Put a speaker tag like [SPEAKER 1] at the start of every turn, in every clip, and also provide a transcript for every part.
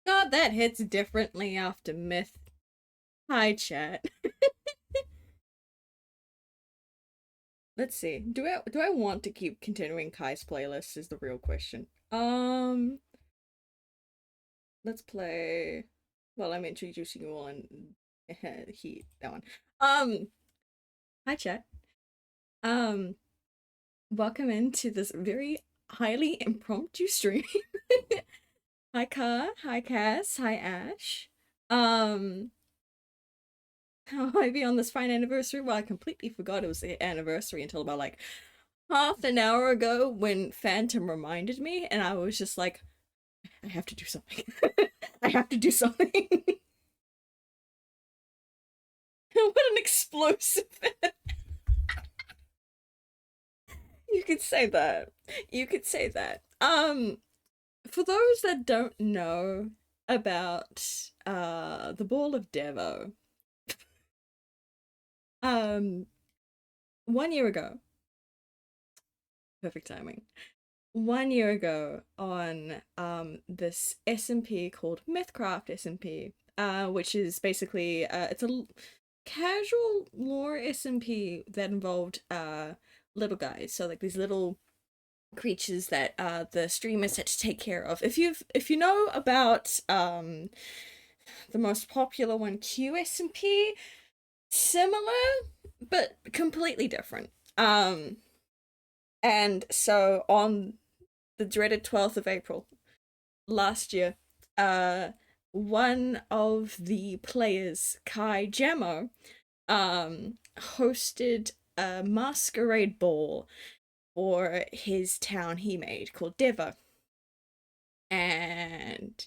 [SPEAKER 1] God, that hits differently after Myth. Hi, chat. Let's see. Do I want to keep continuing Kai's playlist is the real question. Let's play. Well, I'm introducing you on Heat, that one. Um, Hi, chat. Um, Welcome into this very highly impromptu stream. Hi, Ka. Hi, Cass. Hi, Ash. Um, how I be on this fine anniversary? Well, I completely forgot it was the anniversary until about like half an hour ago when Phantom reminded me, and I was just like, I have to do something. I have to do something. What an explosive. You could say that. You could say that. For those that don't know about the Ball of Devo, um 1 year ago, perfect timing. 1 year ago on this SMP called Mythcraft SMP, which is basically it's a casual lore SMP that involved little guys, so like these little creatures that the streamers had to take care of. If you know about the most popular one, QSMP, similar but completely different. And so on the dreaded 12th of April last year, uh one of the players, Kai Gemmo, hosted a masquerade ball for his town he made called Devo. And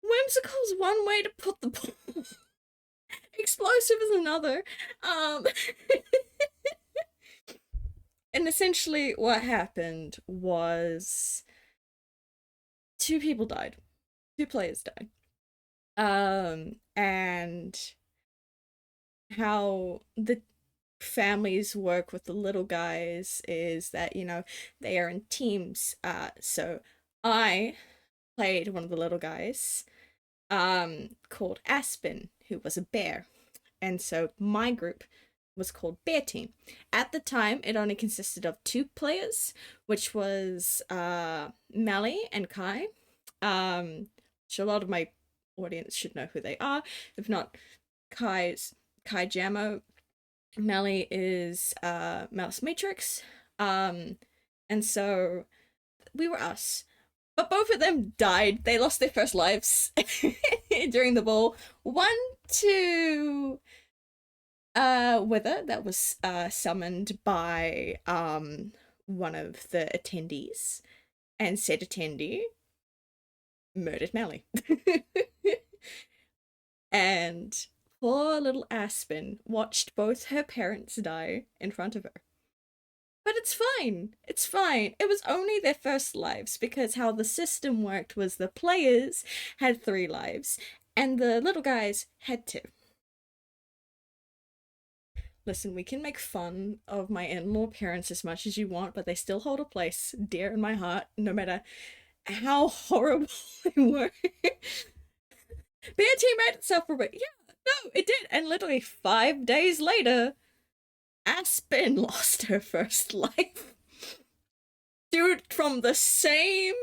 [SPEAKER 1] whimsical is one way to put the ball. Explosive is another. Um and essentially what happened was two people died. Two players died. And how the families work with the little guys is that, they are in teams. So I played one of the little guys, called Aspen, who was a bear. And so my group was called Bear Team. At the time, it only consisted of two players, which was Melly and Kai. Which a lot of my audience should know who they are. If not, Kai Jamo. Melly is Mouse Matrix. Um, and so we were us. But both of them died. They lost their first lives during the ball. One to Wither that was summoned by one of the attendees, and said attendee murdered Melly. And poor little Aspen watched both her parents die in front of her. But it's fine. It's fine. It was only their first lives because how the system worked was the players had 3 lives and the little guys had 2. Listen, we can make fun of my in-law parents as much as you want, but they still hold a place dear in my heart, no matter how horrible they were. Bear Team made itself for it. Yeah, no, it did. And literally 5 days later, Aspen lost her first life. Dude, from the same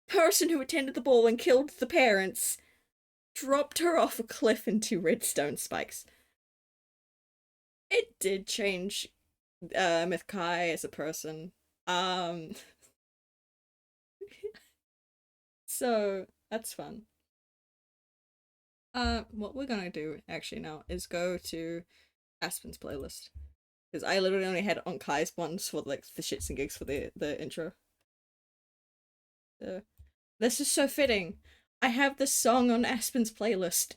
[SPEAKER 1] person who attended the ball and killed the parents, dropped her off a cliff into redstone spikes. It did change Myth Kai as a person. Um, so that's fun. What we're gonna do actually now is go to Aspen's playlist because I literally only had on Kai's ones for like the shits and gigs for the intro. Uh, this is so fitting. I have this song on Aspen's playlist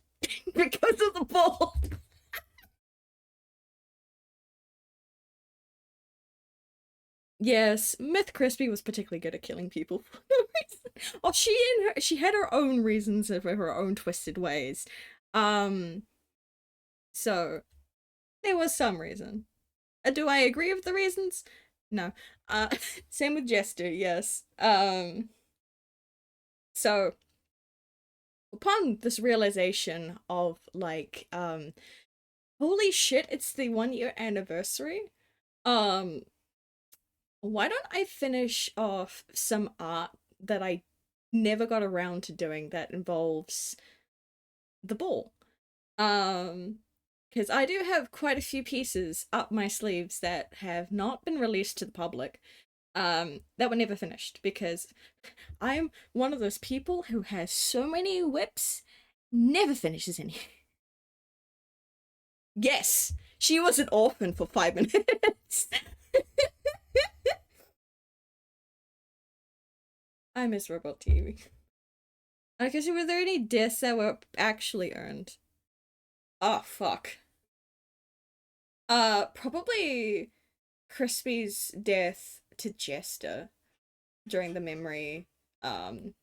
[SPEAKER 1] because of the ball. Yes, Myth Crispy was particularly good at killing people for no reason. Oh, she had her own reasons for her own twisted ways. Um, so there was some reason. Do I agree with the reasons? No. Uh, Same with Jester. Yes. So upon this realization of holy shit, it's the 1 year anniversary. Um, why don't I finish off some art that I never got around to doing that involves the ball? Um, because I do have quite a few pieces up my sleeves that have not been released to the public, that were never finished because I'm one of those people who has so many whips, never finishes any. Yes, she was an orphan for 5 minutes. I miss Robot TV. Because were there any deaths that were actually earned? Oh fuck. Probably Crispy's death to Jester during the memory um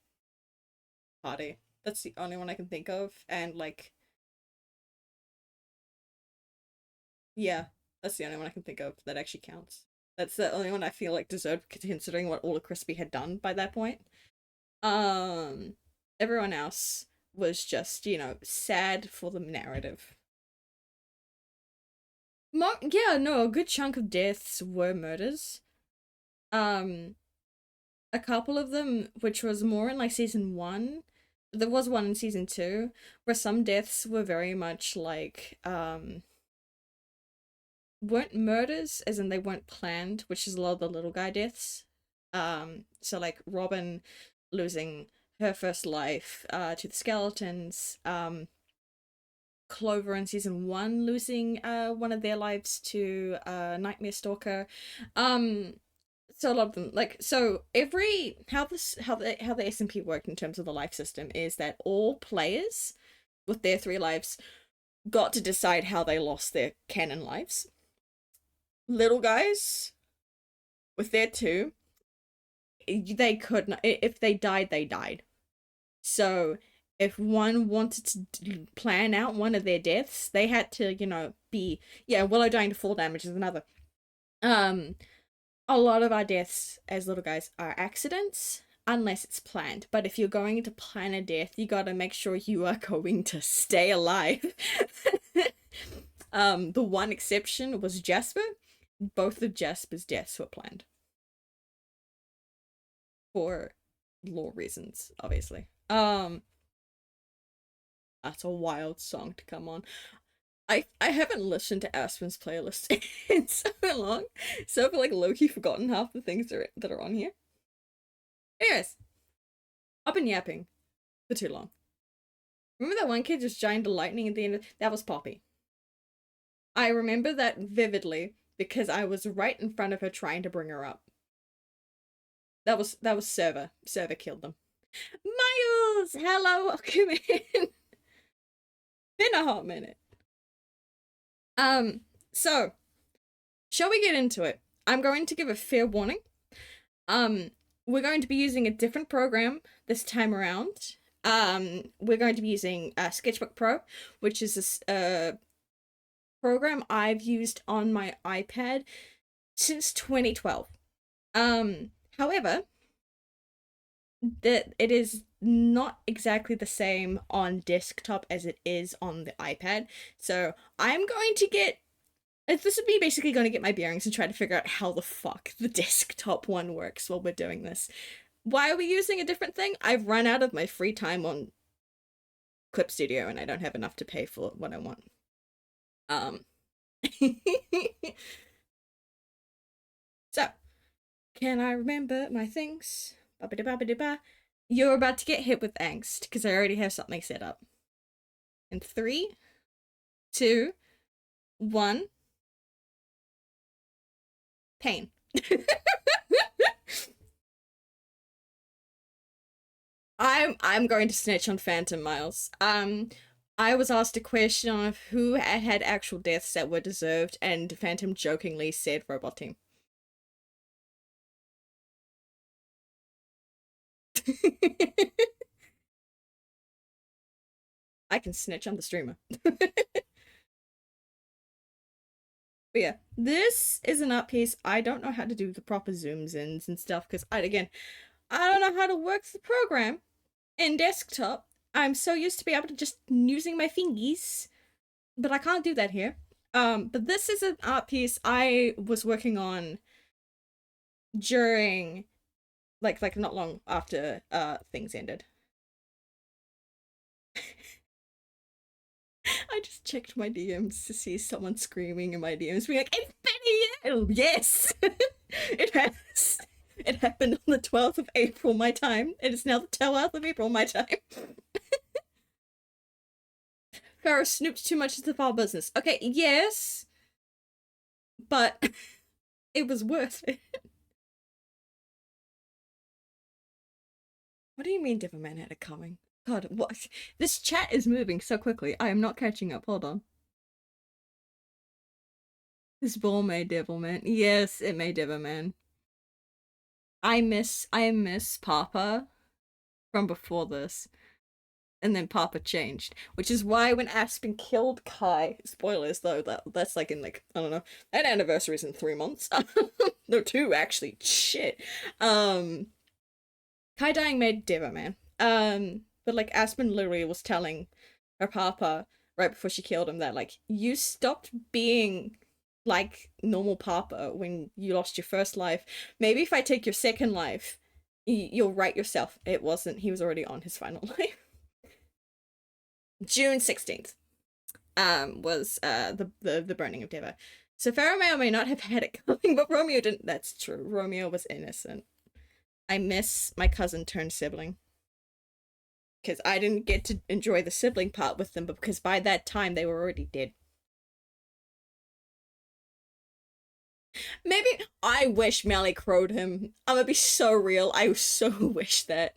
[SPEAKER 1] party. That's the only one I can think of, and like, yeah, that's the only one I can think of that actually counts. That's the only one I feel like deserved considering what all of Crispy had done by that point. Um, Everyone else was just, sad for the narrative. Yeah, no, a good chunk of deaths were murders. Um, a couple of them, which was more in like season one. There was one in season two, where some deaths were very much like weren't murders, as in they weren't planned, which is a lot of the little guy deaths. So like Robin losing her first life to the skeletons, Clover in season one losing one of their lives to Nightmare Stalker. Um so a lot of them, like, so every how the SMP worked in terms of the life system is that all players with their 3 lives got to decide how they lost their canon lives. Little guys with their two, they could not, if they died, they died. So if one wanted to plan out one of their deaths, they had to, be, yeah, Willow dying to fall damage is another. Um, a lot of our deaths as little guys are accidents, unless it's planned. But if you're going to plan a death, you gotta make sure you are going to stay alive. The one exception was Jasper. Both of Jasper's deaths were planned for lore reasons, obviously. That's a wild song to come on. I haven't listened to Aspen's playlist in so long, so I've like low-key forgotten half the things that are on here. Anyways, I've been yapping for too long. Remember that one kid just giant lightning at the end? That was Poppy. I remember that vividly because I was right in front of her trying to bring her up. That was Server. Server killed them. Miles, hello, welcome in. Been a hot minute. So shall we get into it? I'm going to give a fair warning. Um, we're going to be using a different program this time around. We're going to be using Sketchbook Pro, which is a program I've used on my iPad since 2012. However, that it is not exactly the same on desktop as it is on the iPad. So I'm going to get, this is me basically going to get my bearings and try to figure out how the fuck the desktop one works while we're doing this. Why are we using a different thing? I've run out of my free time on Clip Studio and I don't have enough to pay for what I want. So, can I remember my things? Ba-ba-da-ba-ba-da-ba. You're about to get hit with angst because I already have something set up. In 3, 2, 1, pain. I'm going to snitch on Phantom Miles. I was asked a question of who had actual deaths that were deserved, and Phantom jokingly said Robot Team. I can snitch, I'm the streamer. But yeah, this is an art piece. I don't know how to do the proper zooms ins and stuff because I don't know how to work the program. In desktop, I'm so used to be able to just using my fingies, but I can't do that here. But this is an art piece I was working on during like not long after things ended. I just checked my DMs to see someone screaming in my DMs, being like, "It's been a year!" Yes, it has. It happened on the 12th of April, my time. It is now the 12th of April, my time. Pharaoh snooped too much into our business. Okay, yes, but it was worth it. What do you mean Devilman had it coming? God, what? This chat is moving so quickly. I am not catching up. Hold on. This ball made Devilman. Yes, it made Devilman. I miss Papa from before this. And then Papa changed. Which is why when Aspen killed Kai, spoilers though, that's like in like, I don't know, that anniversary's in 3 months. No, two actually. Shit. Um Kai dying made Devo Man. But like Aspen literally was telling her Papa right before she killed him that like you stopped being like normal Papa when you lost your first life. Maybe if I take your second life, you'll right yourself. It wasn't. He was already on his final life. June 16th was the burning of Devo. So Pharaoh may or may not have had it coming, but Romeo didn't. That's true. Romeo was innocent. I miss my cousin turned sibling because I didn't get to enjoy the sibling part with them, but because by that time they were already dead. Maybe I wish Melly crowed him. I'm gonna be so real. I so wish that.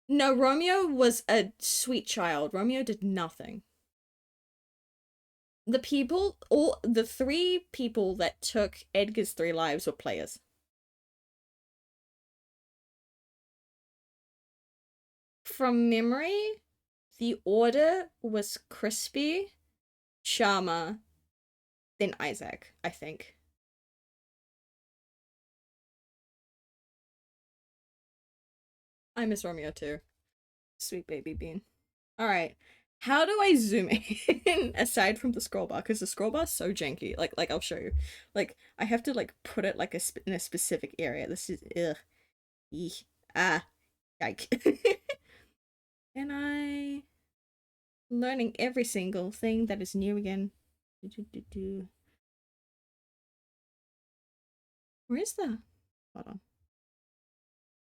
[SPEAKER 1] No, Romeo was a sweet child. Romeo did nothing. The people, all the three people that took Edgar's 3 lives were players. From memory, the order was Crispy, Sharma, then Isaac, I think. I miss Romeo too. Sweet baby bean. All right. How do I zoom in aside from the scroll bar? Because the scroll bar is so janky. Like I'll show you. Like I have to like put it like in a specific area. This is ugh. Eek. Ah. Yike. And I learning every single thing that is new again. Where is the? Hold on.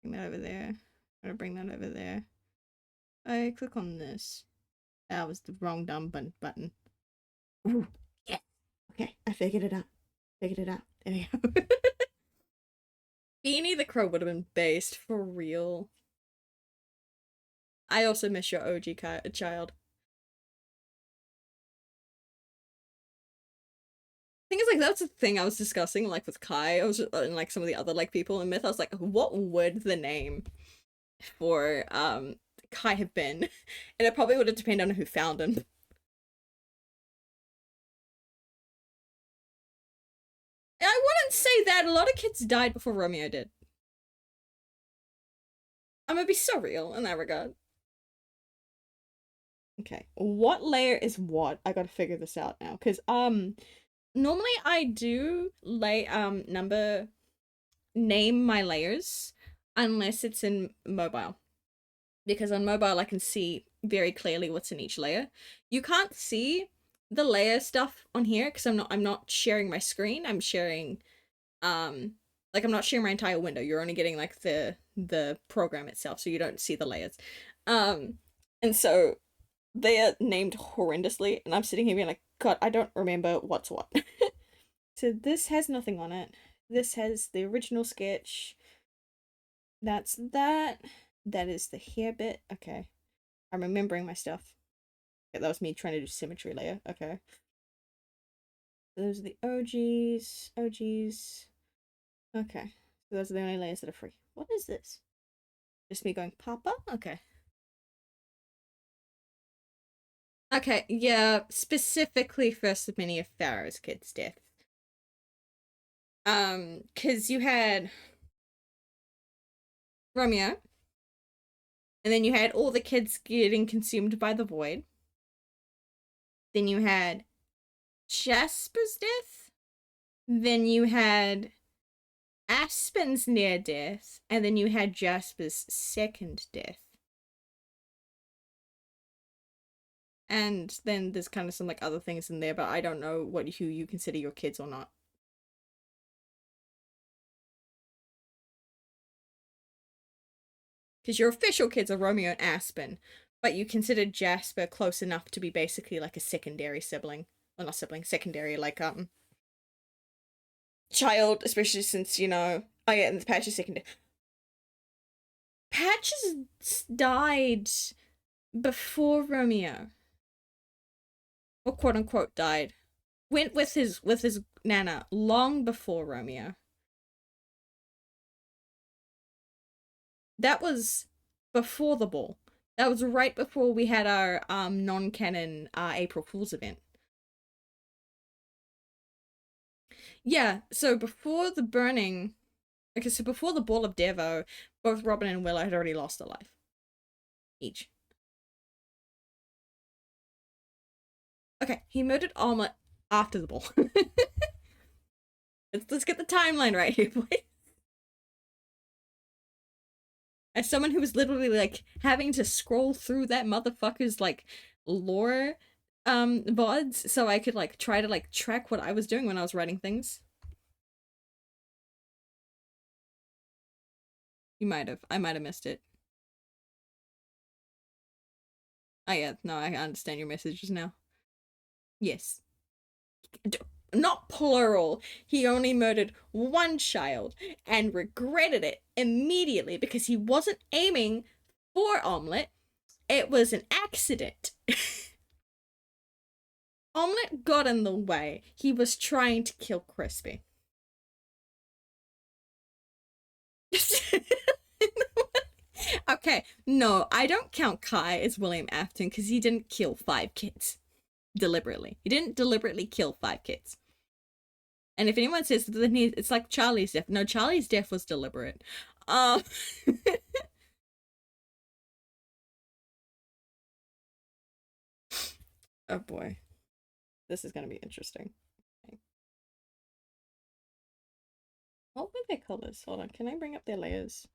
[SPEAKER 1] Bring that over there. I'm gonna bring that over there. I click on this. That was the wrong dumb button. Ooh, yeah. Okay, I figured it out. Figured it out. There we go. Beanie the Crow would have been based for real. I also miss your OG child. Thing is, like, that's the thing I was discussing, like, with Kai. I was and like some of the other like people in Myth. I was like, what would the name for Kai have been? And it probably would have depended on who found him. I wouldn't say that. A lot of kids died before Romeo did. I'm gonna be so real in that regard. Okay, what layer is what? I gotta figure this out now. Because, normally I do lay, number, name my layers unless it's in mobile. Because on mobile I can see very clearly what's in each layer. You can't see the layer stuff on here because I'm not sharing my screen. I'm sharing, like I'm not sharing my entire window. You're only getting like the program itself, so you don't see the layers. Um, and so they are named horrendously, and I'm sitting here being like, God, I don't remember what's what. So this has nothing on it. This has the original sketch. That's that. That is the hair bit. Okay. I'm remembering my stuff. Okay, that was me trying to do symmetry layer. Okay. So those are the OGs. OGs. Okay. So those are the only layers that are free. What is this? Just me going, Papa? Okay. Okay, yeah, specifically first many of Pharaoh's kids' death. Because you had Romeo, And then you had all the kids getting consumed by the void. Then you had Jasper's death. Then you had Aspen's near death. And then you had Jasper's second death. And then there's kind of some like other things in there, but I don't know who you consider your kids or not. Because your official kids are Romeo and Aspen, but you consider Jasper close enough to be basically like a secondary sibling. Well, not sibling, secondary, like, child, especially since, oh yeah, and the Patches secondary. Patches died before Romeo. Or quote unquote died. Went with his Nana long before Romeo. That was before the ball. That was right before we had our non-canon April Fool's event. Yeah, so before the burning, okay, so before the Ball of Devo, both Robin and Willow had already lost a life. Each. Okay, he murdered Omelette after the ball. let's get the timeline right here, please. As someone who was literally like having to scroll through that motherfucker's like lore VODs so I could like try to like track what I was doing when I was writing things. You might have. I might have missed it. Oh yeah, no, I understand your messages now. Yes. Not plural. He only murdered one child and regretted it immediately because he wasn't aiming for Omelette. It was an accident. Omelette got in the way. He was trying to kill Crispy. Okay, no, I don't count Kai as William Afton because he didn't kill 5 kids deliberately. He didn't deliberately kill 5 kids. And if anyone says that, then it's like Charlie's death. No, Charlie's death was deliberate. Oh boy, this is gonna be interesting. Okay. What were their colors? Hold on, can I bring up their layers?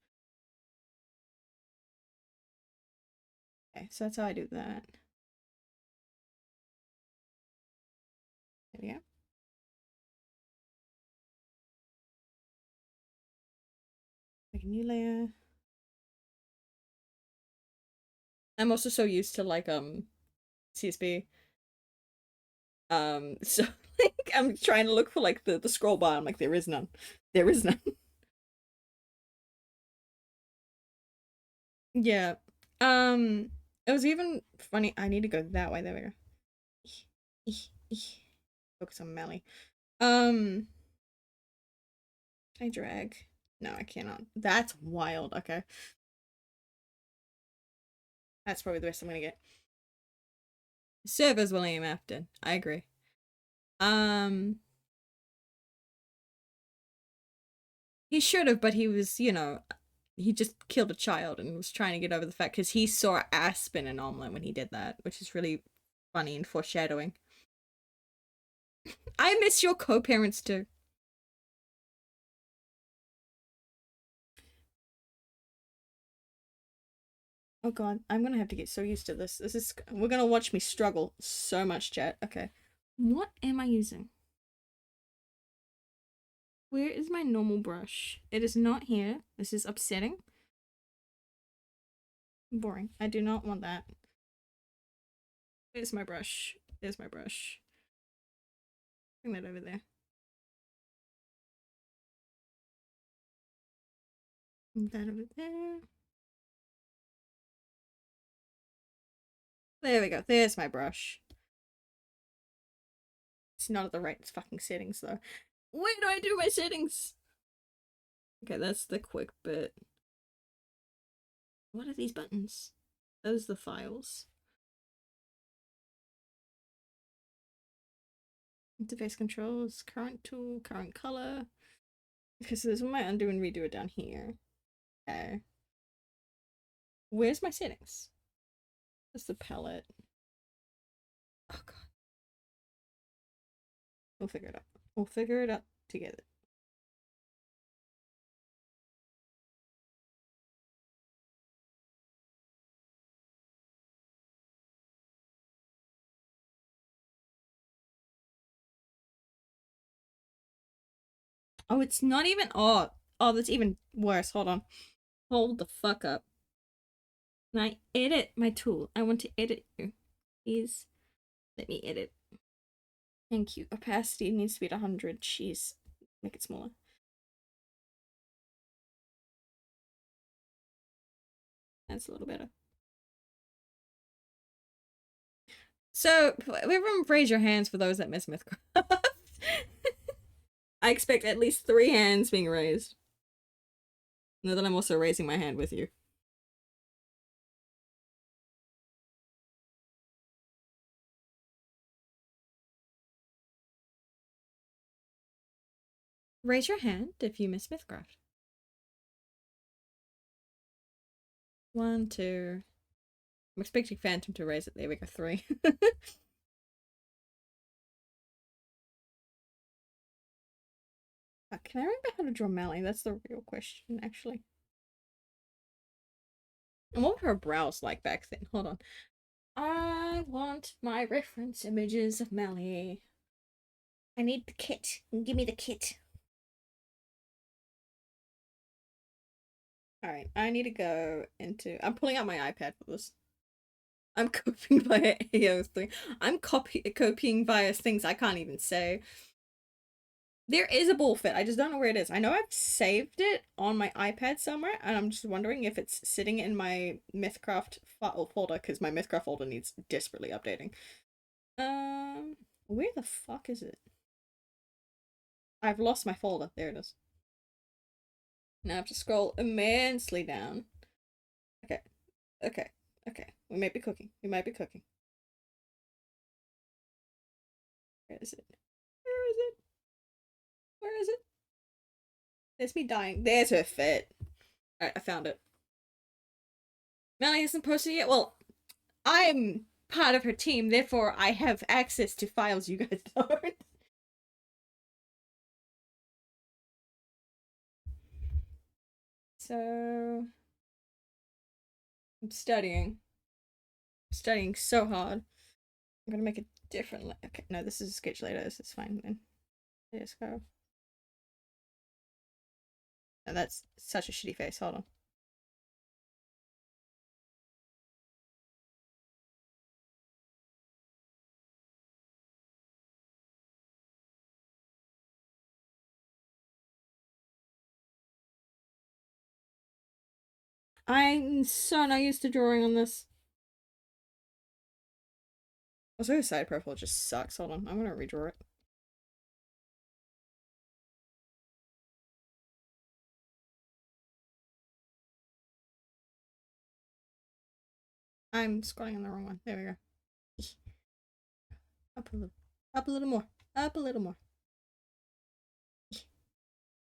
[SPEAKER 1] Okay, so that's how I do that. There we go. Make a new layer. I'm also so used to like CSB. So like I'm trying to look for like the scroll bar. I'm like, there is none. There is none. Yeah. It was even funny. I need to go that way. There we go. Focus on Melly. Can I drag? No, I cannot. That's wild. Okay. That's probably the best I'm gonna get. Servers William Afton. I agree. He should have, but he was, he just killed a child and was trying to get over the fact because he saw Aspen and Omelette when he did that, which is really funny and foreshadowing. I miss your co-parents too. Oh god, I'm gonna have to get so used to this. We're gonna watch me struggle so much, chat. Okay. What am I using? Where is my normal brush? It is not here. This is upsetting. Boring. I do not want that. There's my brush. There's my brush. Bring that over there. Bring that over there. There we go. There's my brush. It's not at the right fucking settings though. Where do I do my settings? Okay, that's the quick bit. What are these buttons? Those are the files. Interface controls, current tool, current color. Okay, so there's my undo and redo it down here. Okay. Where's my settings? That's the palette. Oh god. We'll figure it out. We'll figure it out together. Oh, it's not even. Oh, that's even worse. Hold on. Hold the fuck up. Can I edit my tool? I want to edit you. Please let me edit. Thank you. Opacity needs to be at 100. Jeez. Make it smaller. That's a little better. So, everyone raise your hands for those that miss Mythcraft. I expect at least 3 hands being raised. Know that I'm also raising my hand with you. Raise your hand if you miss Mythcraft. 1, 2. I'm expecting Phantom to raise it. There we go. 3. Can I remember how to draw Melly? That's the real question, actually. And what were her brows like back then? Hold on. I want my reference images of Melly. I need the kit. Give me the kit. Alright, I need to go into... I'm pulling out my iPad for this. I'm copying via AO3. I'm copying via things I can't even say. There is a ball fit. I just don't know where it is. I know I've saved it on my iPad somewhere, and I'm just wondering if it's sitting in my Mythcraft file folder, because my Mythcraft folder needs desperately updating. Where the fuck is it? I've lost my folder. There it is. Now I have to scroll immensely down. Okay. Okay. Okay. We might be cooking. We might be cooking. Where is it? Where is it? Where is it? There's me dying. There's her fit. Alright, I found it. Melanie hasn't posted it yet? Well, I'm part of her team, therefore I have access to files you guys don't. So... I'm studying. Studying so hard. I'm gonna make it different. Okay, no, this is a sketch later. This is fine then. Let's go. And that's such a shitty face. Hold on. I'm so not used to drawing on this. Also, his side profile just sucks. Hold on, I'm gonna redraw it. I'm scrolling on the wrong one. There we go. Up a little. Up a little more. Up a little more.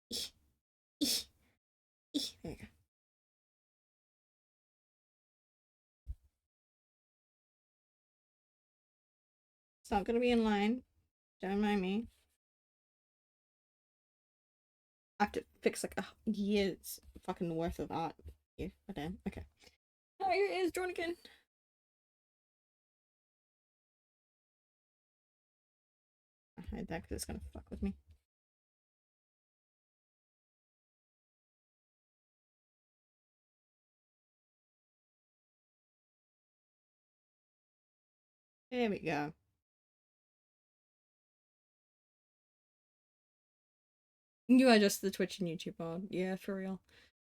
[SPEAKER 1] There we go. It's not gonna be in line. Don't mind me. I have to fix like a year's fucking worth of art here. Oh damn. Okay. Oh, your ears drawn again. I hide that because it's gonna fuck with me. There we go. You adjust the Twitch and YouTube mod. Yeah, for real.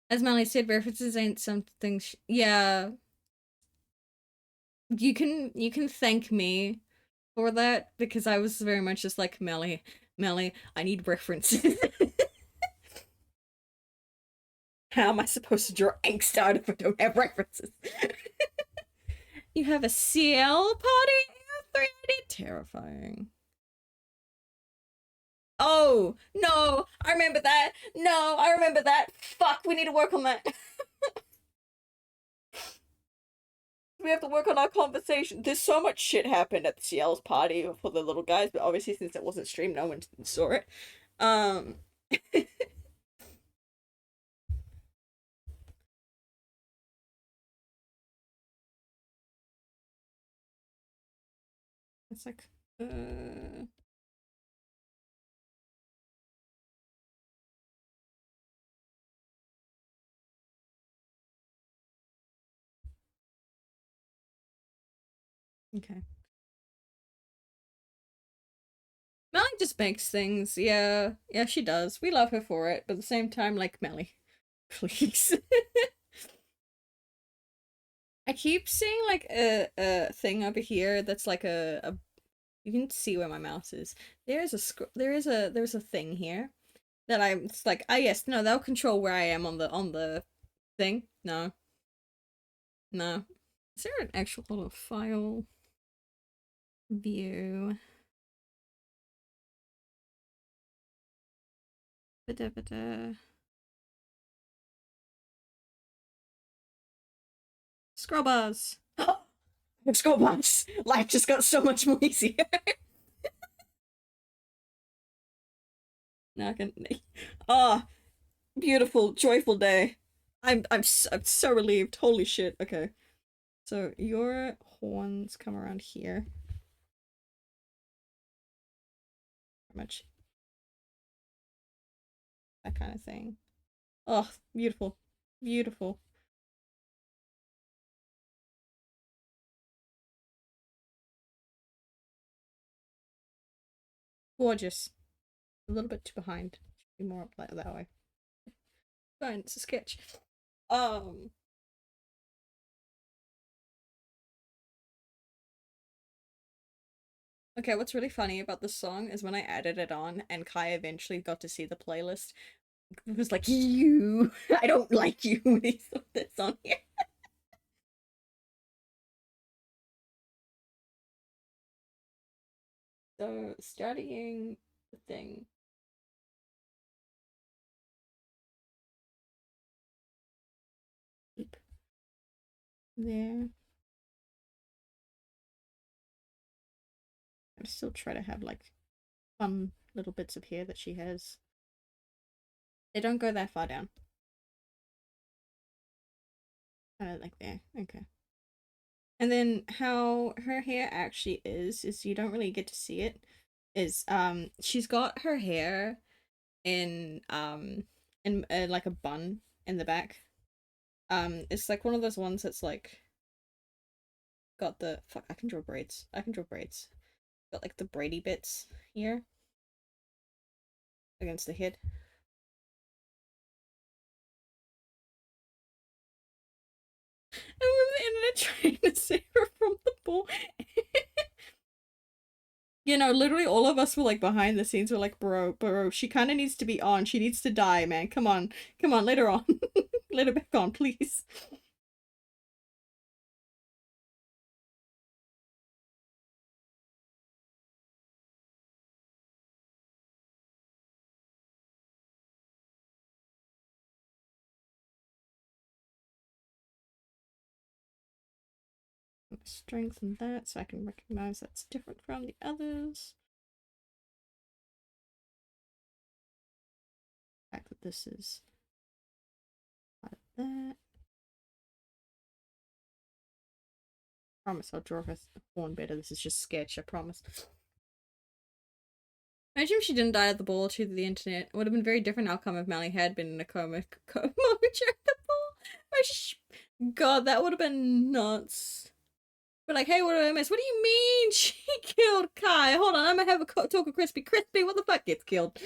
[SPEAKER 1] As Melly said, references ain't something. Yeah, you can thank me for that because I was very much just like Melly, I need references. How am I supposed to draw angst out if I don't have references? You have a CL party? 3 idea? Terrifying. Oh, no, I remember that. No, I remember that. Fuck, we need to work on that. We have to work on our conversation. There's so much shit happened at the CL's party for the little guys, but obviously since it wasn't streamed, no one saw it. Um, it's like, okay. Melly just makes things. Yeah, yeah, she does. We love her for it, but at the same time, like Melly, please. I keep seeing like a thing over here that's like a. You can see where my mouse is. There's a thing here that I'm. It's like ah yes, no, that'll control where I am on the thing. No, no. Is there an actual little file view? Ba-da-ba-da. Scroll bars. Scroll bars. Life just got so much more easier. Now I can. Ah, oh, beautiful, joyful day. I'm so relieved. Holy shit. Okay. So your horns come around here. How much? That kind of thing. Oh, beautiful. Beautiful. Gorgeous. A little bit too behind. Should be more up that way. Fine, it's a sketch. Um Okay, what's really funny about this song is when I added it on and Kai eventually got to see the playlist, it was like, you, I don't like you when he saw this on here. So, studying the thing. There. I still try to have like fun little bits of hair that she has. They don't go that far down. Like there. Okay. And then how her hair actually is you don't really get to see it. Is she's got her hair in like a bun in the back. It's like one of those ones that's like got the fuck. I can draw braids. I can draw braids. Got like the braidy bits here against the head. I remember the internet trying to save her from the ball. You know, literally all of us were like behind the scenes. We're like, bro, she kind of needs to be on. She needs to die, man. Come on, let her on. Let her back on, please. Strengthen that so I can recognize that's different from the others. The fact that this is part of that. I promise I'll draw her horn better. This is just sketch, I promise. Imagine if she didn't die at the ball to the internet. It would have been a very different outcome if Mally had been in a coma during the ball. God, that would have been nuts. But like, hey, what did I miss? What do you mean she killed Kai? Hold on, I'm gonna have a talk with Crispy. Crispy, what the fuck gets killed?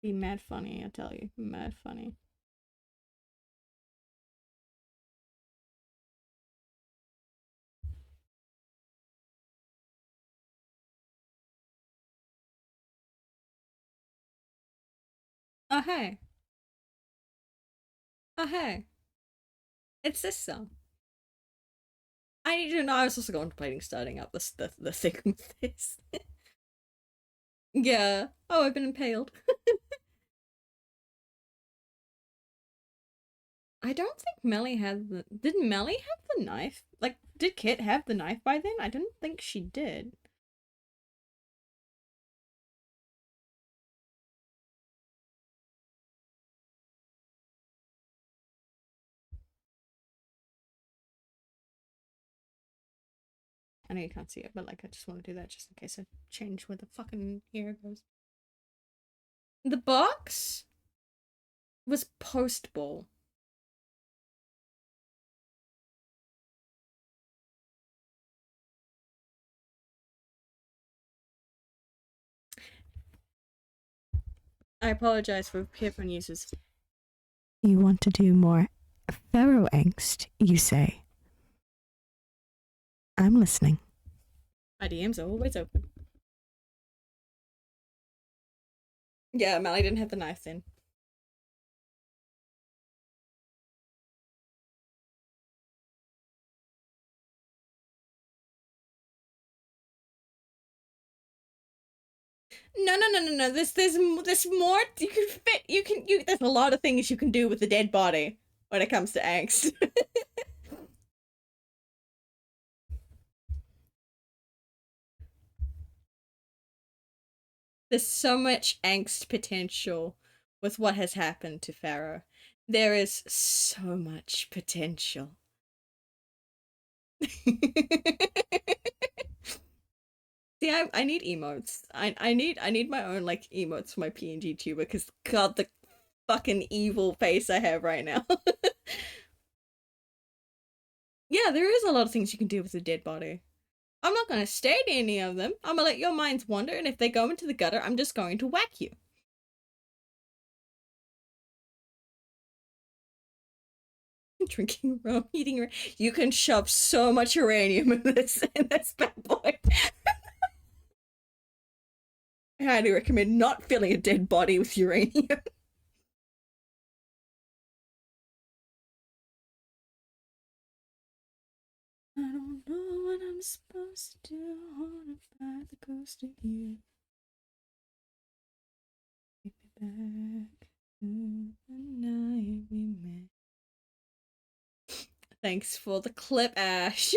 [SPEAKER 1] Be mad funny, I tell you. Mad funny. Oh, hey. Oh, hey. It's this song. I need to know. I was also contemplating starting up the thing with this. Yeah. Oh, I've been impaled. I don't think Melly had the. Did Melly have the knife? Like, did Kit have the knife by then? I didn't think she did. I know you can't see it, but like, I just want to do that just in case I change where the fucking ear goes. The box was post ball. I apologize for headphone users. You want to do more Pharaoh angst, you say. I'm listening. My DMs are always open. Yeah, Melly didn't have the knife then. No. There's more you can fit. You. There's a lot of things you can do with a dead body when it comes to angst. There's so much angst potential with what has happened to Pharaoh. There is so much potential. See, I need emotes. I need my own like emotes for my PNG tuber because god the fucking evil face I have right now. Yeah, there is a lot of things you can do with a dead body. I'm not gonna state any of them. I'm gonna let your minds wander, and if they go into the gutter, I'm just going to whack you. Drinking rum, eating rum. You can shove so much uranium in this bad boy. I highly recommend not filling a dead body with uranium. I don't know what I'm supposed to do. Haunted by the ghost of you. Take me back to the night we met. Thanks for the clip, Ash.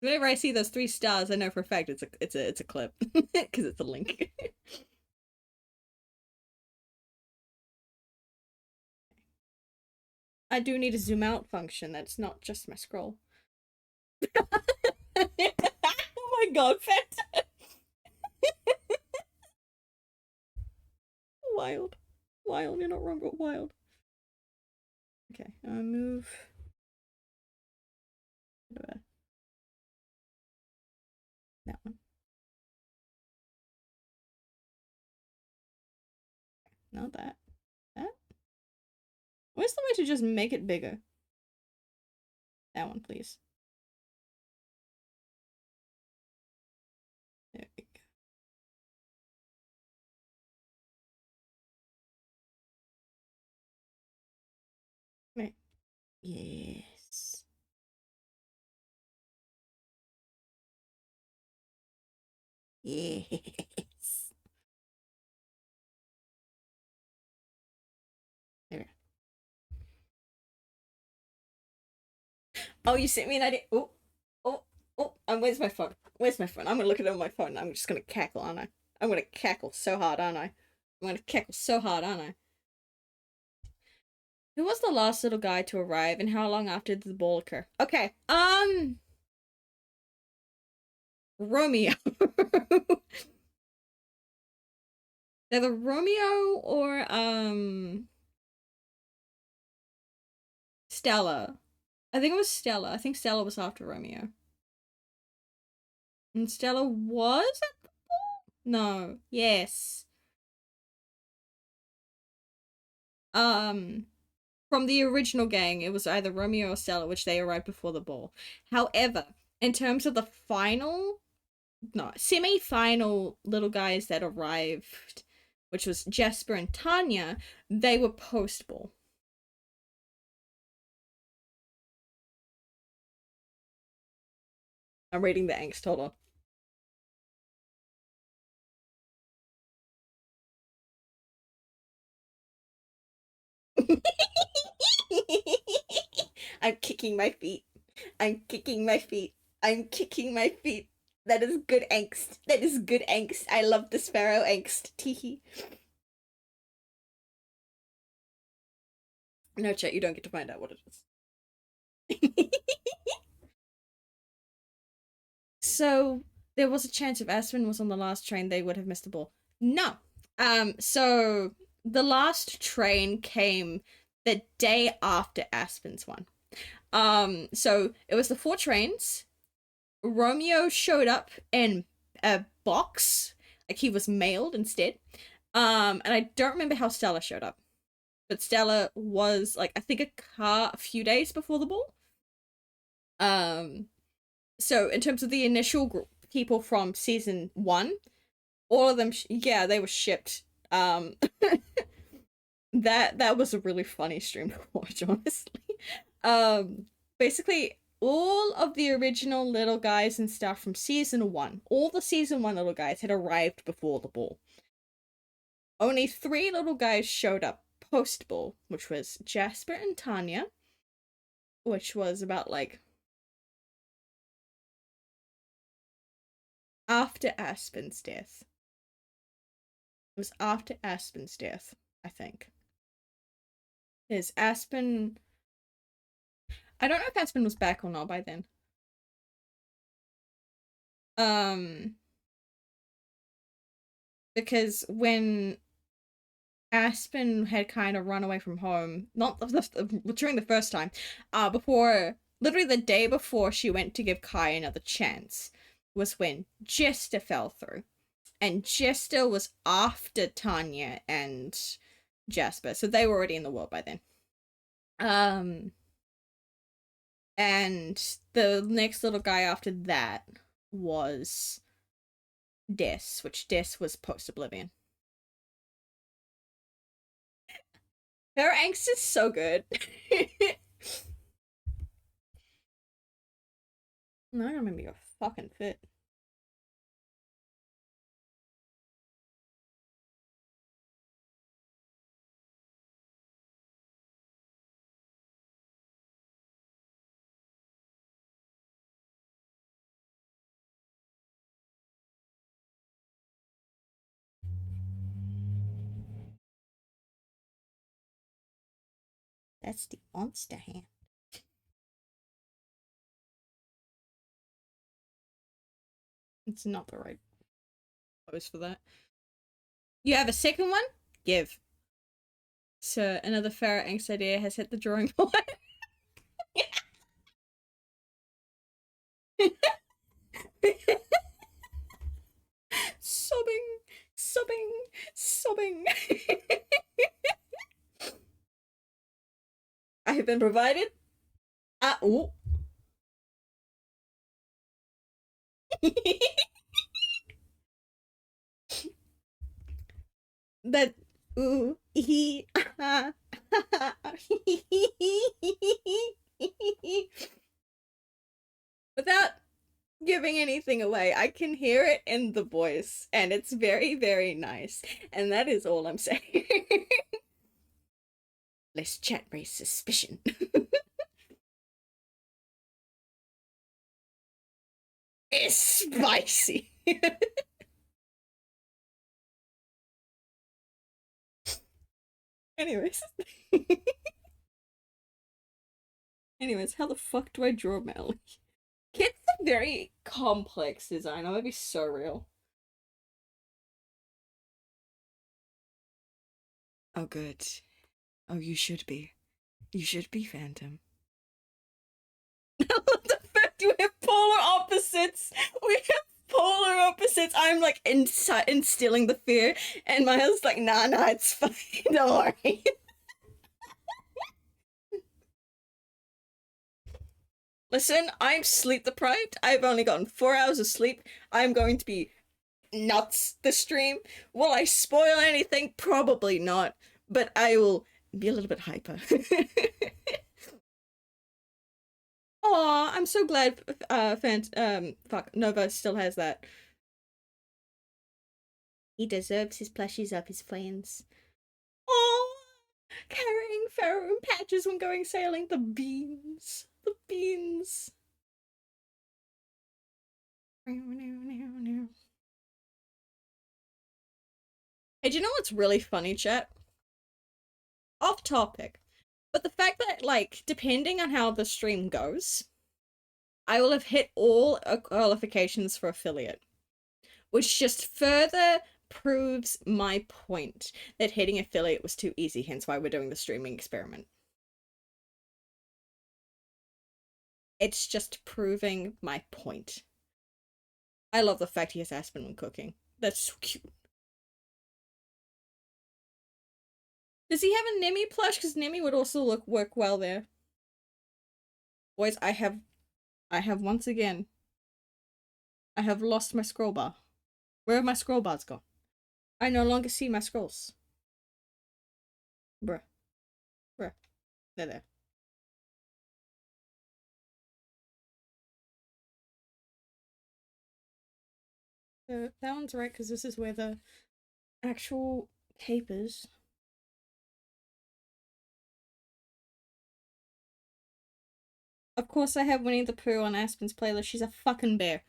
[SPEAKER 1] Whenever I see those 3 stars, I know for a fact it's a clip because it's a link. I do need a zoom out function. That's not just my scroll. Oh my god, Fanta! Wild, wild. You're not wrong, but wild. Okay, move. That one. Not that. That. Where's the way to just make it bigger? That one, please. There we go. Right. Yes. Yes. There. Oh, you sent me an idea. Oh, oh, oh. Where's my phone? Where's my phone? I'm gonna look at it on my phone. I'm just gonna cackle, aren't I? I'm gonna cackle so hard, aren't I? I'm gonna cackle so hard, aren't I? Who was the last little guy to arrive, and how long after did the ball occur? Okay, Romeo. Either Romeo or Stella. I think it was Stella. I think Stella was after Romeo. And Stella was at the ball? No. Yes. Um, from the original gang, it was either Romeo or Stella, which they arrived before the ball. However, in terms of the final, no, semi-final little guys that arrived, which was Jasper and Tanya, they were post-ball. I'm reading the angst. Hold on. I'm kicking my feet. I'm kicking my feet. I'm kicking my feet. That is good angst. That is good angst. I love the sparrow angst. Teehee. No, chat, you don't get to find out what it is. So there was a chance if Aspen was on the last train, they would have missed the ball. No. So the last train came the day after Aspen's one. So it was the four trains. Romeo showed up in a box, like he was mailed instead. And I don't remember how Stella showed up, but Stella was like I think a few days before the ball. Um, so in terms of the initial group people from season one, all of them, yeah, they were shipped. That was a really funny stream to watch, honestly. Um, Basically, all of the original little guys and stuff from season one, all the season one little guys had arrived before the ball. Only three little guys showed up post ball, which was Jasper and Tanya, which was about like after Aspen's death. It was after Aspen's death, I think. Is Aspen. I don't know if Aspen was back or not by then. Um, because when Aspen had kind of run away from home, not during the first time, before, literally the day before she went to give Kai another chance, was when Jester fell through. And Jester was after Tanya and Jasper, so they were already in the world by then. And the next little guy after that was Des, which Des was post Oblivion. Her angst is so good. No, I don't remember your fucking fit. That's the monster hand. It's not the right pose for that. You have a second one? Give. So another Farrah angst idea has hit the drawing board. Sobbing, sobbing, sobbing. I have been provided. Oh. That ooh he without giving anything away, I can hear it in the voice, and it's very, very nice. And that is all I'm saying. Let's chat raise suspicion. It's spicy. Anyways. Anyways, how the fuck do I draw Melly? Kit's a very complex design. I would be so real. Oh, good. Oh, you should be. You should be, Phantom. What the fuck? Do we have polar opposites? We have polar opposites. I'm like instilling the fear, and my husband's like, nah, it's fine. Don't worry. Listen, I'm sleep deprived. I've only gotten 4 hours of sleep. I'm going to be nuts this stream. Will I spoil anything? Probably not, but I will be a little bit hyper. Oh, I'm so glad fuck, Nova still has that. He deserves his plushies of his friends. Oh, carrying Pharaoh and Patches when going sailing. The beans. The beans. Hey, do you know what's really funny, chat? Off topic. But the fact that, like, depending on how the stream goes, I will have hit all qualifications for affiliate, which just further proves my point that hitting affiliate was too easy, hence why we're doing the streaming experiment. It's just proving my point. I love the fact he has Aspen when cooking. That's so cute. Does he have a Nemi plush? Because Nemi would also work well there. Boys, I have once again, I have lost my scroll bar. Where have my scroll bars gone? I no longer see my scrolls. Bruh. Bruh. They're there. That one's right, because this is where the actual cape is. Of course I have Winnie the Pooh on Aspen's playlist. She's a fucking bear.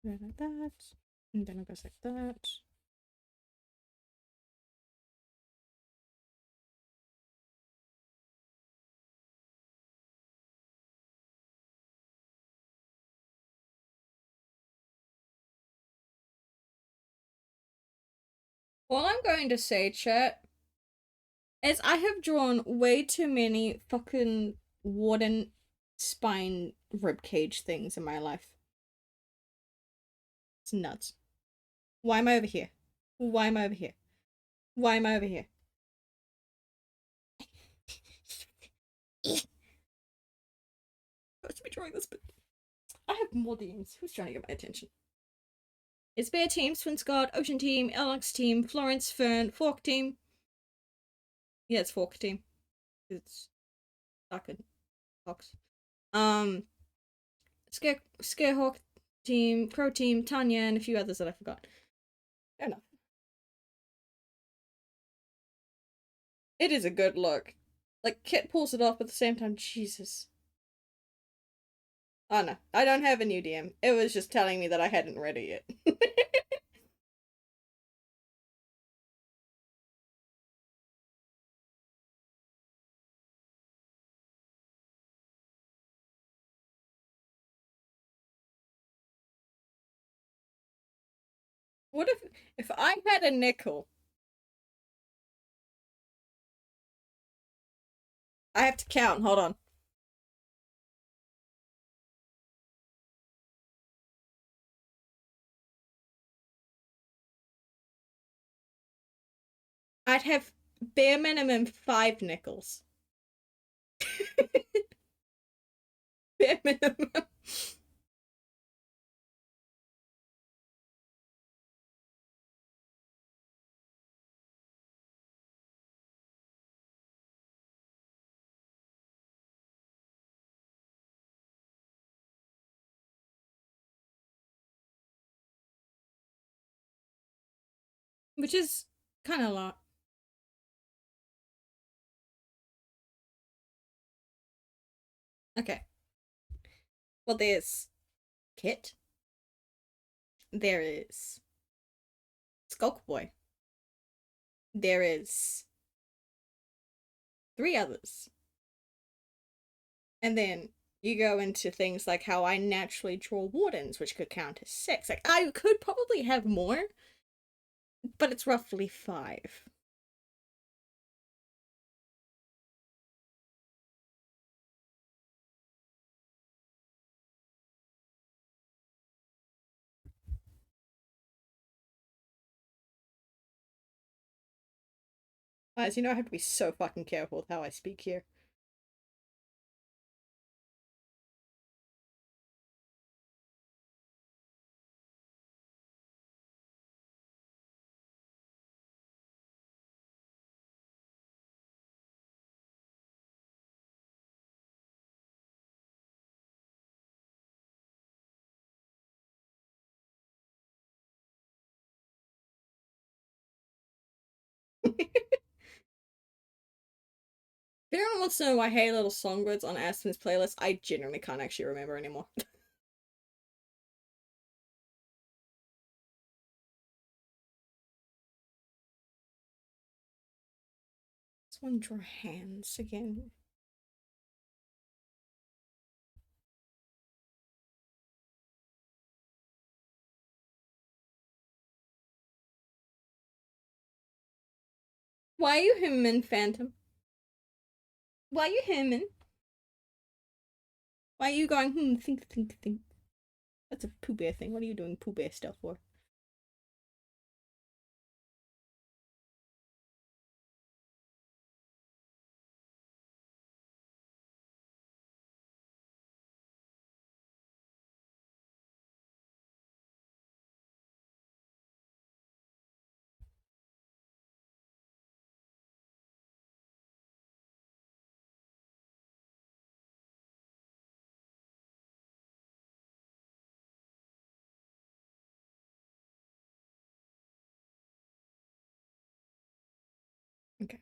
[SPEAKER 1] Like that. And then it goes like that. All I'm going to say, chat, is I have drawn way too many fucking warden spine ribcage things in my life. It's nuts. Why am I over here? Why am I over here? Why am I over here? I'm supposed to be drawing this, but I have more DMs. Who's trying to get my attention? It's Bear Team, Swinsguard, Ocean Team, Alex Team, Florence, Fern, Fork Team. Yeah, it's Fork Team. It's fucking Fox. Scarehawk Team, Crow Team, Tanya, and a few others that I forgot. Fair enough. It is a good look. Like, Kit pulls it off, but at the same time, Jesus. Oh no, I don't have a new DM. It was just telling me that I hadn't read it yet. What if I had a nickel? I have to count. Hold on. I'd have bare minimum 5 nickels. Bare minimum. Which is kind of a lot. Okay. Well, there's Kit. There is Skulk Boy. There is 3 others. And then you go into things like how I naturally draw wardens, which could count as 6. Like, I could probably have more, but it's roughly 5. As you know, I have to be so fucking careful with how I speak here. If anyone wants to know why Hey Little Songbirds on Aspen's playlist, I genuinely can't actually remember anymore. Just want to draw hands again. Why are you hemming, Phantom? Why are you hemming? Why are you going, think, think, think? That's a Pooh Bear thing. What are you doing Pooh Bear stuff for? Okay.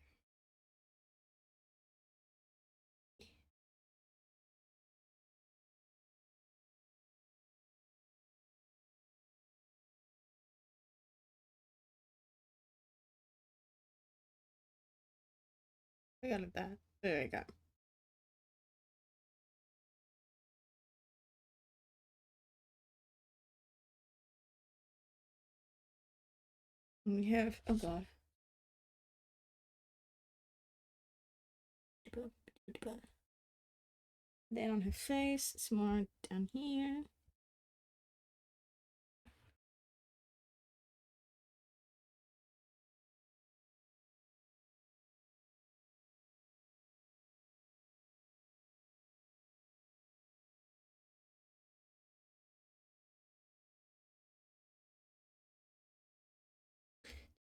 [SPEAKER 1] I got it that. There you go. We have, oh god. Then on her face, some more down here.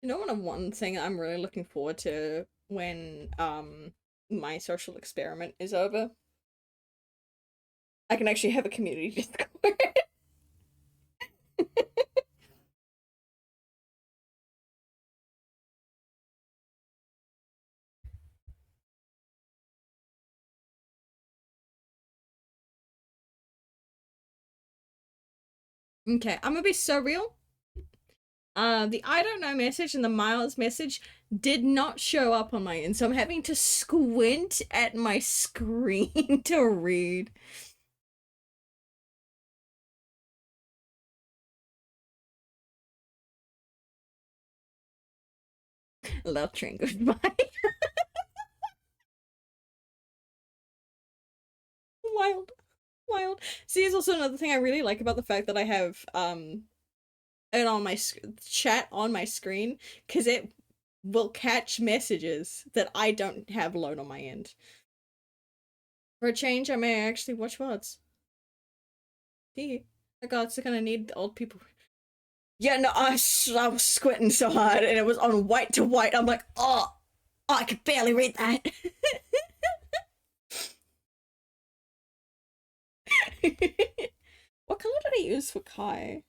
[SPEAKER 1] You know what? One thing I'm really looking forward to when my social experiment is over, I can actually have a community Discord. Okay, I'm gonna be so real. The I don't know message and the Miles message did not show up on my end, so I'm having to squint at my screen to read. Love train goodbye. Wild. Wild. See, it's also another thing I really like about the fact that I have it on my chat on my screen, because it will catch messages that I don't have load on my end. For a change, I may actually watch VODs. See? Oh god, it's gonna need the old people. Yeah, no, I was squinting so hard and it was on white to white. I'm like, oh, I could barely read that. What color did I use for Kai?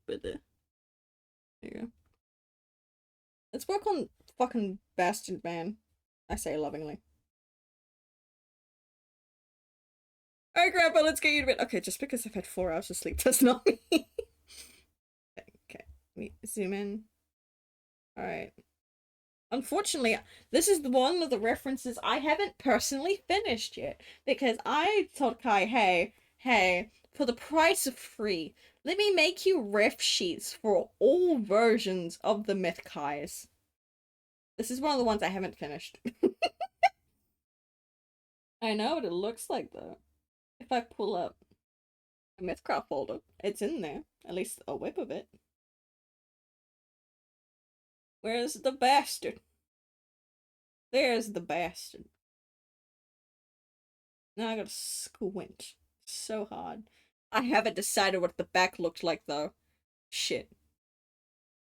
[SPEAKER 1] There you go. Let's work on fucking Bastard Man. I say lovingly. Alright, Grandpa, let's get you to bed. Okay, just because I've had 4 hours of sleep does not mean. Okay, let me zoom in. Alright. Unfortunately, this is one of the references I haven't personally finished yet, because I told Kai, hey, for the price of free, let me make you ref sheets for all versions of the Myth Kais. This is one of the ones I haven't finished. I know what it looks like though. If I pull up a Mythcraft folder, it's in there. At least a whip of it. Where's the bastard? There's the bastard. Now I gotta squint so hard. I haven't decided what the back looked like though. Shit.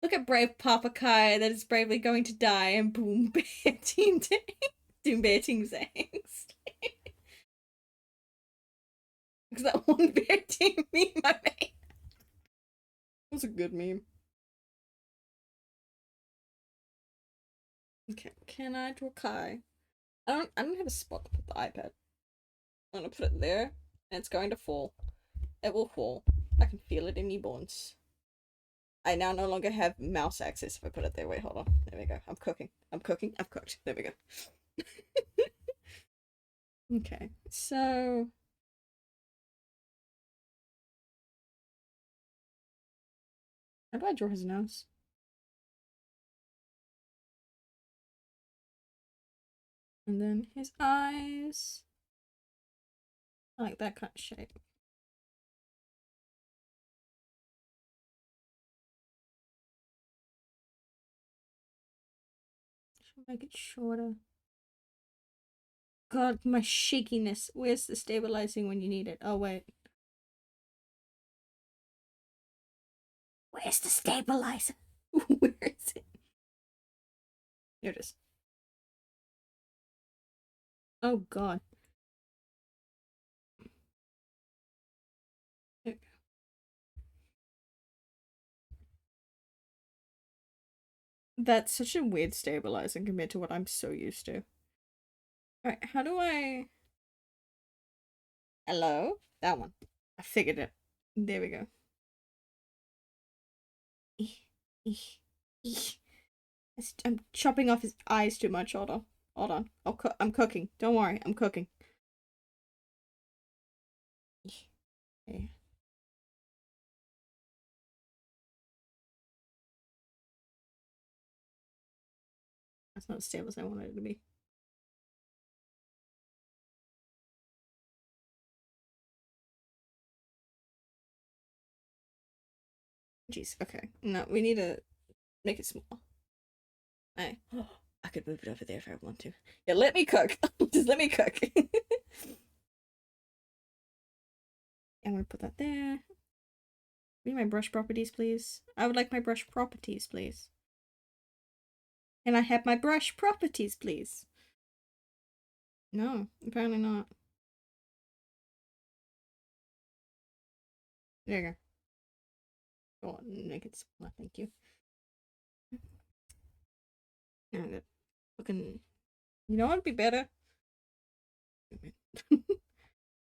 [SPEAKER 1] Look at brave Papa Kai that is bravely going to die, and boom, bear team doom bear team zangs. Because that one bear team me, my mate. was a good meme. Okay, can I draw Kai? I don't have a spot to put the iPad. I'm gonna put it there, and it's going to fall. It will fall. I can feel it in me bones. I now no longer have mouse access if I put it there. Wait, hold on. There we go. I'm cooking. I'm cooking. I've cooked. There we go. Okay, so how do I draw his nose? And then his eyes. I like that kind of shape. Should make it shorter. God, my shakiness. Where's the stabilizing when you need it? Oh, wait. Where's the stabilizer? Where is it? Here it is. Oh, God. There we go. That's such a weird stabilizing compared to what I'm so used to. Alright, how do I... Hello? That one. I figured it. There we go. I'm chopping off his eyes too much. Hold on. Hold on. I'm cooking. Don't worry. I'm cooking. Okay. That's not as stable as I wanted it to be. Jeez. Okay. No, we need to make it small. I could move it over there if I want to. Yeah, let me cook. Just let me cook. I'm gonna put that there. Give me my brush properties, please. I would like my brush properties, please. Can I have my brush properties, please? No, apparently not. There you go. Oh, make it smaller, thank you. Yeah, good. Looking. You know what'd be better? I'm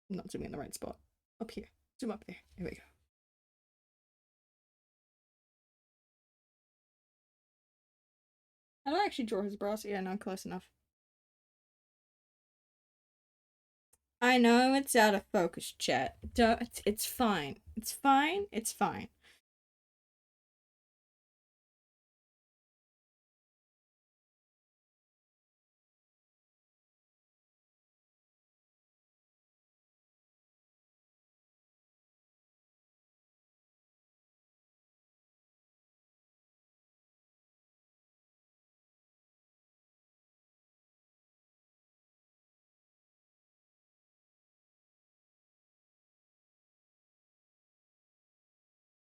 [SPEAKER 1] not zooming in the right spot. Up here. Zoom up there. There we go. How do I actually draw his brows? Yeah, no, close enough. I know it's out of focus, chat. It's fine. It's fine. It's fine.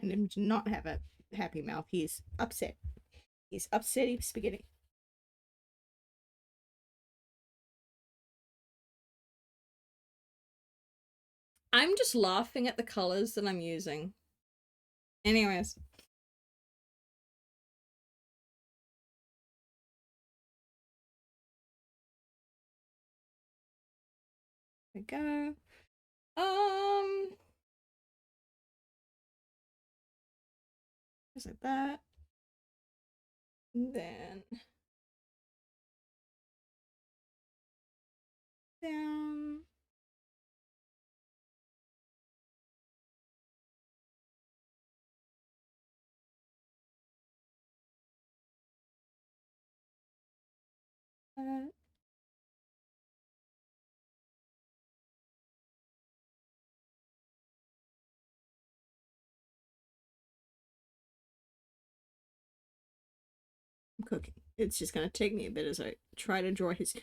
[SPEAKER 1] And him to not have a happy mouth. He's upset. He's upsetty spaghetti. I'm just laughing at the colors that I'm using. Anyways. There we go. Just like that. And then down. That. I'm cooking. It's just gonna take me a bit as I try to draw his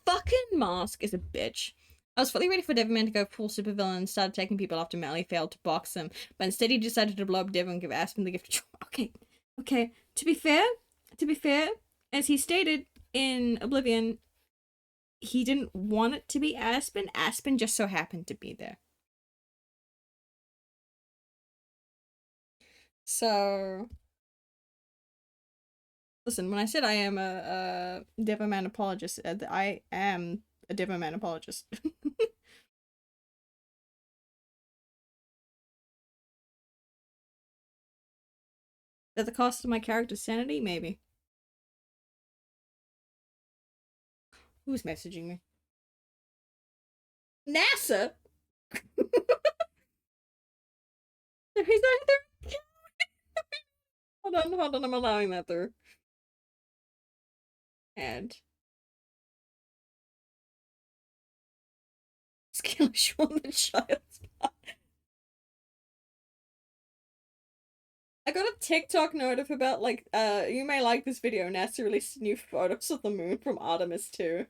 [SPEAKER 1] fucking mask is a bitch. I was fully ready for Devilman to go full supervillain and started taking people after Mally failed to box him, but instead he decided to blow up Devil and give Aspen the gift of okay. Okay. To be fair, as he stated in Oblivion, he didn't want it to be Aspen. Aspen just so happened to be there. So, listen, when I said I am a Devoman apologist, I am a Devoman apologist. At the cost of my character's sanity, maybe. Who's messaging me? NASA? He's not there. Hold on, I'm allowing that through. And skill issue on the child's part. I got a TikTok notif about like, you may like this video. NASA released new photos of the moon from Artemis 2.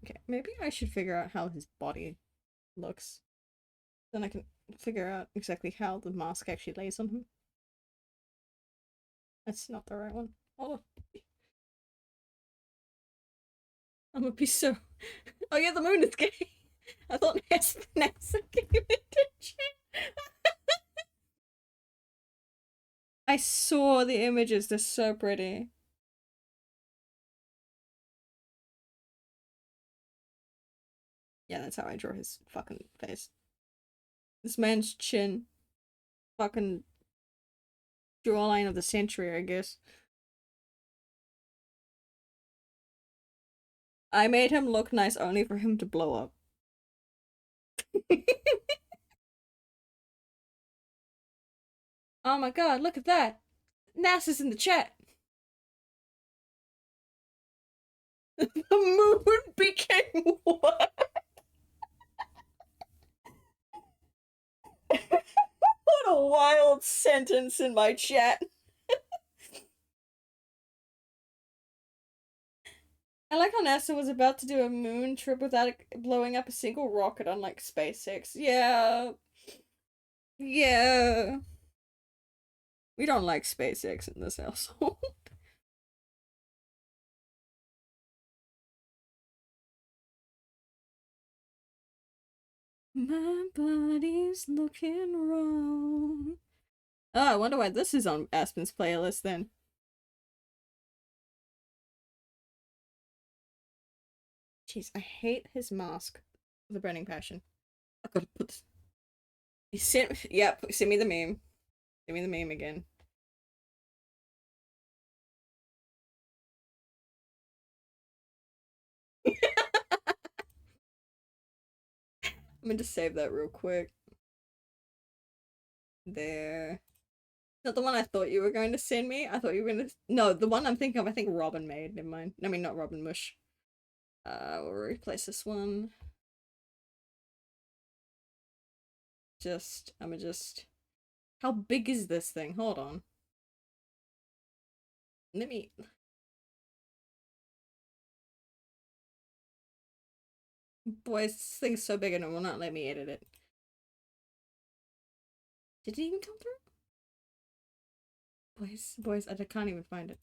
[SPEAKER 1] Okay, maybe I should figure out how his body looks. Then I can figure out exactly how the mask actually lays on him. That's not the right one. Hold on. I'm gonna be so. Oh yeah, the moon is gay. I thought NASA gave it attention. I saw the images. They're so pretty. Yeah, that's how I draw his fucking face. This man's chin. Fucking jawline of the century, I guess. I made him look nice only for him to blow up. Oh my god, look at that! NASA's in the chat! The moon became what? What a wild sentence in my chat. I like how NASA was about to do a moon trip without blowing up a single rocket, unlike SpaceX. Yeah. Yeah. We don't like SpaceX in this household. My body's looking wrong. Oh, I wonder why this is on Aspen's playlist then. Jeez, I hate his mask with a burning passion. I gotta put this. He sent. Yep, send me the meme. Send me the meme again. I'm gonna just save that real quick. There. Not the one I thought you were going to send me. I thought you were gonna. No, the one I'm thinking of. I think Robin made. Never mind. I mean, not Robin Mush. We'll replace this one. Just. I'm gonna just. How big is this thing? Hold on. Let me. Boys, this thing's so big and it will not let me edit it. Did it even come through? Boys, I can't even find it.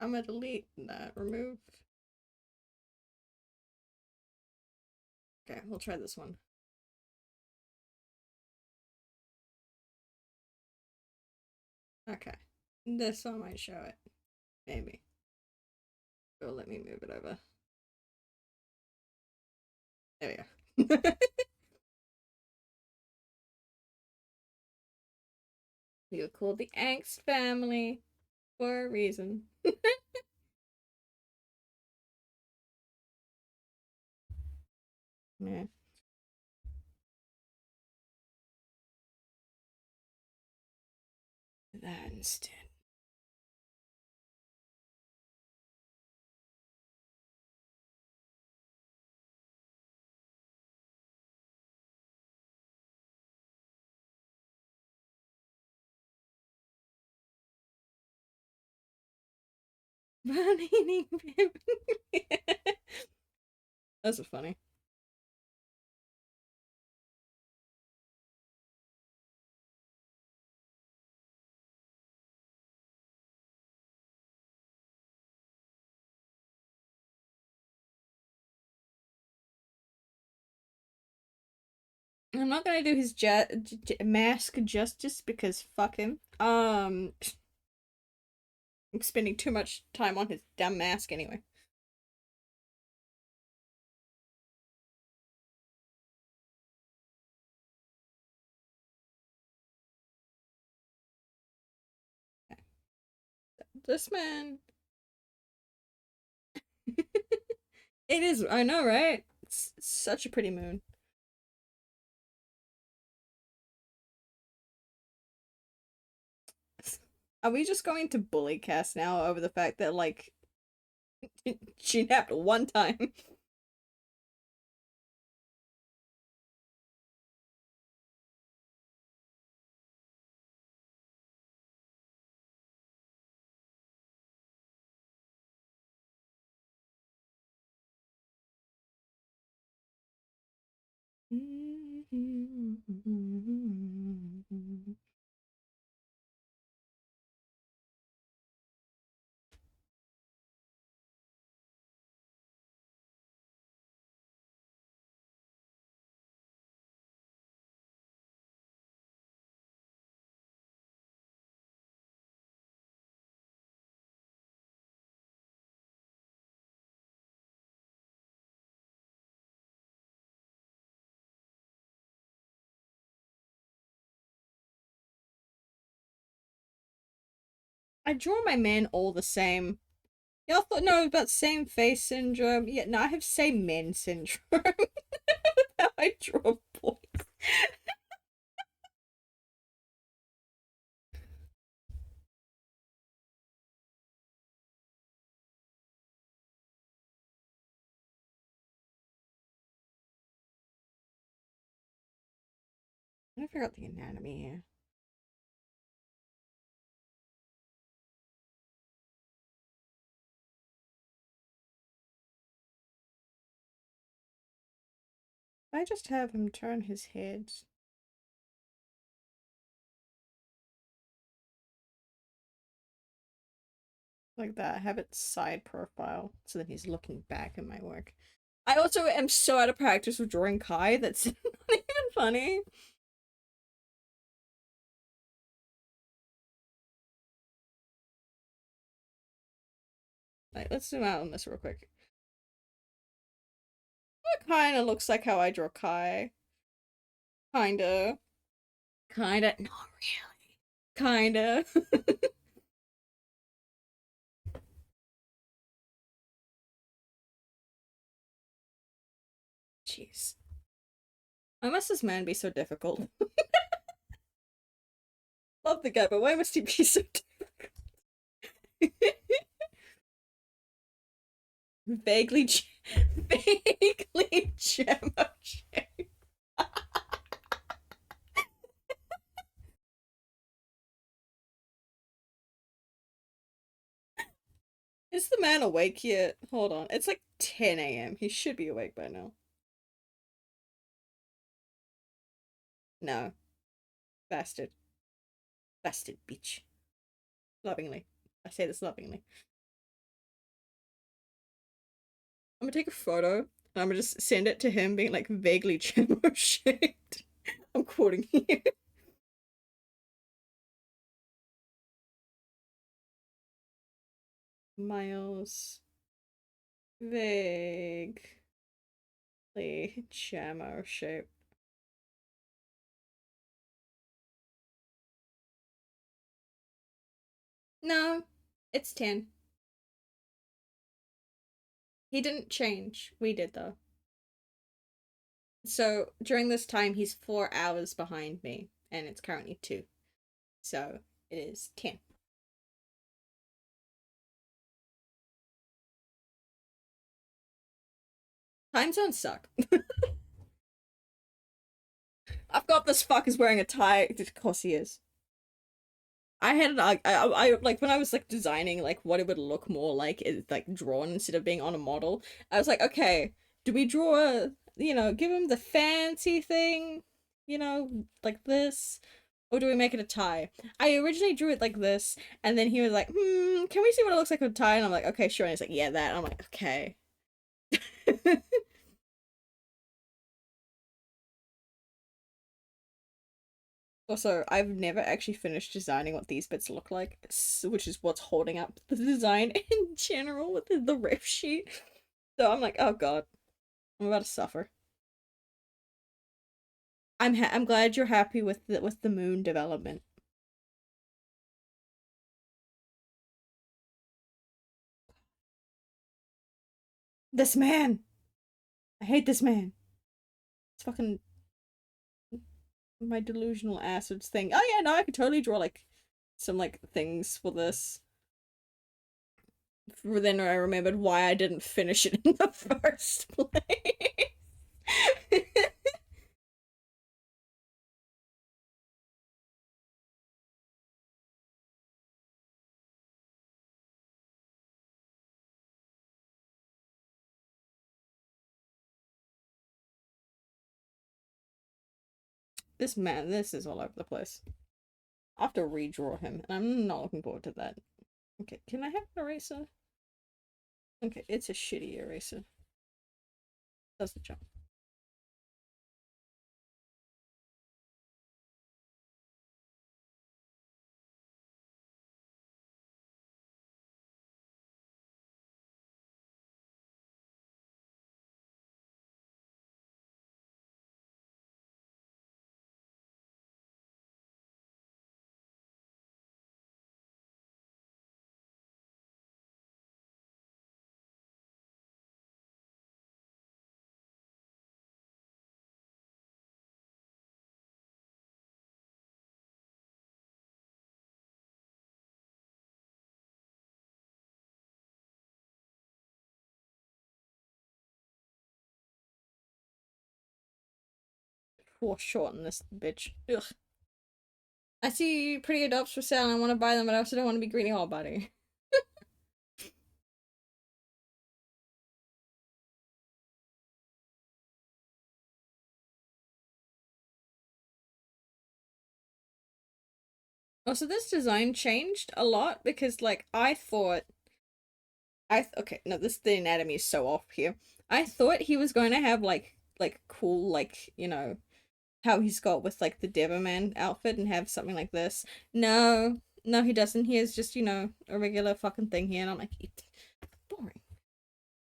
[SPEAKER 1] I'm gonna delete that. Remove. Okay, we'll try this one. Okay. This one might show it. Maybe. Oh, let me move it over. There we go. You're called the Angst family for a reason. Yeah. That instead. That's funny. I'm not gonna do his mask justice because fuck him. I'm spending too much time on his damn mask anyway. This man. It is, I know, right? It's such a pretty moon. Are we just going to bully Cass now over the fact that, like, she napped one time? I draw my men all the same. Y'all thought no about same face syndrome. Yeah, no, I have same men syndrome. How I draw boys. I figure out the anatomy here. I just have him turn his head like that. Have it side profile so that he's looking back at my work. I also am so out of practice with drawing Kai that's not even funny. Like, let's zoom out on this real quick. It kind of looks like how I draw Kai. Kinda. Kinda. Not really. Kinda. Jeez. Why must this man be so difficult? Love the guy, but why must he be so difficult? Vaguely, vaguely Gemma shape. Is the man awake yet? Hold on. It's like 10 a.m. He should be awake by now. No. Bastard. Bastard bitch. Lovingly. I say this lovingly. I'm gonna take a photo and I'm gonna just send it to him being like vaguely Gemma shaped. I'm quoting you. Miles. Vaguely Gemma shaped. No, it's 10. He didn't change. We did though. So during this time, he's 4 hours behind me, and it's currently 2. So it is 10. Time zones suck. I've got this fuckers wearing a tie. Of course he is. I had an I like when I was like designing like what it would look more like is like drawn instead of being on a model. I was like, okay, do we draw give him the fancy thing, like this, or do we make it a tie? I originally drew it like this, and then he was like, can we see what it looks like with a tie? And I'm like, okay, sure. And he's like, yeah, that. And I'm like, okay. Also, I've never actually finished designing what these bits look like, which is what's holding up the design in general with the ref sheet. So I'm like, oh god, I'm about to suffer. I'm glad you're happy with the moon development. This man, I hate this man. It's fucking my delusional acids thing. Oh yeah, no, I could totally draw like some like things for this. Then I remembered why I didn't finish it in the first place. This man, this is all over the place. I have to redraw him, and I'm not looking forward to that. Okay, can I have an eraser? Okay, it's a shitty eraser. Does the job. Foreshorten this bitch. Ugh. I see pretty adults for sale and I want to buy them, but I also don't want to be greedy all body. Also, this design changed a lot because, like, I thought okay, no, this the anatomy is so off here. I thought he was going to have like cool like how he's got with like the Deverman outfit and have something like this. No, no, he doesn't. He has just a regular fucking thing here, and I'm like, boring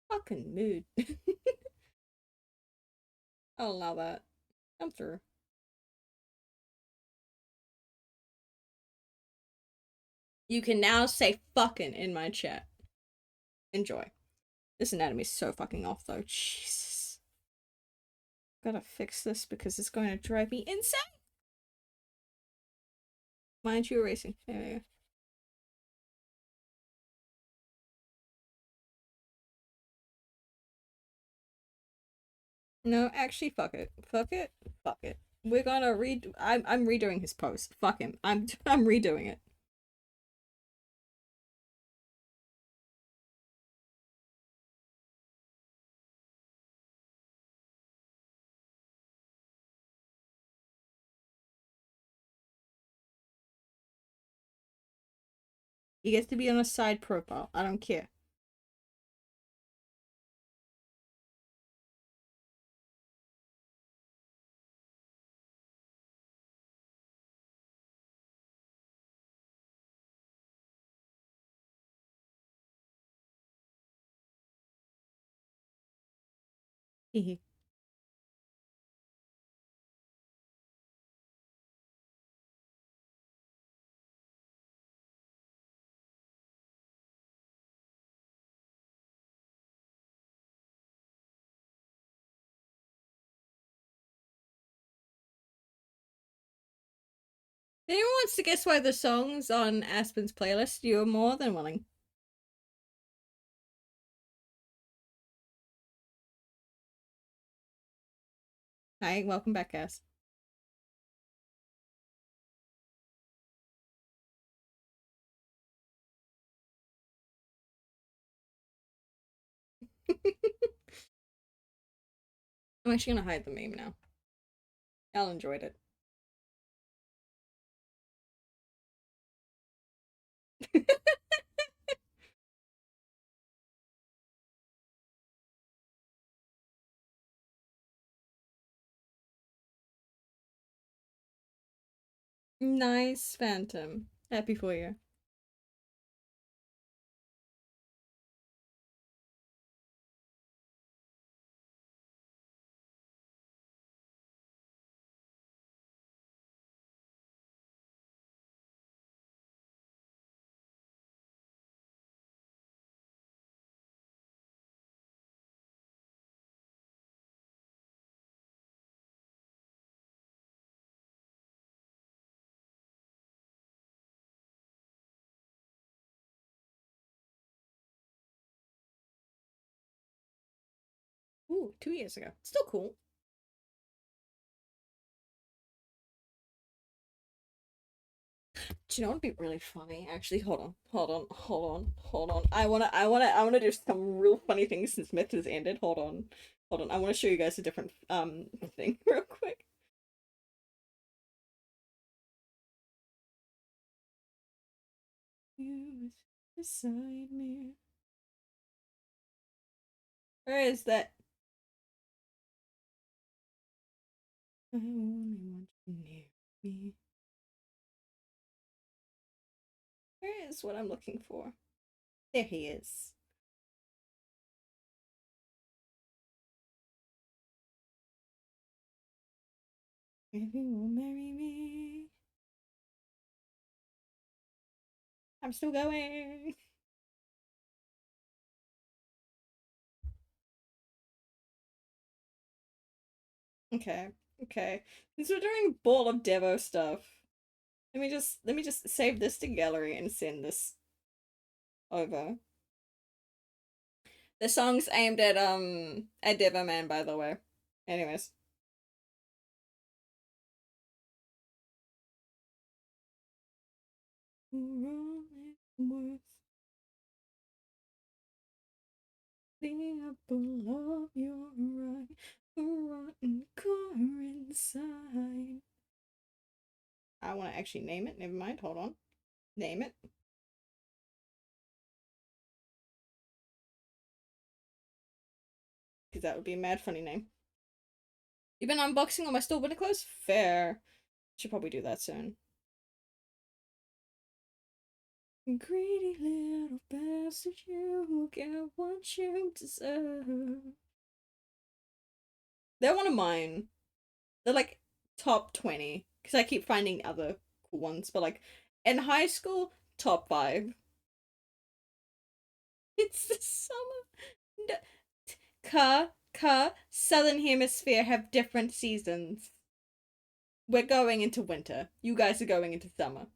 [SPEAKER 1] fucking mood. I'll allow that. I'm through. You can now say fucking in my chat. Enjoy. This anatomy is so fucking off though. Jesus. Gotta fix this because it's going to drive me insane. Mind you erasing. There we go. No, actually, fuck it. Fuck it. Fuck it. We're gonna read. I'm redoing his post. Fuck him. I'm redoing it. He gets to be on a side profile. I don't care. Hehe. If anyone wants to guess why the song's on Aspen's playlist, you're more than willing. Hi, welcome back, guys. I'm actually gonna hide the meme now. Y'all enjoyed it. Nice, Phantom. Happy for you. Ooh, 2 years ago. Still cool. Do you know what would be really funny? Actually, hold on. I wanna do some real funny things since Myth has ended. Hold on. I want to show you guys a different thing real quick. You beside me. Where is that? I only want you near me. Where is what I'm looking for? There he is. If you will marry me, I'm still going. Okay, okay. Since we're doing Ball of Devo stuff, let me just save this to gallery and send this over. The song's aimed at Devo Man, by the way. Anyways. Worth the apple of your eye, a rotten core inside. I want to actually name it. Never mind. Hold on. Name it. Because that would be a mad funny name. You've been unboxing all my store winter clothes? Fair. Should probably do that soon. Greedy little bastard, you will get what you deserve. They're one of mine. They're like top 20. Because I keep finding other cool ones. But like in high school, top 5. It's the summer. Southern Hemisphere have different seasons. We're going into winter. You guys are going into summer.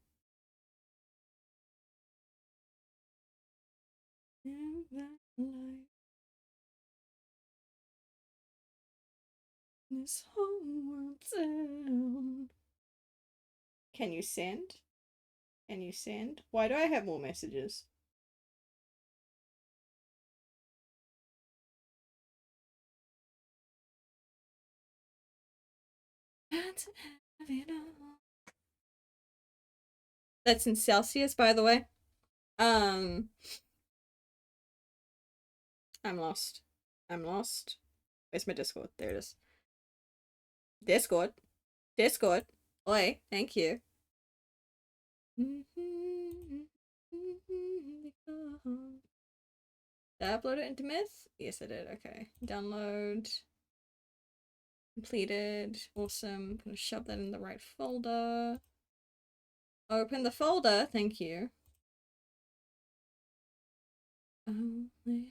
[SPEAKER 1] This whole world's down. Can you send? Can you send? Why do I have more messages? That's in Celsius, by the way. Um, I'm lost. I'm lost. Where's my Discord? There it is. Discord. Discord. Oi, thank you. Did I upload it into Myth? Yes, I did. Okay. Download. Completed. Awesome. I'm gonna shove that in the right folder. Open the folder. Thank you. I'll live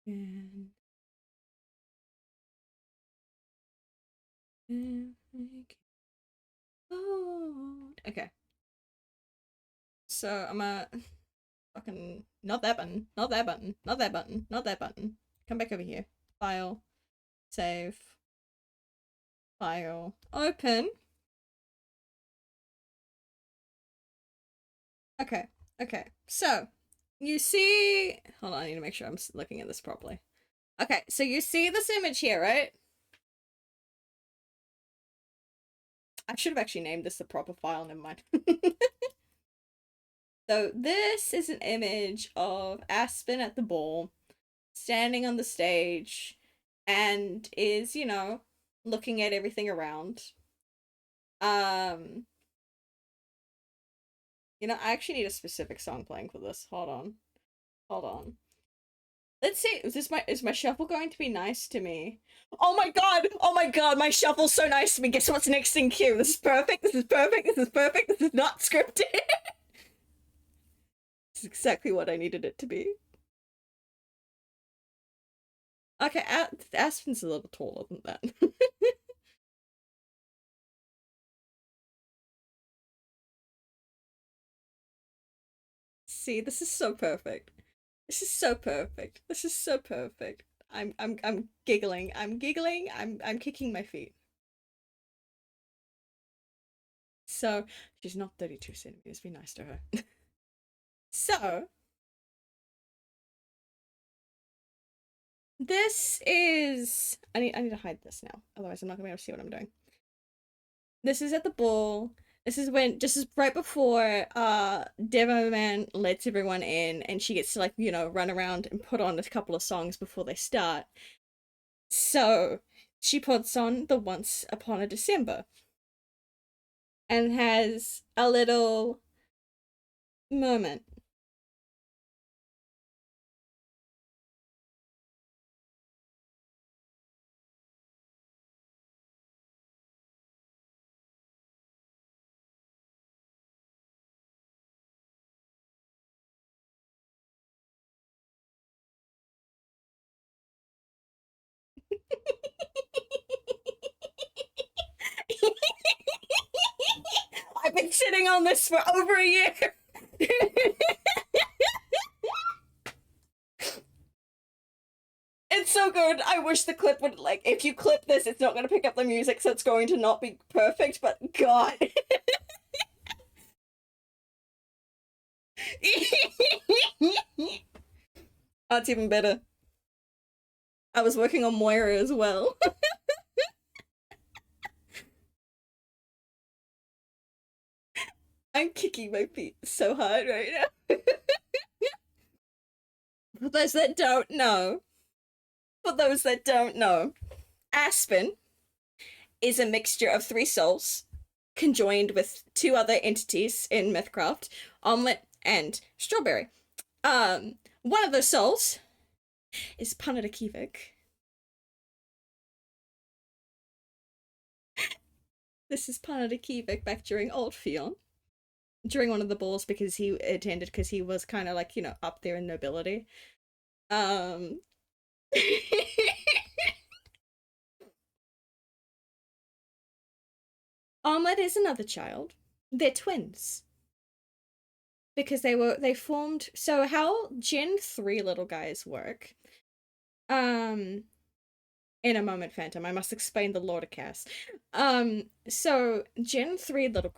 [SPEAKER 1] again. Okay. So I'm a fucking not that button. Not that button. Not that button. Not that button. Come back over here. File. Save. File. Open. Okay. Okay. So you see. Hold on. I need to make sure I'm looking at this properly. Okay. So you see this image here, right? I should have actually named this the proper file. Never mind. So this is an image of Aspen at the ball, standing on the stage, and is, looking at everything around. Um, You know, I actually need a specific song playing for this. Hold on. Hold on. Let's see. Is my shuffle going to be nice to me? Oh my god! Oh my god! My shuffle's so nice to me. Guess what's next in queue? This is perfect. This is perfect. This is perfect. This is not scripted. This is exactly what I needed it to be. Okay, Aspen's a little taller than that. See, this is so perfect. This is so perfect. This is so perfect. I'm giggling. I'm giggling. I'm kicking my feet. So she's not 32 centimeters. Be nice to her. So this is I need to hide this now. Otherwise I'm not gonna be able to see what I'm doing. This is at the ball. This is when just as right before Devo Man lets everyone in and she gets to like, run around and put on a couple of songs before they start. So she puts on the Once Upon a December and has a little moment. I've been sitting on this for over a year. It's so good. I wish the clip would like if you clip this, it's not going to pick up the music, so it's going to not be perfect. But God, that's even better. I was working on Moira as well. I'm kicking my feet so hard right now. For those that don't know, for those that don't know, Aspen is a mixture of three souls conjoined with two other entities in Mythcraft, Omelette and Strawberry. One of those souls is Panadakivik. This is Panadakivik back during Old Fion. During one of the balls because he attended because he was kind of like, up there in nobility. Um Omelette is another child. They're twins. Because they formed so how Gen 3 little guys work. Um in a moment, Phantom. I must explain the lore to Cass. So Gen 3 little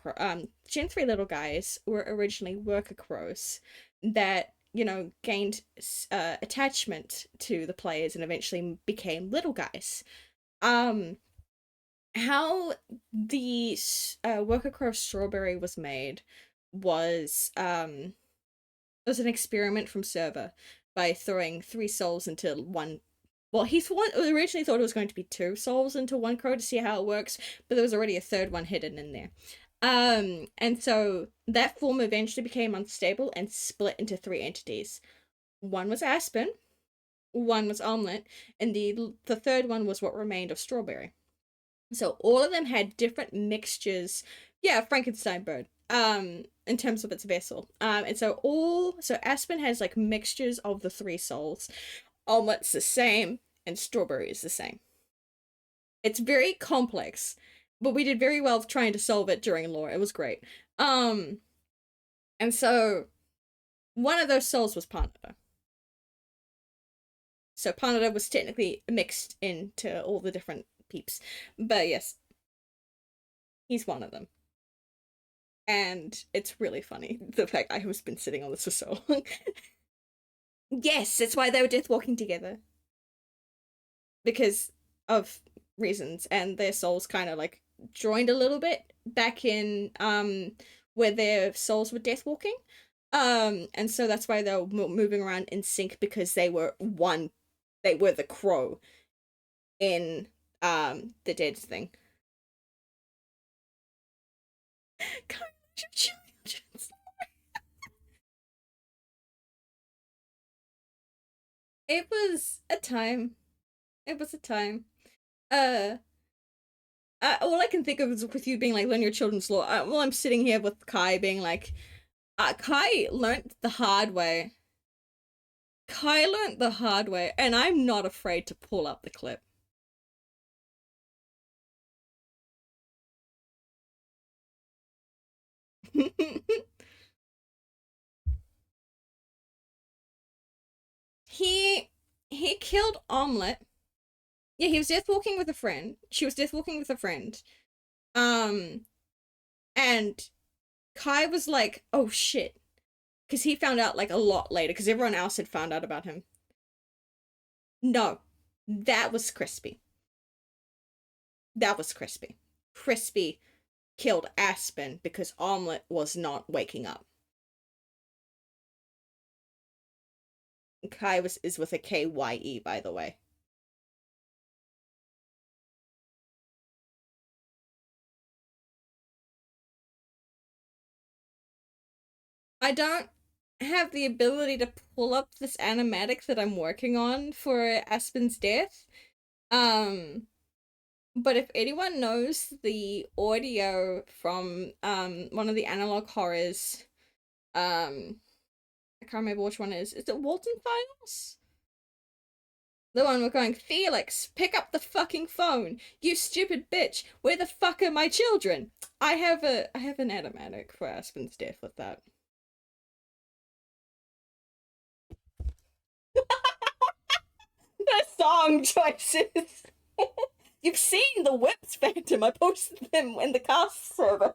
[SPEAKER 1] guys were originally worker crows that, gained attachment to the players and eventually became little guys. Um, how the worker crow Strawberry was made was it was an experiment from Server by throwing three souls into one. Well, originally thought it was going to be two souls into one crow to see how it works, but there was already a third one hidden in there. And so that form eventually became unstable and split into three entities. One was Aspen, one was Omelette, and the third one was what remained of Strawberry. So all of them had different mixtures. Yeah, Frankenstein bird. In terms of its vessel. And so Aspen has like mixtures of the three souls. Omelette's the same, and Strawberry is the same. It's very complex, but we did very well trying to solve it during lore. It was great. Um, and so one of those souls was Panada. So Panada was technically mixed into all the different peeps. But yes, he's one of them. And it's really funny, the fact I have been sitting on this for so long. Yes, that's why they were death walking together. Because of reasons, and their souls kind of like joined a little bit back in where their souls were death walking. And so that's why they were moving around in sync because they were one. They were the crow in the dead thing. It was a time. It was a time. Uh, all I can think of is with you being like, learn your children's law. Well, I'm sitting here with Kai being like, Kai learned the hard way. Kai learned the hard way, and I'm not afraid to pull up the clip. he he killed Omelette. Yeah, he was death walking with a friend. She was death walking with a friend. Um, and Kai was like, "Oh shit," because he found out like a lot later, because everyone else had found out about him. No, that was Crispy. That was Crispy. Crispy killed Aspen because Omelette was not waking up. Kai was is with a Kye, by the way. I don't have the ability to pull up this animatic that I'm working on for Aspen's death. Um, but if anyone knows the audio from one of the analog horrors, I can't remember which one it is. Is it Walton Files? The one we're going, Felix, pick up the fucking phone. You stupid bitch. Where the fuck are my children? I have an animatic for Aspen's death with that. The song choices. You've seen the whips, Phantom. I posted them in the cast server.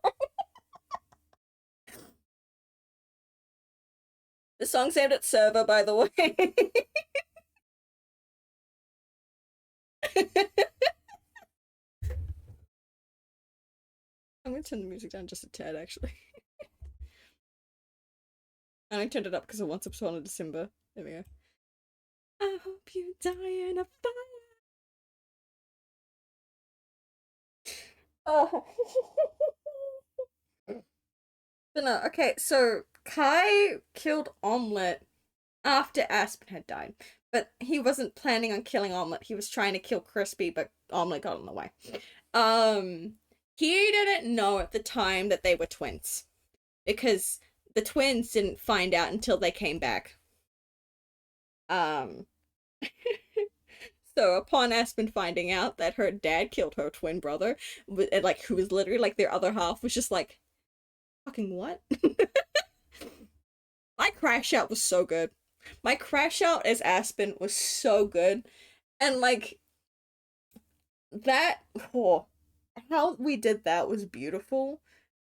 [SPEAKER 1] The song's aimed at server, by the way. I'm gonna turn the music down just a tad, actually. I only turned it up because I want some of December. There we go. I hope you die in a fire. Oh. But no, okay, so Kai killed Omelette after Aspen had died. But he wasn't planning on killing Omelette. He was trying to kill Crispy, but Omelette got in the way. Um, he didn't know at the time that they were twins because the twins didn't find out until they came back. Um, so upon Aspen finding out that her dad killed her twin brother, like who was literally like their other half, was just like, fucking what? My crash out was so good. My crash out as Aspen was so good, and like that, oh, how we did that was beautiful,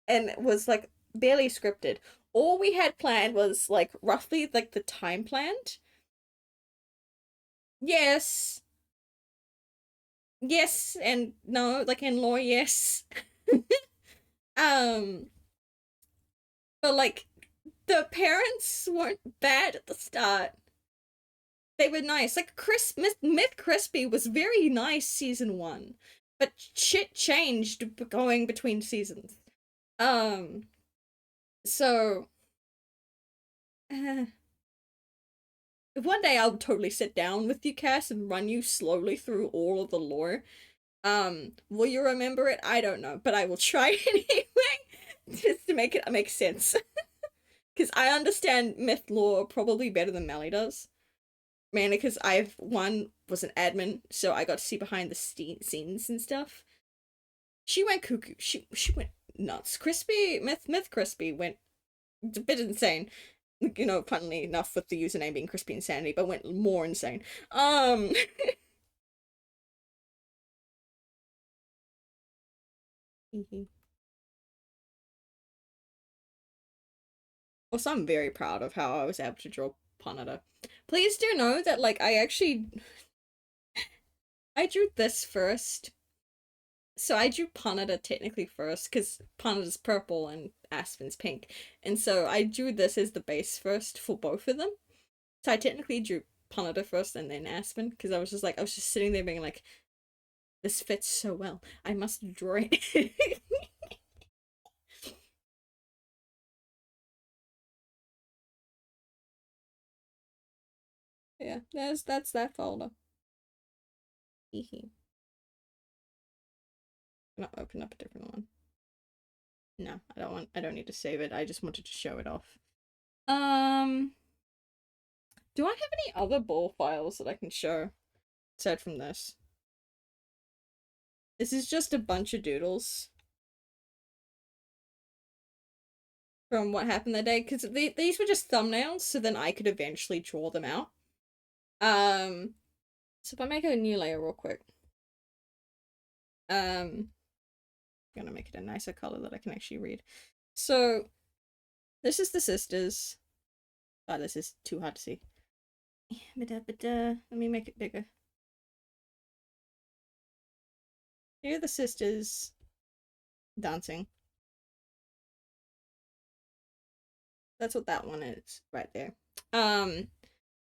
[SPEAKER 1] and it was like barely scripted. All we had planned was like roughly like the time planned. Yes, yes, and no, like in law, yes. um, but like the parents weren't bad at the start. They were nice. Like Myth Crispy was very nice season one, but shit changed going between seasons. Um, so uh, one day I'll totally sit down with you, Cass, and run you slowly through all of the lore. Will you remember it? I don't know, but I will try anyway, just to make it make sense. Because I understand myth lore probably better than Melly does. Mainly because I've one was an admin, so I got to see behind the scenes and stuff. She went cuckoo. She went nuts. Myth Crispy went a bit insane. You know, funnily enough, with the username being Crispy Insanity, but went more insane. Also, I'm very proud of how I was able to draw Panada. Please do know that, like, I drew this first. So I drew Panada technically first, because Panada's purple and Aspen's pink. And so I drew this as the base first for both of them. So I technically drew Panada first and then Aspen, because I was just sitting there being like, this fits so well. I must draw it. Yeah, that's that folder. Hehe. I'm gonna open up a different one. No, I don't need to save it. I just wanted to show it off. Um, do I have any other ball files that I can show aside from this? This is just a bunch of doodles from what happened that day, because these were just thumbnails, so then I could eventually draw them out. So if I make a new layer real quick, I'm gonna make it a nicer color that I can actually read. So this is the sisters. Oh, this is too hard to see. Let me make it bigger. Here are the sisters dancing. That's what that one is right there. And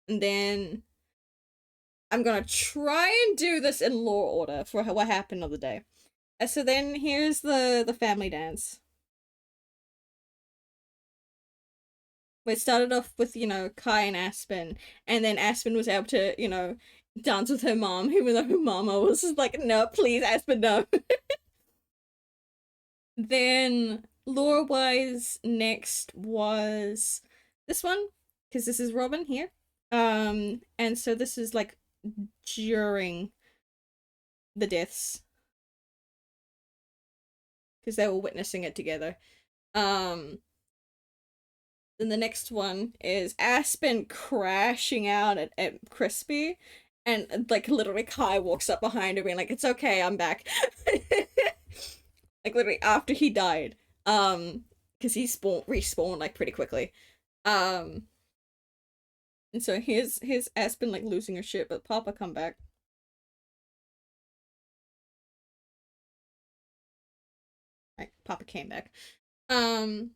[SPEAKER 1] then I'm gonna try and do this in lore order for what happened on the day. So then here's the family dance. We started off with, you know, Kai and Aspen, and then Aspen was able to, you know, dance with her mom, even though her mama was just like, no, please, Aspen, no. Then lore wise, next was this one, because this is Robin here. And so this is like during the deaths, because they were witnessing it together. Then the next one is Aspen crashing out at Crispy, and like literally Kai walks up behind her being like, "It's okay, I'm back." Like literally after he died, because he respawned like pretty quickly. Um, and so here's Aspen like losing her shit, but Papa come back. Like Papa came back. Um,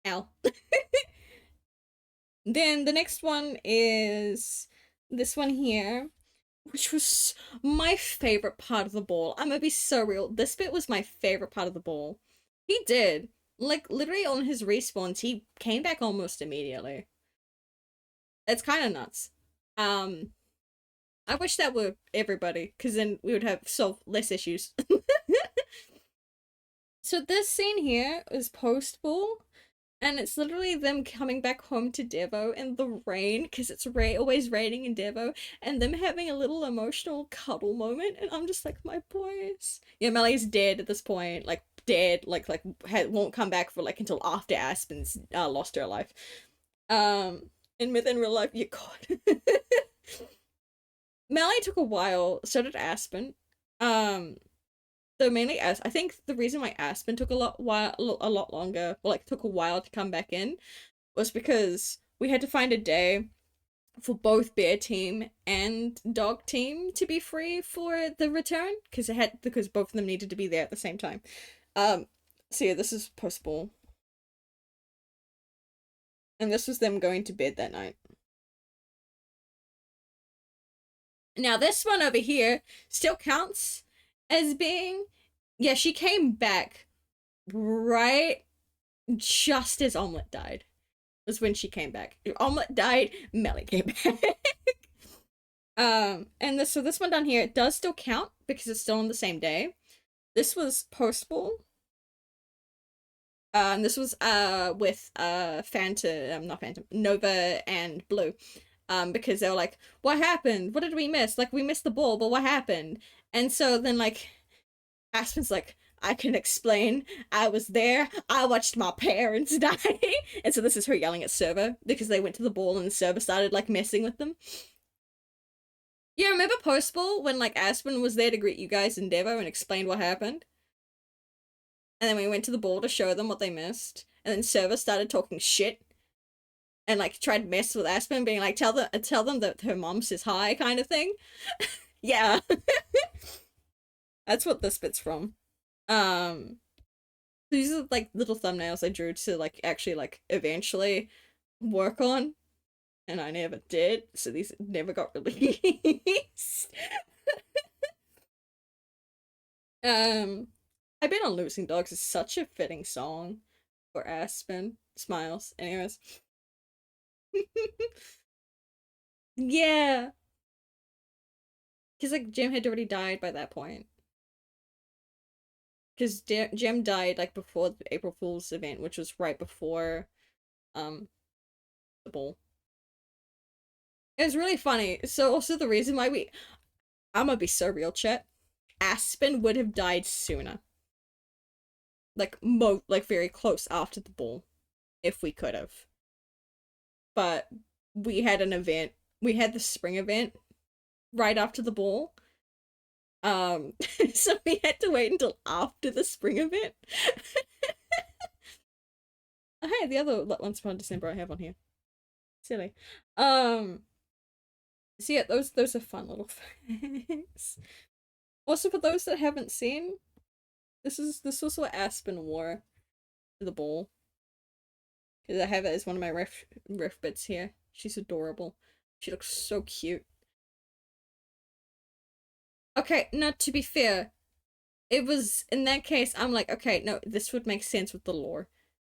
[SPEAKER 1] Al. Then the next one is this one here, which was my favorite part of the ball. I'm gonna be so real. This bit was my favorite part of the ball. He did. Like, literally on his respawns, he came back almost immediately. It's kind of nuts. Um, I wish that were everybody, because then we would have solved less issues. So this scene here is post-ball, and it's literally them coming back home to Devo in the rain, because it's always raining in Devo, and them having a little emotional cuddle moment, and I'm just like, my boys. Yeah, Melly's dead at this point, like dead, won't come back for like until after Aspen's lost her life. And within real life, you God. Melly took a while, so did Aspen. Um, so mainly as I think the reason why Aspen took a lot longer, or like took a while to come back in, was because we had to find a day for both bear team and dog team to be free for the return, because both of them needed to be there at the same time. So yeah, this is post ball, and this was them going to bed that night. Now this one over here still counts as being, yeah, she came back right just as Omelette died. Was when she came back. Omelette died, Melly came back. And this one down here, it does still count because it's still on the same day. This was post-ball. And this was with Phantom, not Phantom, Nova and Blue. Because they were like, what happened? What did we miss? Like, we missed the ball, but what happened? And so then like Aspen's like, I can explain. I was there. I watched my parents die. And so this is her yelling at Server because they went to the ball and Server started like messing with them. Yeah, remember post ball when like Aspen was there to greet you guys in Devo and explain what happened? And then we went to the ball to show them what they missed. And then Server started talking shit and like tried to mess with Aspen, being like, tell them that her mom says hi kind of thing. Yeah. That's what this bit's from. Um these are like little thumbnails I drew to like actually like eventually work on, and I never did, so these never got released. I bet on Losing Dogs is such a fitting song for Aspen. Smiles. Anyways. Yeah, because like Jim had already died by that point. Because Jim died like before the April Fool's event, which was right before um the ball. It was really funny. So also the reason why I'm gonna be so real, chat. Aspen would have died sooner, like very close after the ball, if we could have. But we had an event. We had the spring event right after the ball. So we had to wait until after the spring event. Hey, the other one's from December I have on here. Silly. Um, so yeah, those are fun little things. Also, for those that haven't seen, this was what Aspen wore to the ball. Because I have it as one of my ref bits here. She's adorable. She looks so cute. Okay, now to be fair, it was in that case, I'm like, okay, no, this would make sense with the lore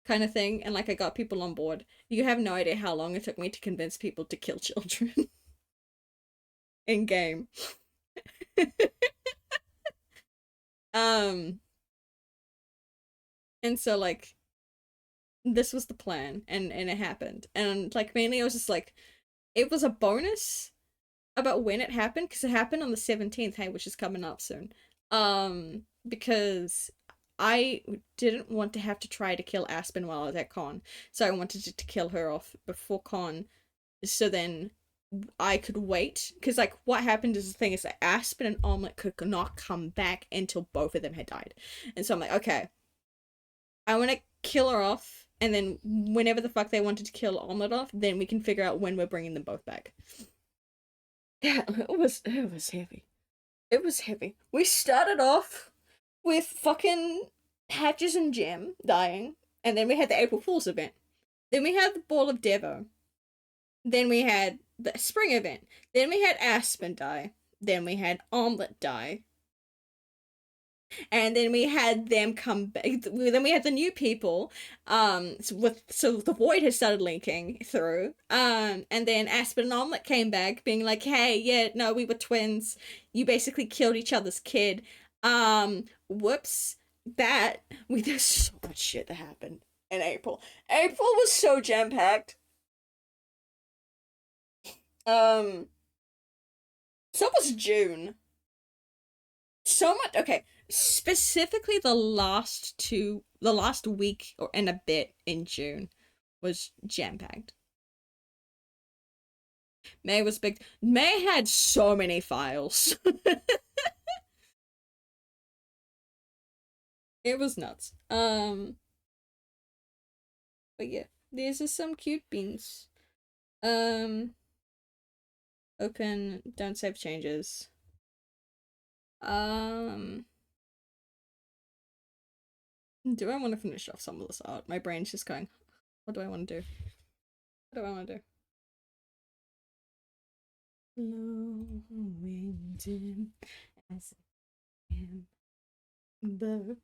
[SPEAKER 1] kind of thing, and like I got people on board. You have no idea how long it took me to convince people to kill children in game. um and so like this was the plan, and it happened. And like mainly I was just like it was a bonus about when it happened because it happened on the 17th, hey, which is coming up soon. Because I didn't want to have to try to kill Aspen while I was at con, so I wanted to kill her off before con, so then I could wait. Because like what happened is the thing is that Aspen and Omelette could not come back until both of them had died, and so I'm like, okay, I want to kill her off, and then whenever the fuck they wanted to kill Omelette off, then we can figure out when we're bringing them both back. Yeah, it was heavy. It was heavy. We started off with fucking Hatches and Jim dying, and then we had the April Fool's event. Then we had the Ball of Devo. Then we had the spring event. Then we had Aspen die. Then we had Omelette die. And then we had them come back. Then we had the new people. So the void had started linking through. And then Aspen and Omelette came back, being like, "Hey, yeah, no, we were twins. You basically killed each other's kid. Whoops. That there's so much shit that happened in April. April was so jam packed. Um, so was June. So much. Okay, specifically the last week or and a bit in June was jam packed. May was big. May had so many files. It was nuts. But yeah, these are some cute beans. Um, open. Don't save changes. Um, do I want to finish off some of this art? My brain's just going. What do I want to do? What do I want to do? Blowing dim as I am. But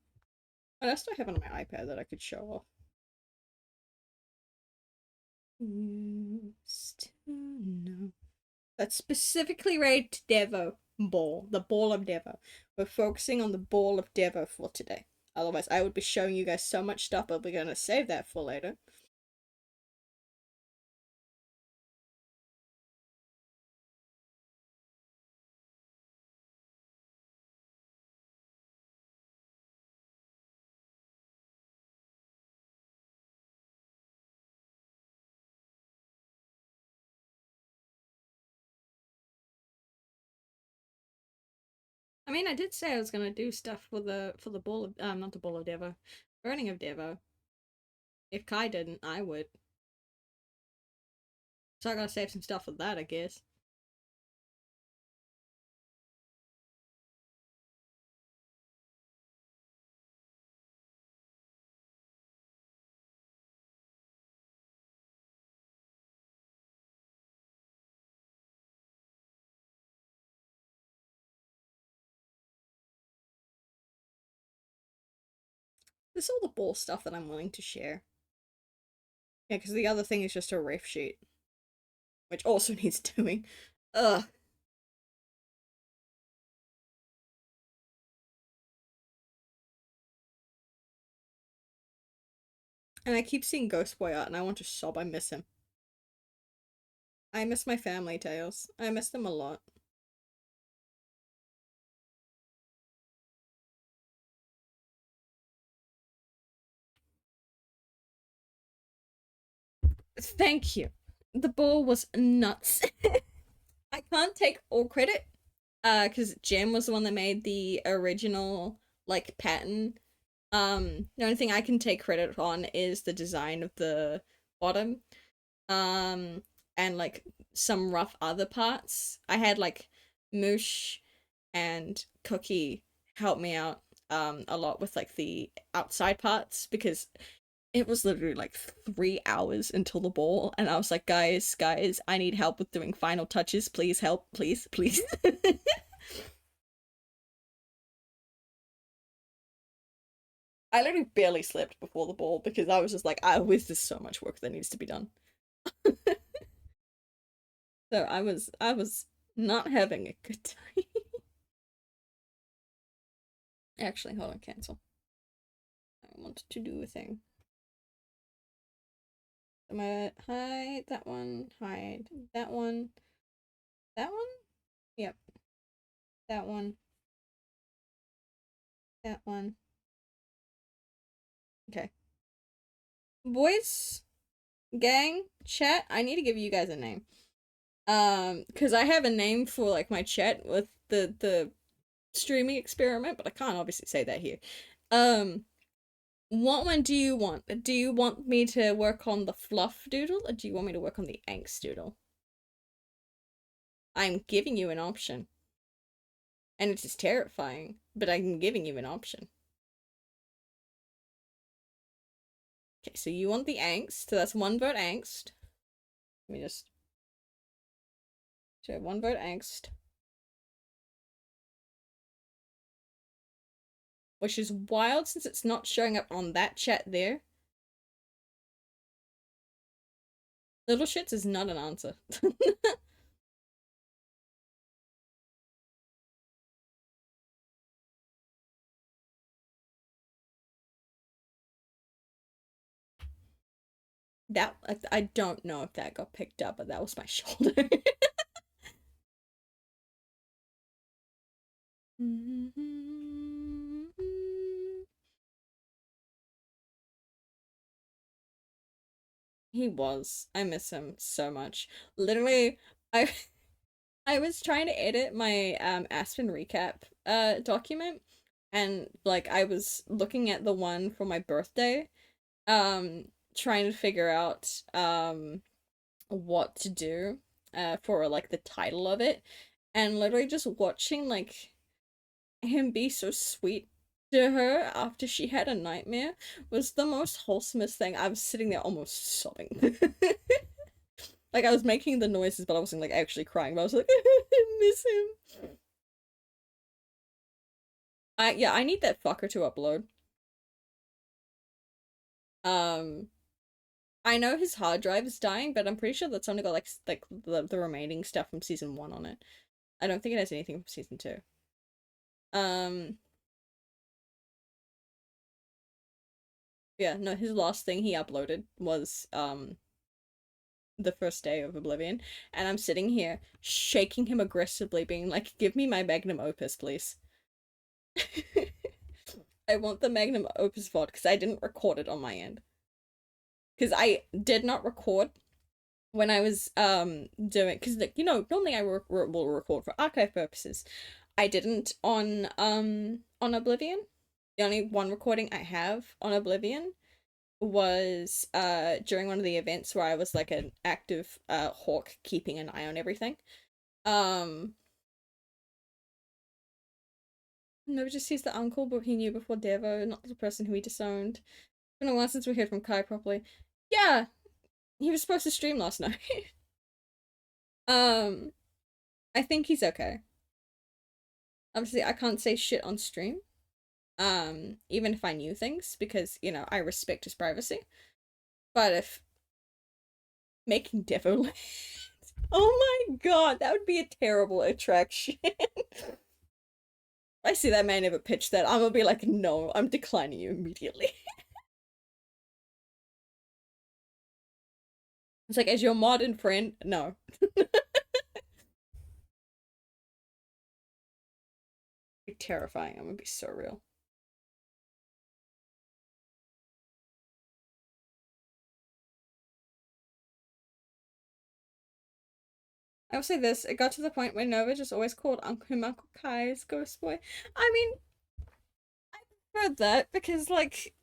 [SPEAKER 1] what else do I have on my iPad that I could show off? Used to know. That's specifically related to Devo Ball, the Ball of Devo. We're focusing on the Ball of Devo for today. Otherwise, I would be showing you guys so much stuff, but we're gonna save that for later. I mean, I did say I was gonna do stuff for the Ball of not the Ball of Devo, Burning of Devo. If Kai didn't, I would. So I gotta save some stuff for that, I guess. This is all the ball stuff that I'm willing to share. Yeah, because the other thing is just a ref sheet. which also needs doing. Ugh. And I keep seeing Ghost Boy art and I want to sob. I miss him. I miss my family tales. I miss them a lot. Thank you. The ball was nuts. I can't take all credit, because Jim was the one that made the original like pattern. The only thing I can take credit on is the design of the bottom. Um, and like some rough other parts. I had like Moosh and Cookie help me out a lot with like the outside parts because it was literally like 3 hours until the ball, and I was like, guys, I need help with doing final touches. Please help, please. I literally barely slept before the ball because I was just like, I was just so much work that needs to be done. So I was not having a good time. Actually, hold on, cancel. I want to do a thing. I'm gonna hide that one, hide that one, that one? Yep, that one, that one. Okay. Boys, gang, chat, I need to give you guys a name. Because I have a name for like my chat with the streaming experiment, but I can't obviously say that here. Um, what one do you want? Do you want me to work on the fluff doodle, or do you want me to work on the angst doodle? I'm giving you an option. And it is terrifying, but I'm giving you an option. Okay, so you want the angst, so that's one vote angst. Let me just show one vote angst. Which is wild since it's not showing up on that chat there. Little shits is not an answer. That I don't know if that got picked up, but that was my shoulder. He was. I miss him so much. Literally, I I was trying to edit my Aspen recap document, and like I was looking at the one for my birthday, trying to figure out what to do for like the title of it, and literally just watching like him be so sweet to her after she had a nightmare was the most wholesomest thing. I was sitting there almost sobbing. Like I was making the noises, but I wasn't like actually crying. But I was like, I miss him. Yeah, I need that fucker to upload. Um, I know his hard drive is dying, but I'm pretty sure that's only got like the remaining stuff from season 1 on it. I don't think it has anything from season 2. Um, yeah, no, his last thing he uploaded was the first day of Oblivion, and I'm sitting here shaking him aggressively, being like, "Give me my magnum opus, please." I want the magnum opus VOD because I didn't record it on my end. Because I did not record when I was doing, because like normally I will record for archive purposes. I didn't on Oblivion. The only one recording I have on Oblivion was during one of the events where I was like an active hawk keeping an eye on everything. Um no, just he's the uncle but he knew before Devo, not the person who he disowned. It's been a while since we heard from Kai properly. Yeah, he was supposed to stream last night. um I think he's okay. Obviously I can't say shit on stream. Even if I knew things, because, I respect his privacy. But if making Devo Oh my god, that would be a terrible attraction. I see that man ever pitch that, I'm gonna be like, no, I'm declining you immediately. It's like, as your modern friend, no. Be terrifying. I'm gonna be so real. I will say this, it got to the point where Nova just always called Uncle Kai's ghost boy. I mean, I heard that because, like,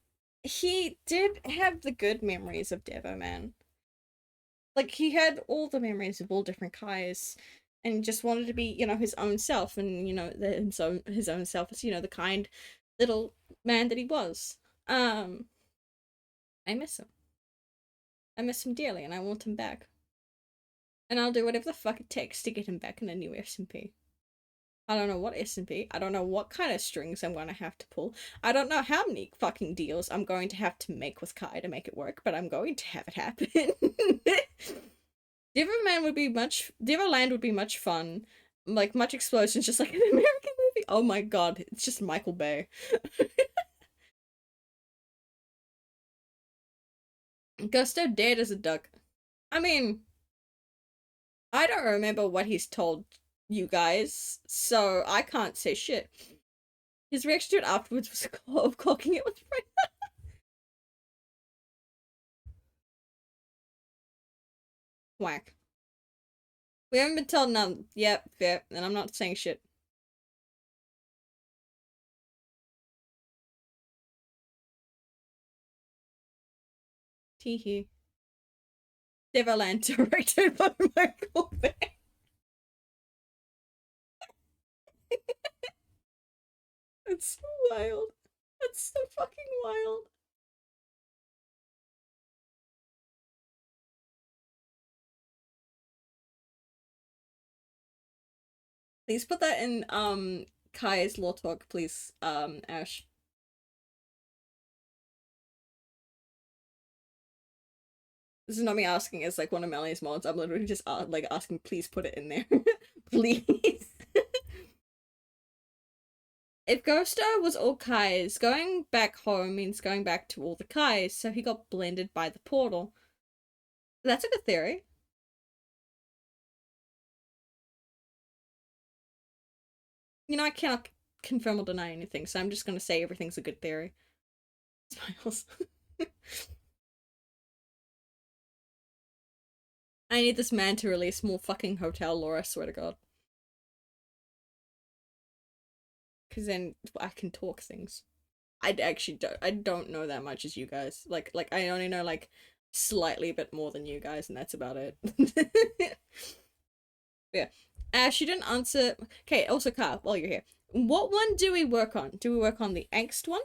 [SPEAKER 1] he did have the good memories of Devo, man. Like, he had all the memories of all different Kais and just wanted to be, his own self. And, his own self is, the kind little man that he was. I miss him. I miss him dearly and I want him back. And I'll do whatever the fuck it takes to get him back in a new SMP. I don't know what SMP. I don't know what kind of strings I'm going to have to pull. I don't know how many fucking deals I'm going to have to make with Kai to make it work, but I'm going to have it happen. Devoland would be much fun. Like, much explosions, just like an American movie. Oh my god, it's just Michael Bay. Gusto dead as a duck. I mean, I don't remember what he's told you guys, so I can't say shit. His reaction to it afterwards was of clocking it with friend. Whack. We haven't been told none. Yep, yep, and I'm not saying shit. Teehee. Devoland directed by Michael Bay. That's so wild. That's so fucking wild. Please put that in Kai's law talk, please, Ash. This is not me asking, it's like one of Melanie's mods. I'm literally just like asking, please put it in there. Please. If Ghosto was all Kais, going back home means going back to all the Kais, so he got blended by the portal. That's a good theory. I cannot confirm or deny anything, so I'm just gonna say everything's a good theory. Smiles. I need this man to release more fucking hotel lore, I swear to god. Because then I can talk things. I don't know that much as you guys. Like I only know like slightly a bit more than you guys, and that's about it. Yeah. Ash, you didn't answer. Okay, also Carl, while you're here. What one do we work on? Do we work on the angst one?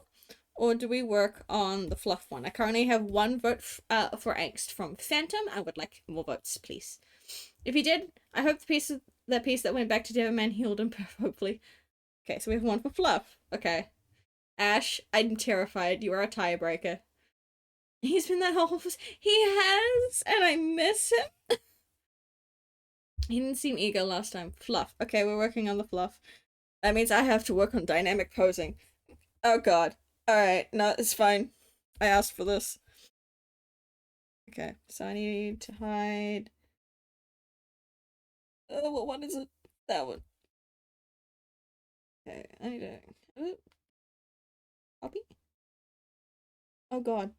[SPEAKER 1] Or do we work on the fluff one? I currently have one vote for angst from Phantom. I would like more votes, please. If you did, I hope that piece that went back to Devilman healed him, hopefully. Okay, so we have one for fluff. Okay. Ash, I'm terrified. You are a tiebreaker. He's been that whole. He has, and I miss him. He didn't seem eager last time. Fluff. Okay, we're working on the fluff. That means I have to work on dynamic posing. Oh god. Alright, no, it's fine. I asked for this. Okay, so I need to hide. Oh, what one is it? That one. Okay, I need to. Copy? Oh god.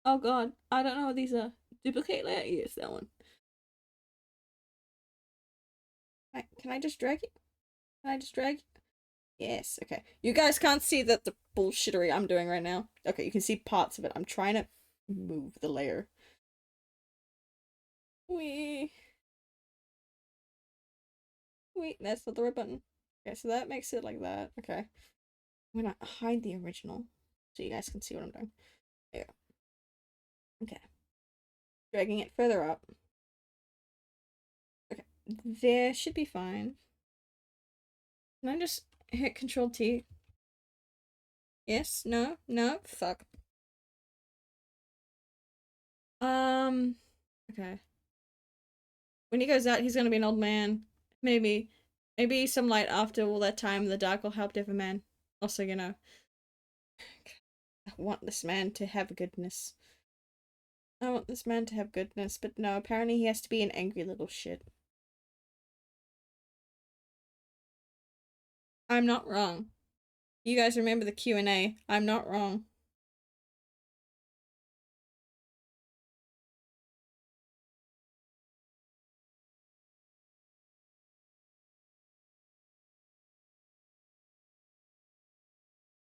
[SPEAKER 1] Oh god. I don't know what these are. Duplicate layer? Yes, that one. Can I just drag it? Can I just drag it? Yes, okay. You guys can't see the bullshittery I'm doing right now. Okay, you can see parts of it. I'm trying to move the layer. Wee. Wait, that's not the right button. Okay, so that makes it like that. Okay. I'm gonna hide the original so you guys can see what I'm doing. There. Okay. Dragging it further up. Okay. There should be fine. Can I just hit Control T? Yes? No? No? Fuck. Okay. when he goes out, he's gonna be an old man. Maybe, maybe some light after all that time in the dark will help Deverman. Also, I want this man to have goodness. I want this man to have goodness, but no, apparently he has to be an angry little shit. I'm not wrong. You guys remember the Q&A. I'm not wrong.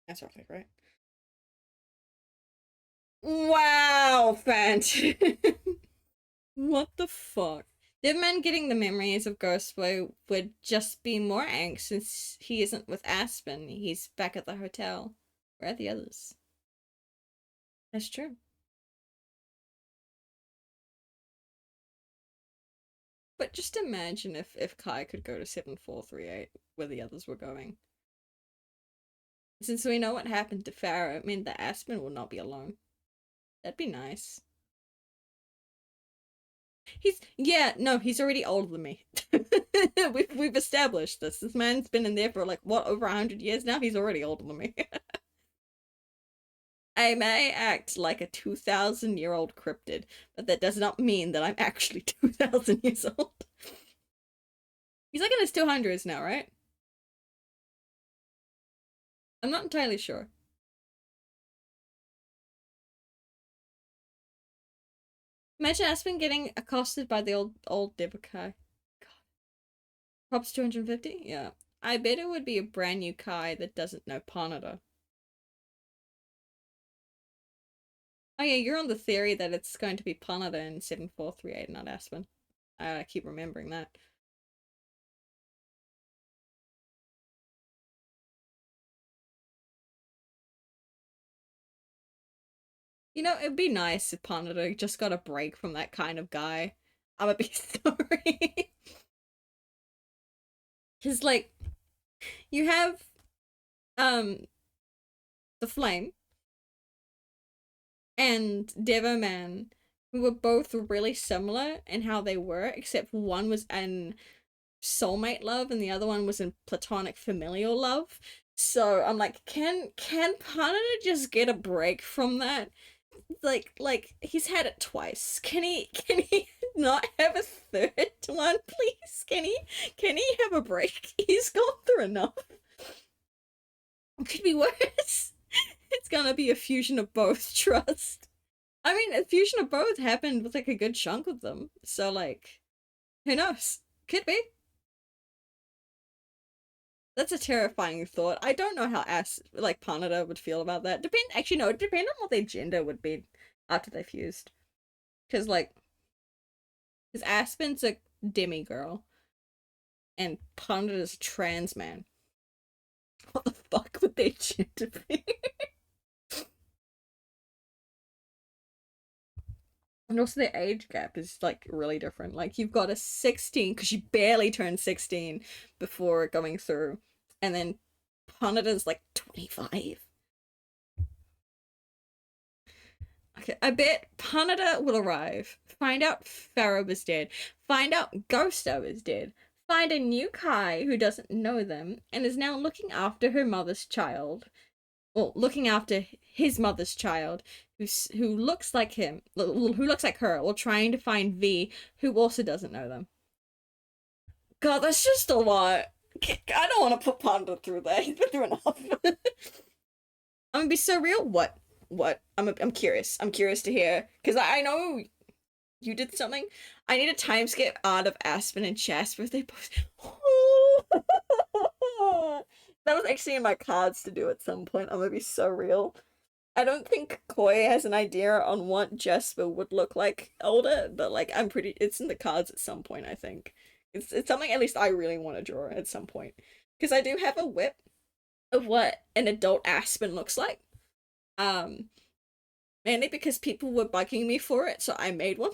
[SPEAKER 1] That's roughly right. Wow, Fant. What the fuck? Deadman getting the memories of Ghostboy would just be more angst since he isn't with Aspen. He's back at the hotel. Where are the others? That's true. But just imagine if Kai could go to 7438 where the others were going. Since we know what happened to Farah, I mean, the Aspen will not be alone. That'd be nice. He's already older than me. we've established this. This man's been in there for like what, over 100 years now? He's already older than me. I may act like a 2,000-year-old cryptid, but that does not mean that I'm actually 2,000 years old. He's like in his 200s now, right? I'm not entirely sure. Imagine Aspen getting accosted by the old Devakai. God. Props 250? Yeah. I bet it would be a brand new Kai that doesn't know Panada. Oh yeah, you're on the theory that it's going to be Panada in 7438, not Aspen. I keep remembering that. It'd be nice if Panada just got a break from that kind of guy. I'ma be sorry. Cause like you have um the Flame and Devoman, who were both really similar in how they were, except one was in soulmate love and the other one was in platonic familial love. So I'm like, can Panada just get a break from that? Like he's had it twice. Can he not have a third one, please? Can he have a break? He's gone through enough. It could be worse. It's gonna be a fusion of both, trust. I mean, a fusion of both happened with like a good chunk of them. So like, who knows? Could be. That's a terrifying thought. I don't know how Panada would feel about that. Actually no, it depends on what their gender would be after they fused. Cause like because Aspen's a demigirl and Panada's a trans man. What the fuck would they gender be? And also their age gap is like really different. Like you've got a 16 because she barely turned 16 before going through, and then Panada's like 25. Okay, I bet Panada will arrive, find out Farah was dead, find out Ghosto is dead, find a new Kai who doesn't know them, and is now looking after her mother's child. Well, looking after his mother's child, who looks like him, who looks like her, or trying to find V, who also doesn't know them. God, that's just a lot. I don't want to put Panda through that. He's been through enough. I'm gonna be so real. What? What? I'm curious. I'm curious to hear because I know you did something. I need a time skip out of Aspen and Jasper. They both. That was actually in my cards to do at some point. I'm gonna be so real. I don't think Koi has an idea on what Jasper would look like older, but like it's in the cards at some point, I think. It's something at least I really want to draw at some point. Because I do have a whip of what an adult Aspen looks like. Um Mainly because people were bugging me for it, so I made one.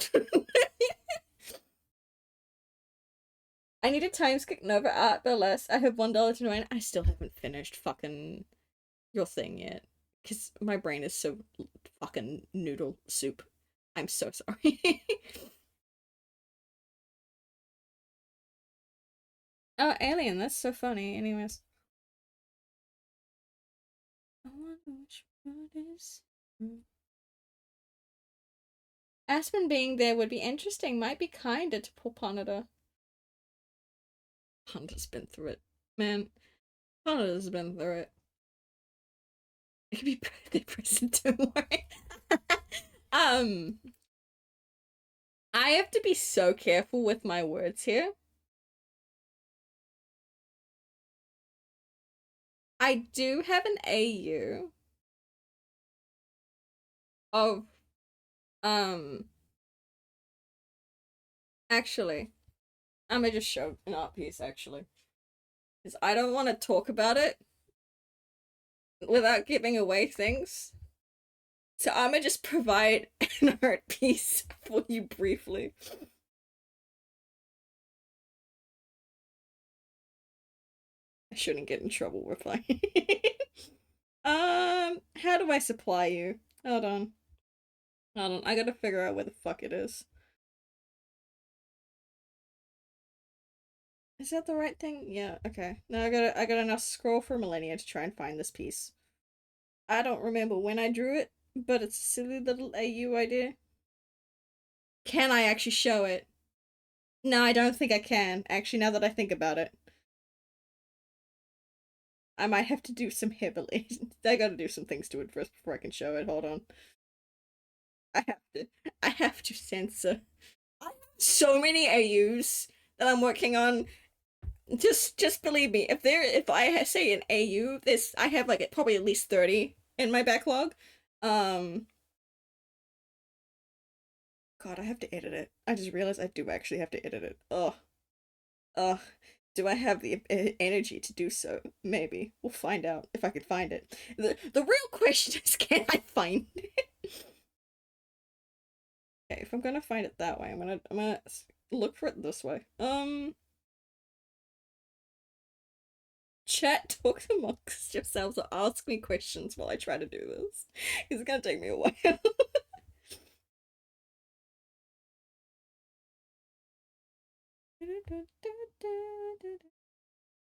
[SPEAKER 1] I need a time skip Nova art, but less. I have $1 to 9. I still haven't finished fucking your thing yet. Because my brain is so fucking noodle soup. I'm so sorry. Oh, Alien, that's so funny. Anyways. I wonder which one it is. Aspen being there would be interesting. Might be kinder to poor Panada. Panada's been through it. Man, Panada's been through it. It could be birthday present, don't worry. um, I have to be so careful with my words here. I do have an AU of um actually, I'm gonna just show an art piece actually. Because I don't want to talk about it without giving away things. So I'm gonna just provide an art piece for you briefly. I shouldn't get in trouble replying. How do I supply you? Hold on. Hold on. I gotta figure out where the fuck it is. Is that the right thing? Yeah, okay. Now I gotta now scroll for millennia to try and find this piece. I don't remember when I drew it, but it's a silly little AU idea. Can I actually show it? No, I don't think I can, actually, now that I think about it. I might have to do some heavily. I gotta do some things to it first before I can show it. Hold on. I have to. I have to censor. I have so many AUs that I'm working on. Just believe me. If I say an AU, this I have like probably at least 30 in my backlog. Um, God, I have to edit it. I just realized I do actually have to edit it. Ugh. Do I have the energy to do so? Maybe. We'll find out if I can find it. The real question is, can I find it? Okay, if I'm gonna find it that way, I'm gonna look for it this way. Chat, talk amongst yourselves or ask me questions while I try to do this. It's gonna take me a while.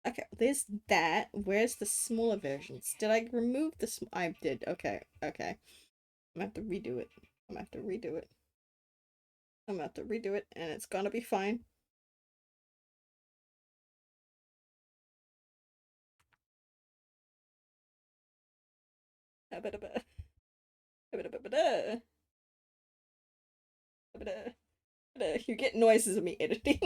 [SPEAKER 1] Okay, there's that. Where's the smaller versions? Did I remove the I did. Okay, okay. I'm gonna have to redo it. I'm gonna have to redo it. I'm gonna have to redo it, and it's gonna be fine. You get noises of me editing.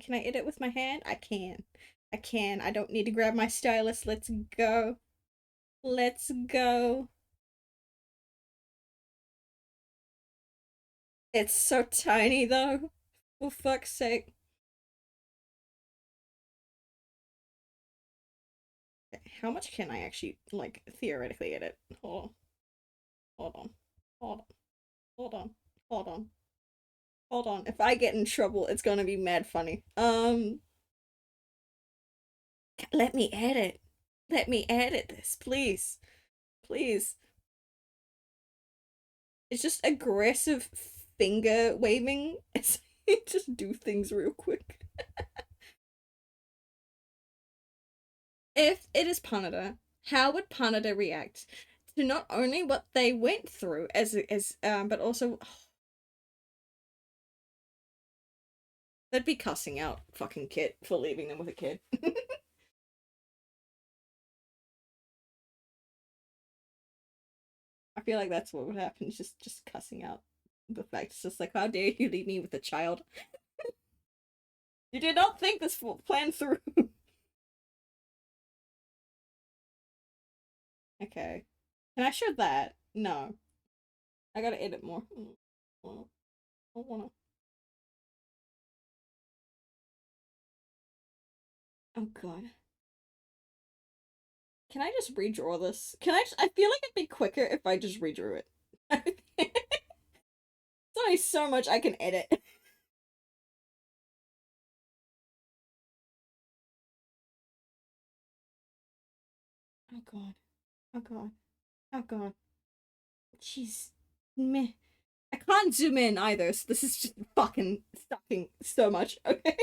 [SPEAKER 1] Can I edit with my hand? I can. I can. I don't need to grab my stylus. Let's go. Let's go. It's so tiny though. For fuck's sake. How much can I actually, like, theoretically edit? Hold on. Hold on. Hold on. Hold on. Hold on. Hold on. If I get in trouble, it's gonna be mad funny. Let me edit. Let me edit this, please. Please. It's just aggressive finger waving. It's just do things real quick. If it is Panada, how would Panada react to not only what they went through but also they'd be cussing out fucking Kit for leaving them with a kid. I feel like that's what would happen. Just cussing out the fact. It's just like, how dare you leave me with a child? You did not think this plan through. Okay. Can I show that? No. I gotta edit more. I wanna. Oh god. Can I just redraw this? I feel like it'd be quicker if I just redrew it. There's only so much I can edit. Oh god. Oh god. Oh god. Jeez. Meh. I can't zoom in either, so this is just fucking sucking so much, okay?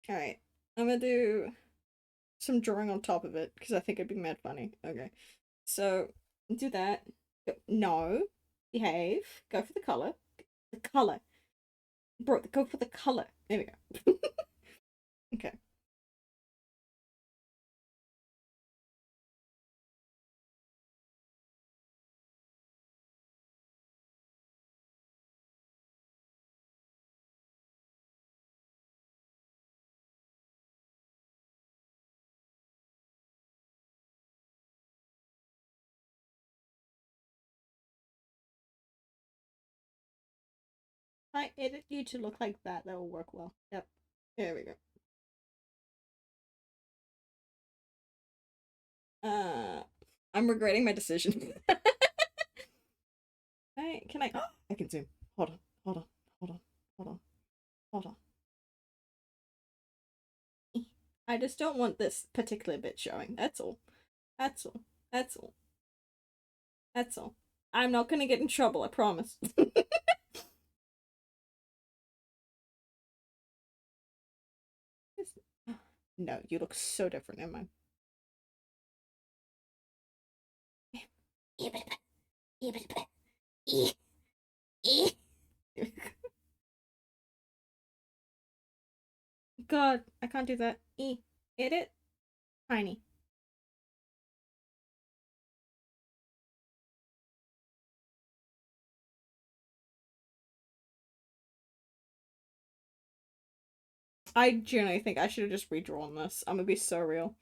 [SPEAKER 1] Alright. I'm gonna do some drawing on top of it, because I think it'd be mad funny. Okay. So, do that. No. Behave. Go for the color. The color. Bro, go for the color. There we go. Okay. If I edit you to look like that, that will work well. Yep. There we go. Uh, I'm regretting my decision. Can I? I can zoom. Hold on. Hold on. Hold on. Hold on. Hold on. I just don't want this particular bit showing. That's all. That's all. That's all. That's all. I'm not gonna get in trouble, I promise. No, you look so different in mine. God, I can't do that. Edit. Tiny. I genuinely think I should have just redrawn this. I'm gonna be so real.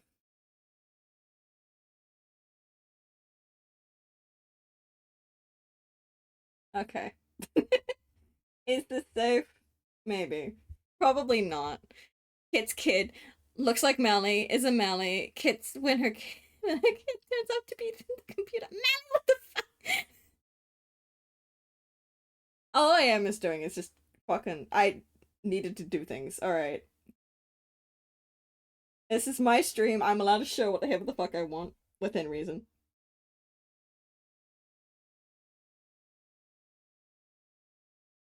[SPEAKER 1] Okay. Is this safe? Maybe. Probably not. Kit's kid looks like Melly, is a Melly. Kit's when her kid, when her kid turns out to be the computer. Melly, what the fuck? All I am is doing is just fucking. I needed to do things. Alright. This is my stream. I'm allowed to show what the fuck I want within reason.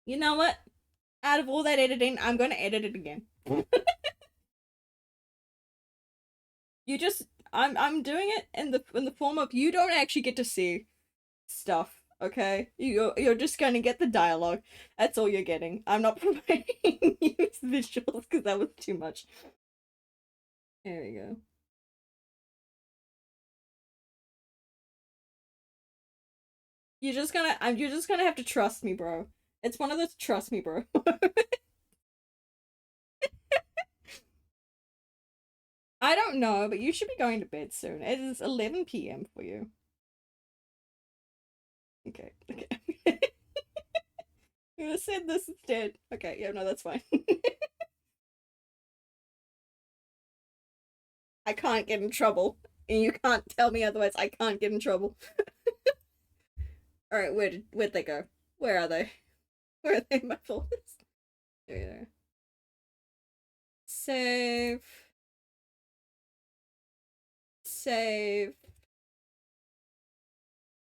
[SPEAKER 1] You know what? Out of all that editing, I'm gonna edit it again. You just I'm doing it in the form of you don't actually get to see stuff, okay? You're just gonna get the dialogue. That's all you're getting. I'm not providing you visuals because that was too much. There we go. You're just gonna have to trust me, bro. It's one of those trust me, bro. I don't know, but you should be going to bed soon. It is 11 p.m. for you. Okay, okay. I'm gonna send this instead. Okay, yeah, no, that's fine. I can't get in trouble. And you can't tell me otherwise. I can't get in trouble. Alright, where'd they go? Where are they? Where are they in my folders? There we go. Save. Save.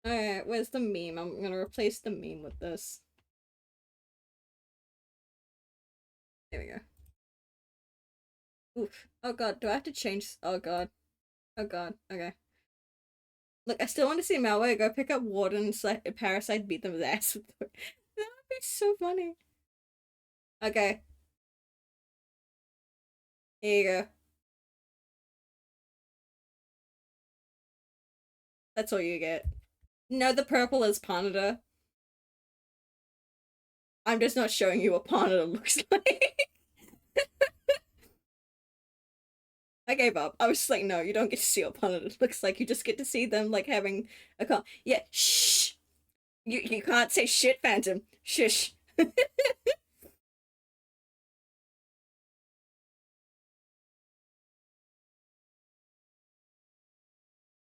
[SPEAKER 1] Alright, where's the meme? I'm gonna replace the meme with this. There we go. Oof. Oh god, do I have to change? Oh god. Oh god. Okay. Look, I still want to see Malware go pick up Warden Parasite, beat them with ass with That would be so funny. Okay. Here you go. That's all you get. No, the purple is Panada. I'm just not showing you what Panada looks like. I gave up. I was just like, no, you don't get to see what Panada looks like. You just get to see them like having a con. Yeah, shh. You can't say shit, Phantom. Shush.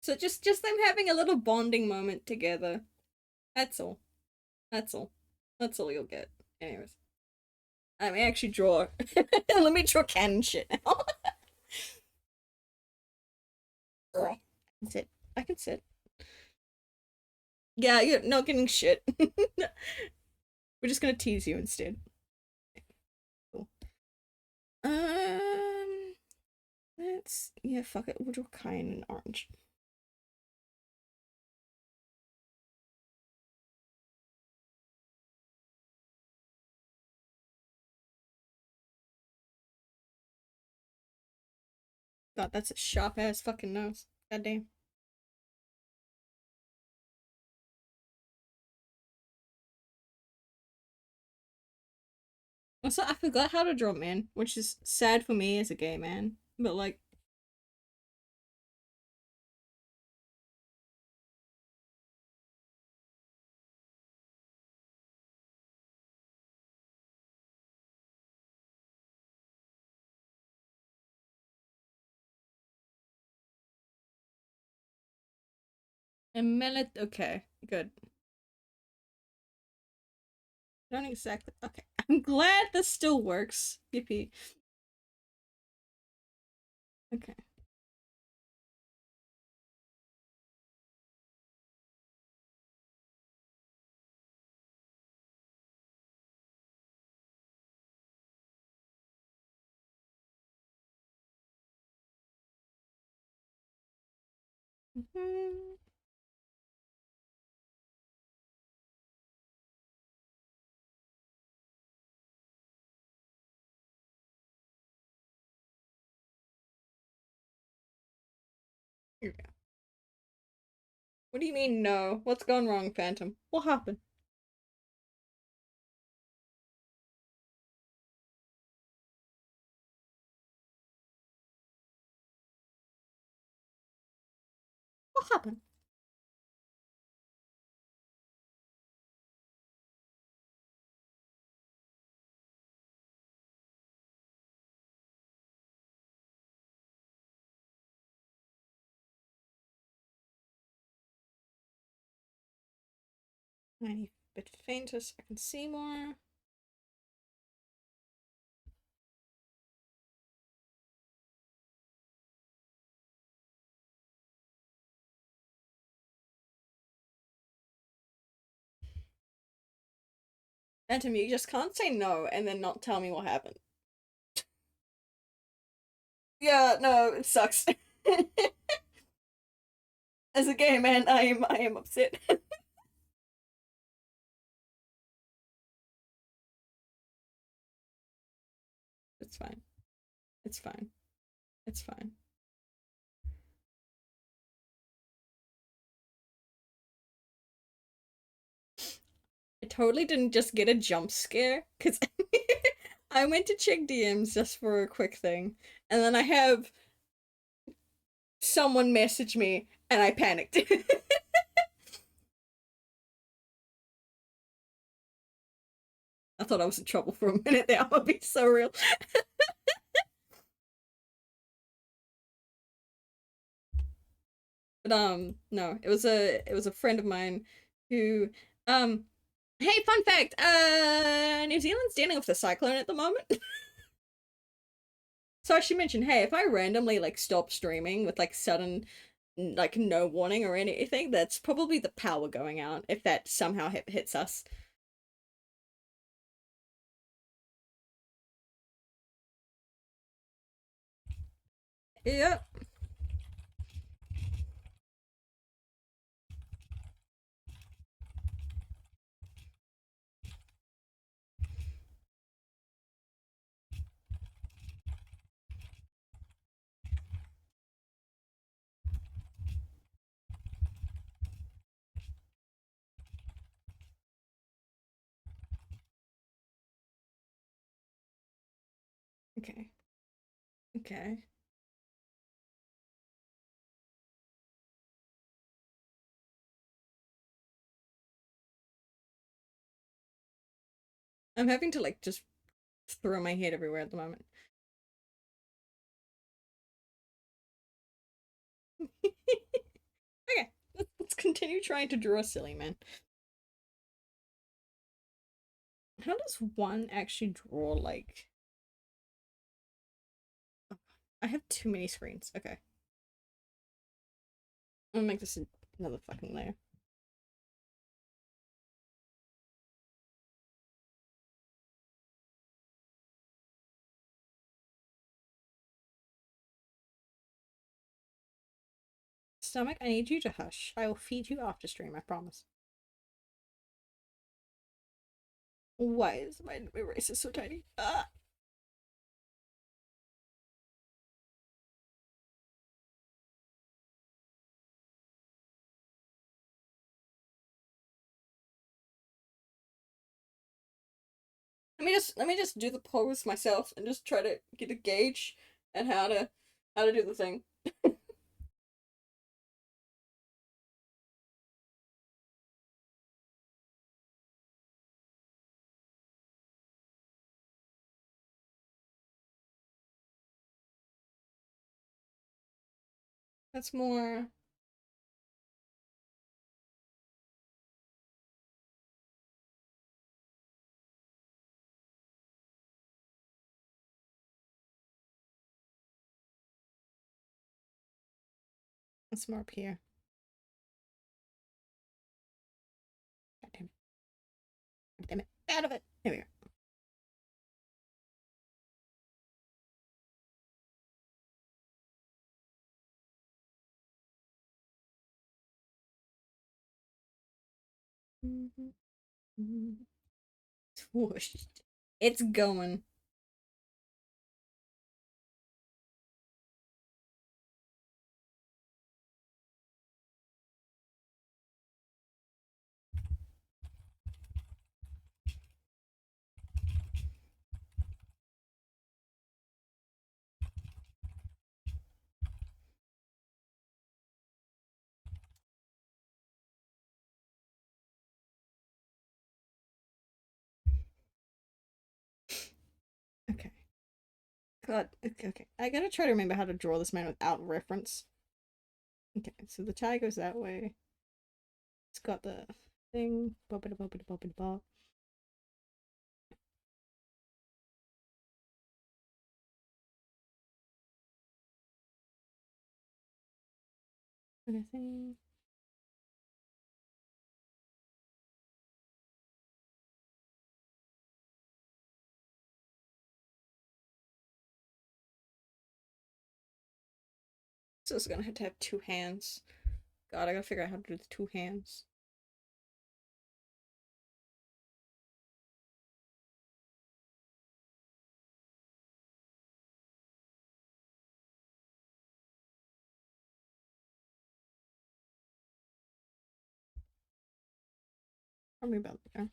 [SPEAKER 1] So just them having a little bonding moment together. That's all. That's all. That's all you'll get. Anyways. I may actually draw. Let me draw canon shit now. I can sit. I can sit. Yeah, you're not getting shit. We're just gonna tease you instead. Cool. Um, let's yeah, fuck it. We'll draw Kyan in orange. God, that's a sharp ass fucking nose. God damn. Also, I forgot how to draw men, which is sad for me as a gay man. But like, and men. Okay, good. Don't exactly. Okay, I'm glad this still works. Yippee. Okay. Mm-hmm. Here we go. What do you mean no? What's gone wrong, Phantom? What happened? What happened? Tiny bit fainter so I can see more. Phantom, you just can't say no and then not tell me what happened. Yeah, no, it sucks. As a gay man, I am upset. It's fine. It's fine. It's fine. I totally didn't just get a jump scare because I went to check DMs just for a quick thing, and then I have someone message me, and I panicked. I thought I was in trouble for a minute there. I'm gonna be so real. But no, it was a friend of mine who hey, fun fact, New Zealand's dealing with a cyclone at the moment. So I should mention, hey, if I randomly like stop streaming with like sudden like no warning or anything, that's probably the power going out if that somehow hits us. Yep. Okay. Okay. I'm having to like just throw my head everywhere at the moment. Okay, let's continue trying to draw silly man. How does one actually draw like? I have too many screens. Okay. I'm gonna make this another fucking layer. Stomach, I need you to hush. I will feed you after stream, I promise. Why is my eraser so tiny? Ah! Let me just do the pose myself and just try to get a gauge at how to do the thing. That's more. That's more up here. God damn it. God damn it. Out of it. Here we go. Swoosh. It's going. Okay. God. Okay, okay. I gotta try to remember how to draw this man without reference. Okay, so the tie goes that way. It's got the thing. Boppity boppity boppity bop. Anything. So it's gonna have to have two hands. God, I gotta figure out how to do the two hands. Tell me about there.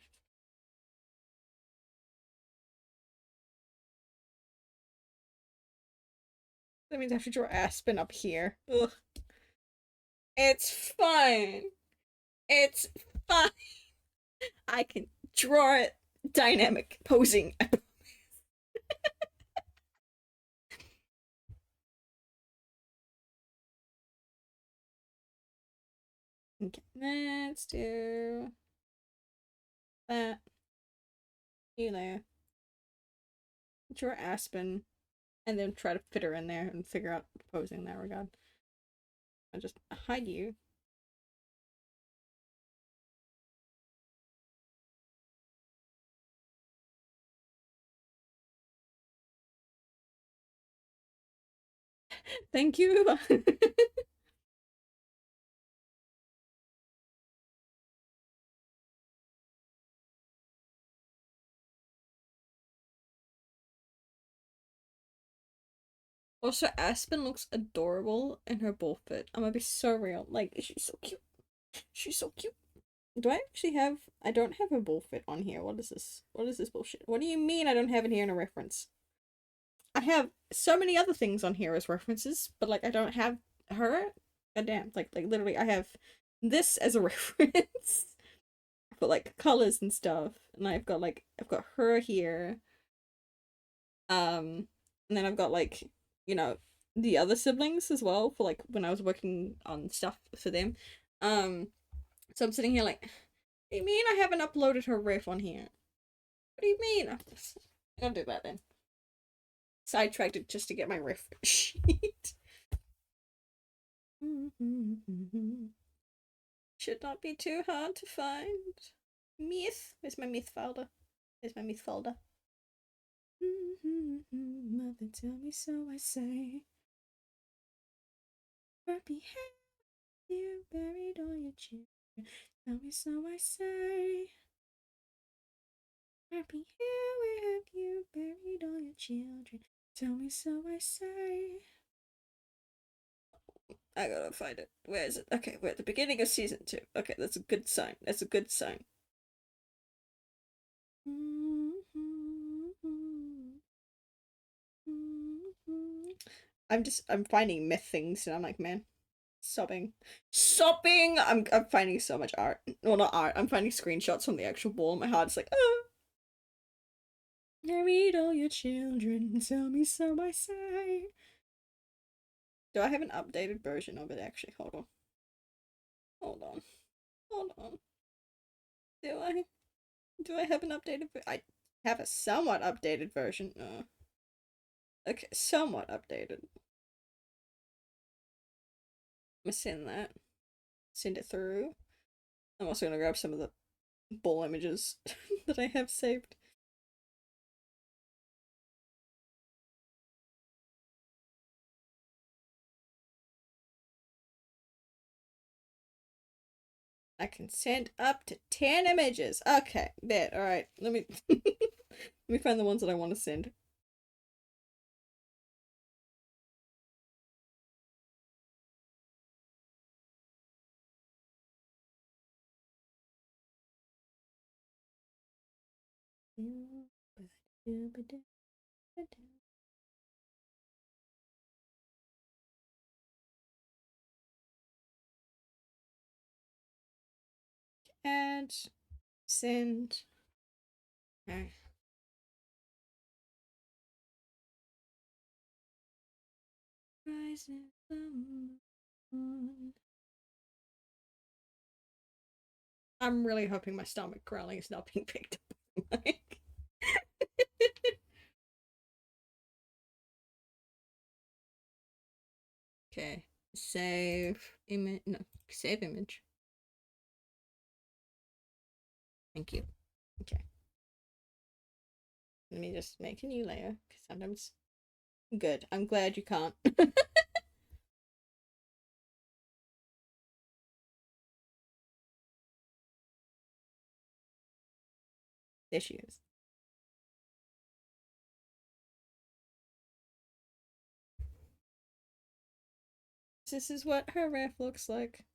[SPEAKER 1] That means I have to draw Aspen up here. Ugh. It's fine. It's fine. I can draw it. Dynamic posing. Okay, let's do that. You there. Draw Aspen, and then try to fit her in there and figure out the posing in that regard. I just hide you. Thank you. Also, Aspen looks adorable in her bull fit. I'm gonna be so real. Like, she's so cute. She's so cute. Do I actually have... I don't have a bull fit on here. What is this? What is this bullshit? What do you mean I don't have it here in a reference? I have so many other things on here as references, but like I don't have her. God damn. Like literally I have this as a reference for like colors and stuff. And I've got her here. And then I've got like, you know, the other siblings as well for like when I was working on stuff for them. Um so I'm sitting here like, what do you mean I haven't uploaded her ref on here? What do you mean? I'll do that then. Sidetracked it just to get my ref sheet. Should not be too hard to find. Myth. Where's my myth folder? There's my myth folder. Mother, tell me so I say. Happy have you buried all your children? Tell me so I say. Happy here, where have you buried all your children? Tell me so I say. I gotta find it. Where is it? Okay, we're at the beginning of season 2. Okay, that's a good sign. That's a good sign. I'm finding myth things and I'm like, man, sobbing. Sobbing! I'm finding so much art. Well, not art. I'm finding screenshots from the actual ball and my heart's like, oh. I read all your children, tell me so I say. Do I have an updated version of it actually? Hold on. Hold on. Hold on. Do I? Do I have an updated I have a somewhat updated version. Okay, somewhat updated. I'm gonna send that. Send it through. I'm also gonna grab some of the ball images that I have saved. I can send up to 10 images. Okay, bet. Alright, let me let me find the ones that I want to send. Add, send. Okay. Rising sun. I'm really hoping my stomach growling is not being picked up. Okay. Save image. No, save image. Thank you. Okay. Let me just make a new layer because sometimes. Good. I'm glad you can't. There she is. This is what her ref looks like.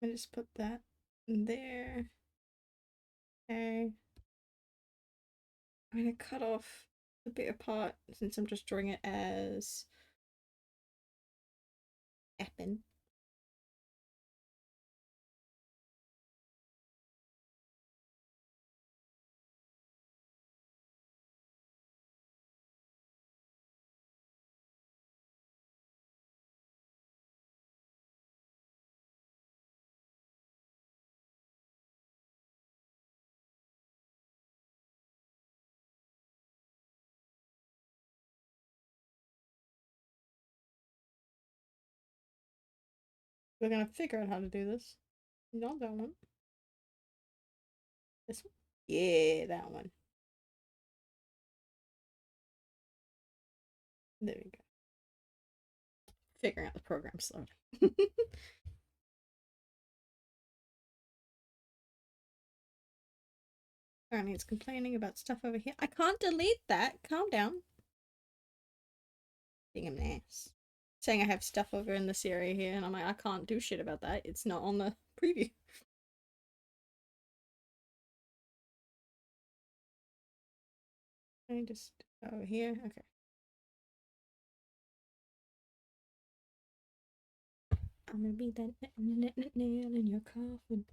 [SPEAKER 1] I just put that there. Okay. I'm gonna cut off the bit apart since I'm just drawing it as Eppin. We're gonna figure out how to do this. Not that one. This one? Yeah, that one. There we go. Figuring out the program slowly. Apparently it's complaining about stuff over here. I can't delete that. Calm down. Being an ass. Saying I have stuff over in this area here, and I'm like, I can't do shit about that. It's not on the preview. I just over here. Okay. I'm gonna be that nail in your coffin.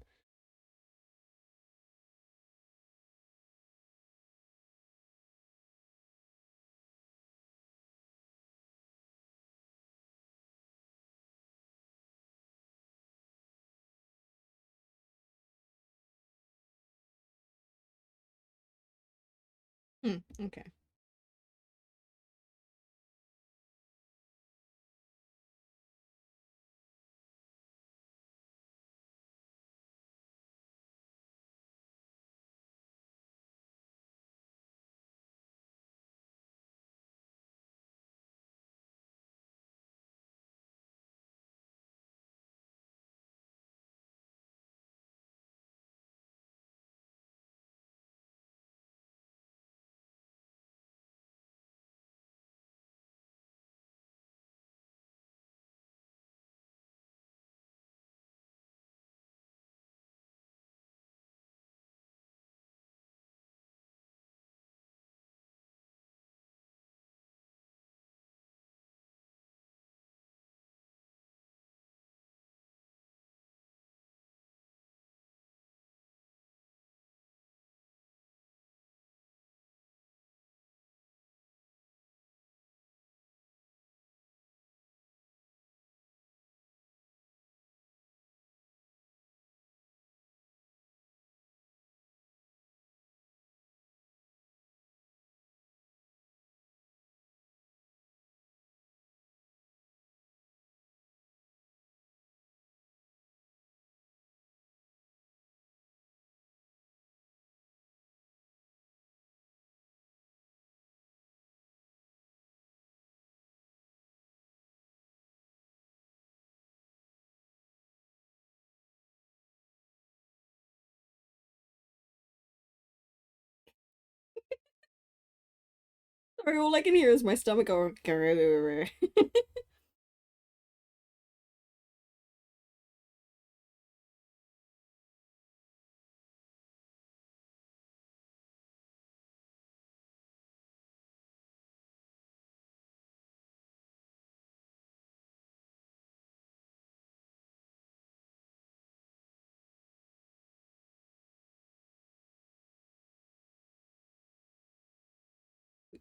[SPEAKER 1] Okay. Sorry, all I can hear is my stomach going.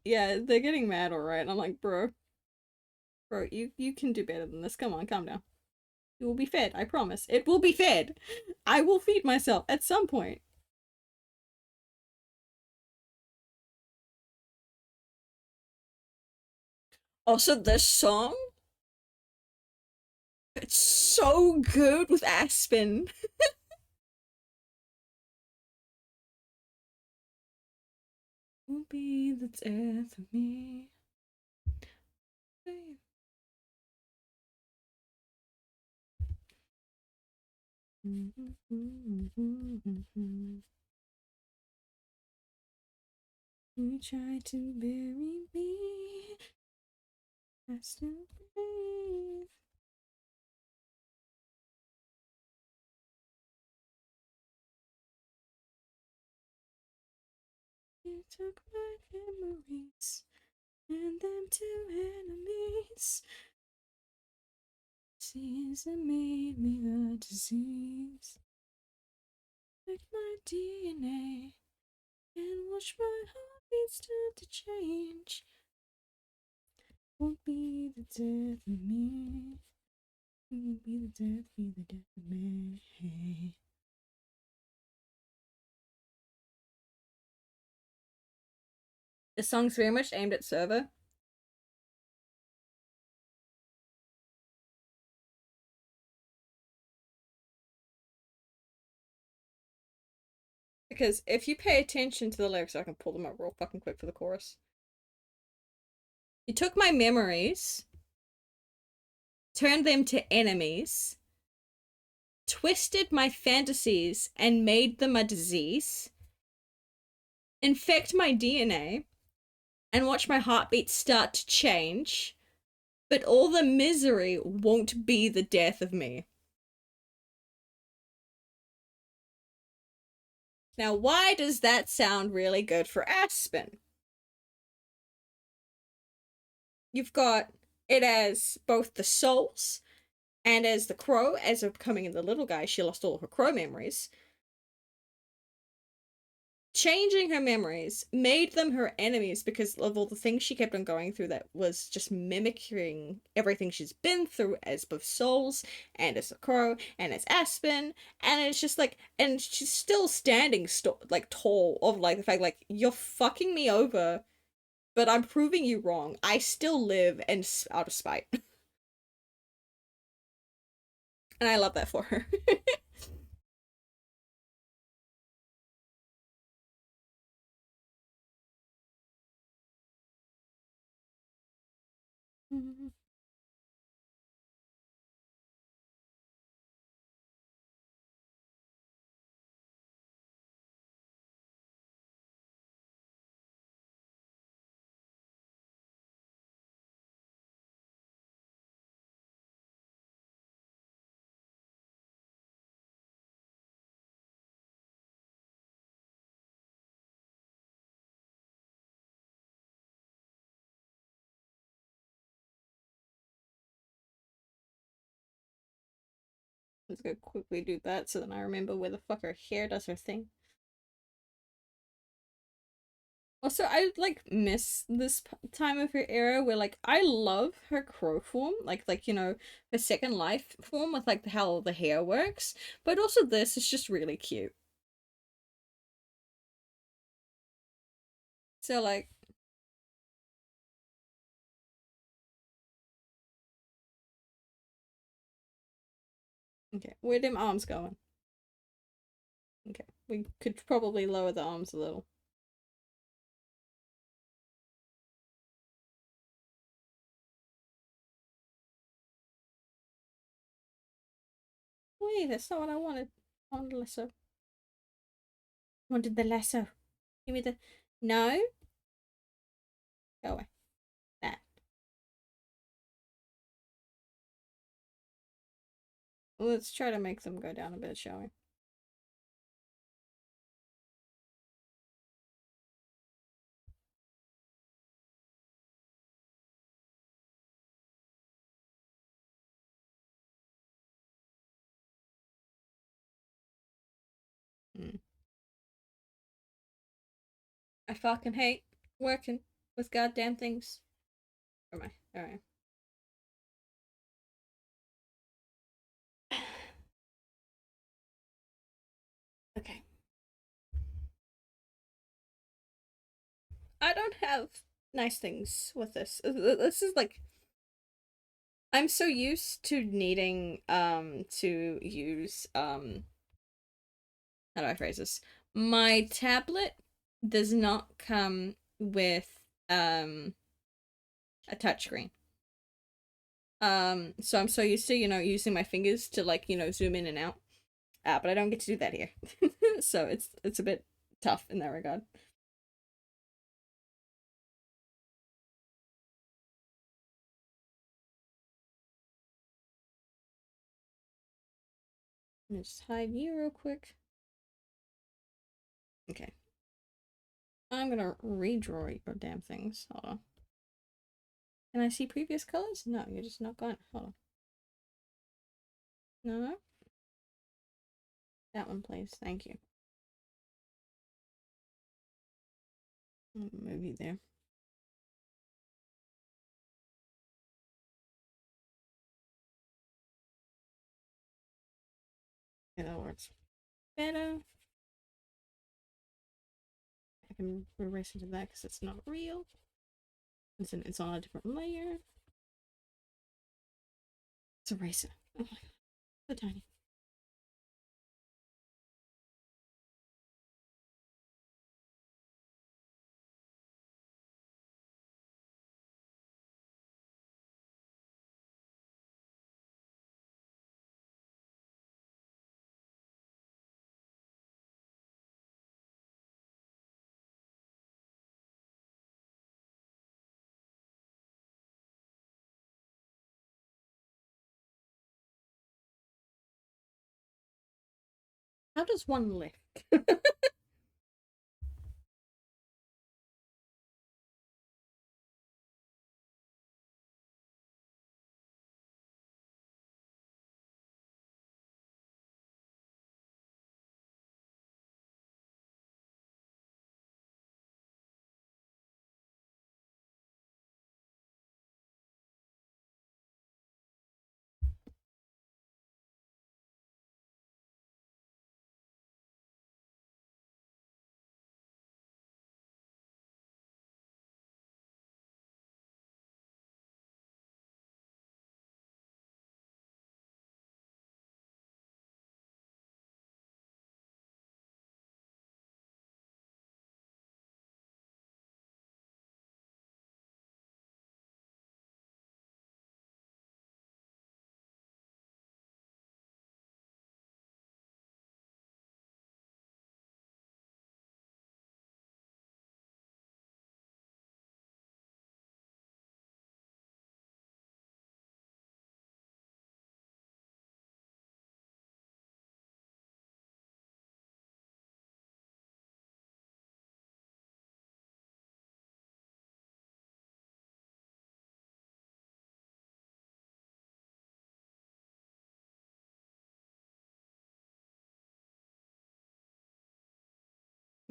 [SPEAKER 1] Yeah, they're getting mad, alright. I'm like, bro, you can do better than this. Come on, calm down. You will be fed, I promise. It will be fed. I will feed myself at some point. Also, this song, it's so good with Aspen. Will be the death of me. You try to bury me. I still breathe. You took my memories and them to enemies. Seas that made me a disease. Took my DNA and watch my heartbeat start to change. Won't be the death of me. Won't be the death of me. The song's very much aimed at Server. Because if you pay attention to the lyrics, I can pull them up real fucking quick for the chorus. You took my memories, turned them to enemies, twisted my fantasies and made them a disease, infect my DNA, and watch my heartbeat start to change, but all the misery won't be the death of me. Now, why does that sound really good for Aspen? You've got it as both the souls and as the crow, as of becoming the little guy, she lost all her crow memories. changing her memories made them her enemies because of all the things she kept on going through that was just mimicking everything she's been through as both Souls and as Sakura and as Aspen, and it's just like, and she's still standing like tall of like the fact like you're fucking me over, but I'm proving you wrong. I still live and out of spite, and I love that for her. Let's go quickly do that so then I remember where the fuck her hair does her thing. Also, I like miss this time of her era where like I love her crow form, like you know her second life form with like how the hair works, but also this is just really cute. So like, okay, where them arms going? Okay, we could probably lower the arms a little. Wait, that's not what I wanted. I wanted the lasso. I wanted the lasso. Give me the. No, go away. That. Let's try to make them go down a bit, shall we? Mm. I fucking hate working with goddamn things. Where am I? Alright. Okay. I don't have nice things with this. This is like I'm so used to needing to use how do I phrase this? My tablet does not come with a touchscreen. So I'm so used to, you know, using my fingers to like, you know, zoom in and out. But I don't get to do that here. So it's a bit tough in that regard. Let me just hide you real quick. Okay. I'm gonna redraw your damn things. Hold on. Can I see previous colors? No, you're just not going. Hold on. No. That one, please. Thank you. Move you there. Yeah, that works better. I can erase into that because it's not real. It's on a different layer. Let's erase it. Oh my god, so tiny. How does one lift?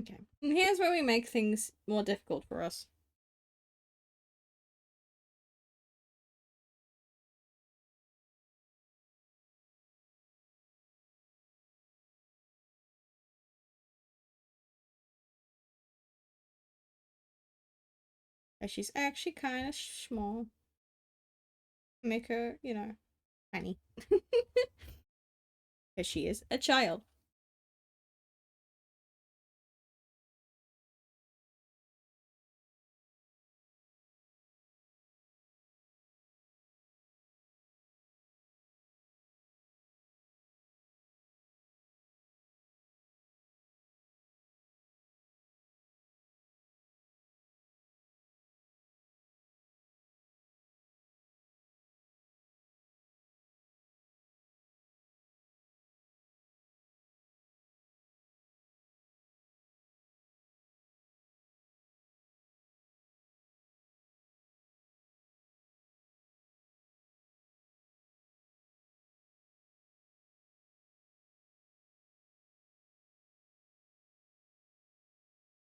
[SPEAKER 1] Okay. And here's where we make things more difficult for us. And she's actually kind of small. Make her, you know, tiny. Because she is a child.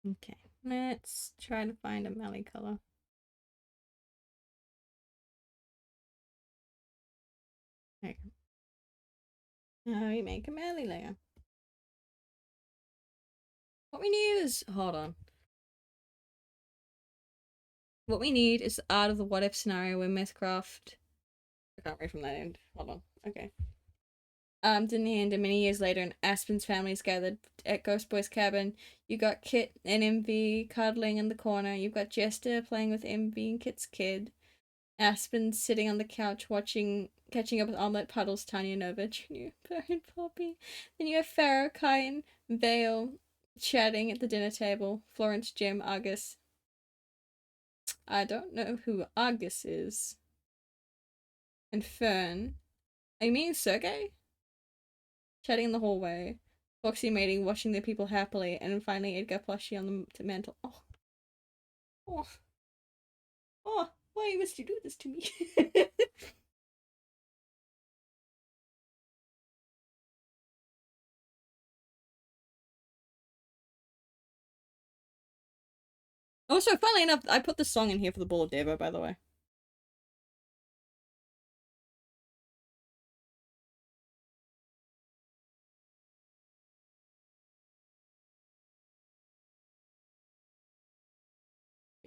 [SPEAKER 1] Okay, let's try to find a melee color. Okay. Now we make a melee layer. What we need is, hold on. What we need is out of the what if scenario where Mythcraft. I can't read from that end. Hold on. Okay. Didn't end, and many years later, and Aspen's family is gathered at Ghost Boy's cabin. You got Kit and Envy cuddling in the corner. You've got Jester playing with Envy and Kit's kid. Aspen sitting on the couch catching up with Omelette Puddles, Tanya Nova, Junior, Bear, and Poppy. Then you have Farrah, Kai, and Vale chatting at the dinner table. Florence, Jim, Argus. I don't know who Argus is. And Fern. I mean Sergey? Chatting in the hallway. Foxy mating, watching the people happily, and finally Edgar plushie on the mantle. Oh. Oh. Oh. Why must you do this to me? Also, funnily enough, I put the song in here for the Ball of Devo, by the way.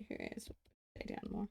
[SPEAKER 1] Here is stay down more.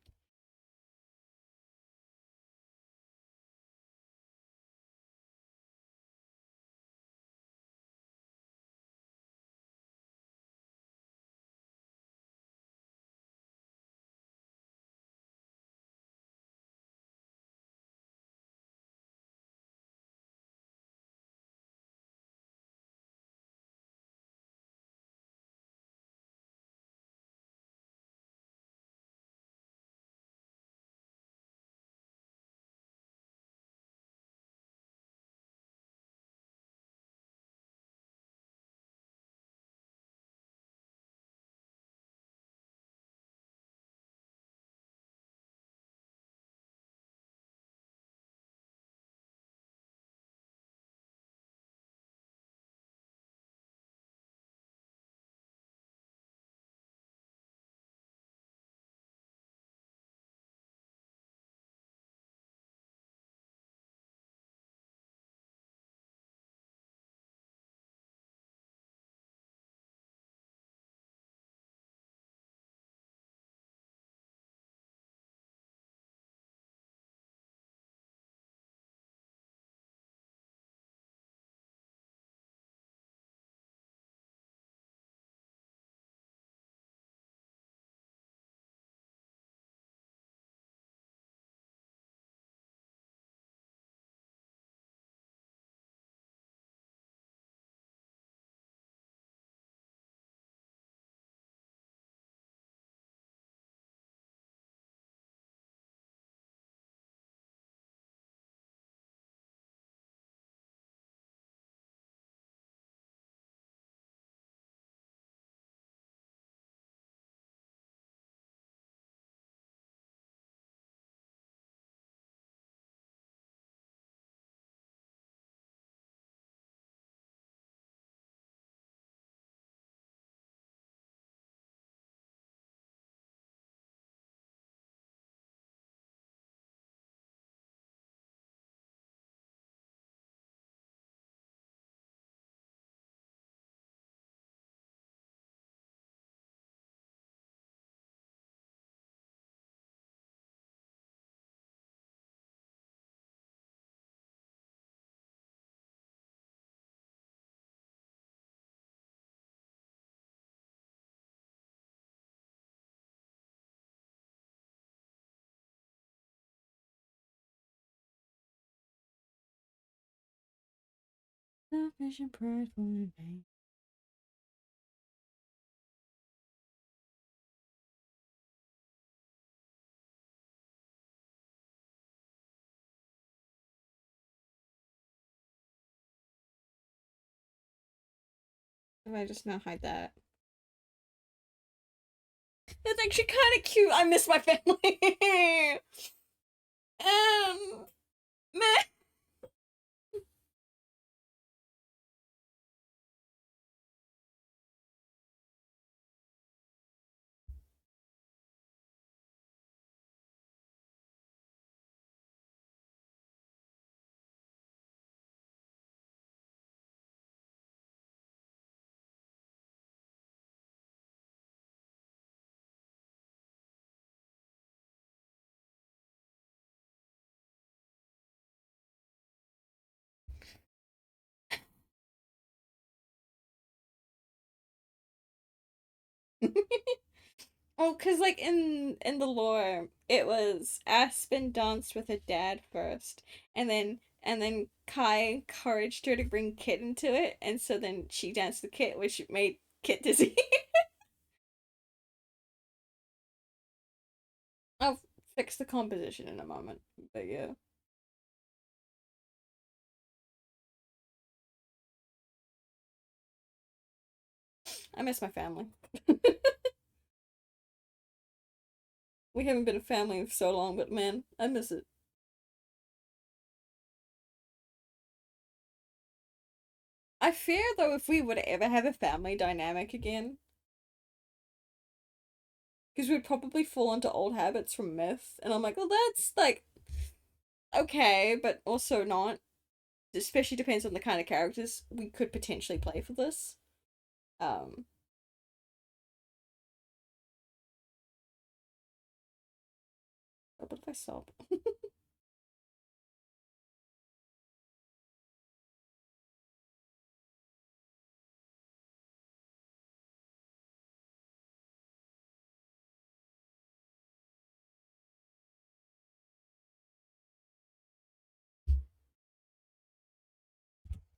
[SPEAKER 1] Selfish and prideful and vain. If I just now hide that. It's actually kind of cute. I miss my family. Meh. Oh, cause like in the lore, it was Aspen danced with her dad first, and then Kai encouraged her to bring Kit into it, and so then she danced with Kit, which made Kit dizzy. I'll fix the composition in a moment, but yeah, I miss my family. We haven't been a family for so long, but man, I miss it. I fear though if we would ever have a family dynamic again, because we'd probably fall into old habits from myth, and I'm like, well, that's like okay, but also not. Especially depends on the kind of characters we could potentially play for this. Um, but if I sob,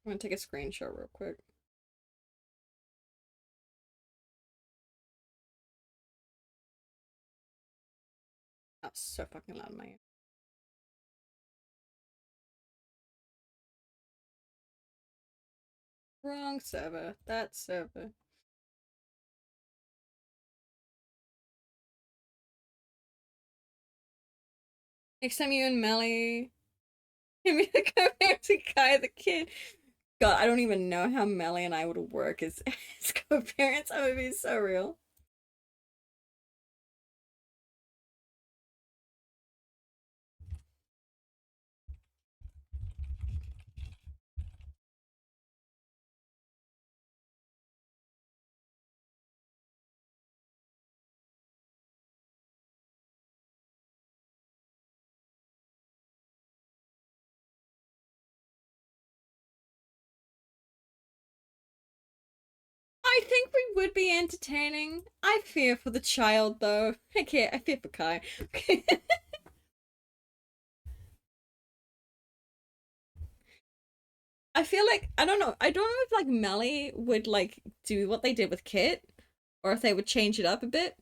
[SPEAKER 1] I'm gonna take a screenshot real quick. That's so fucking loud in my ear. Wrong server. That server. Next time you and Melly, maybe go back to Kai the kid. God, I don't even know how Melly and I would work as co-parents. That would be so real. I think we would be entertaining. I fear for the child though. Okay, I fear for Kai. I feel like I don't know. I don't know if like Melly would like do what they did with Kit, or if they would change it up a bit,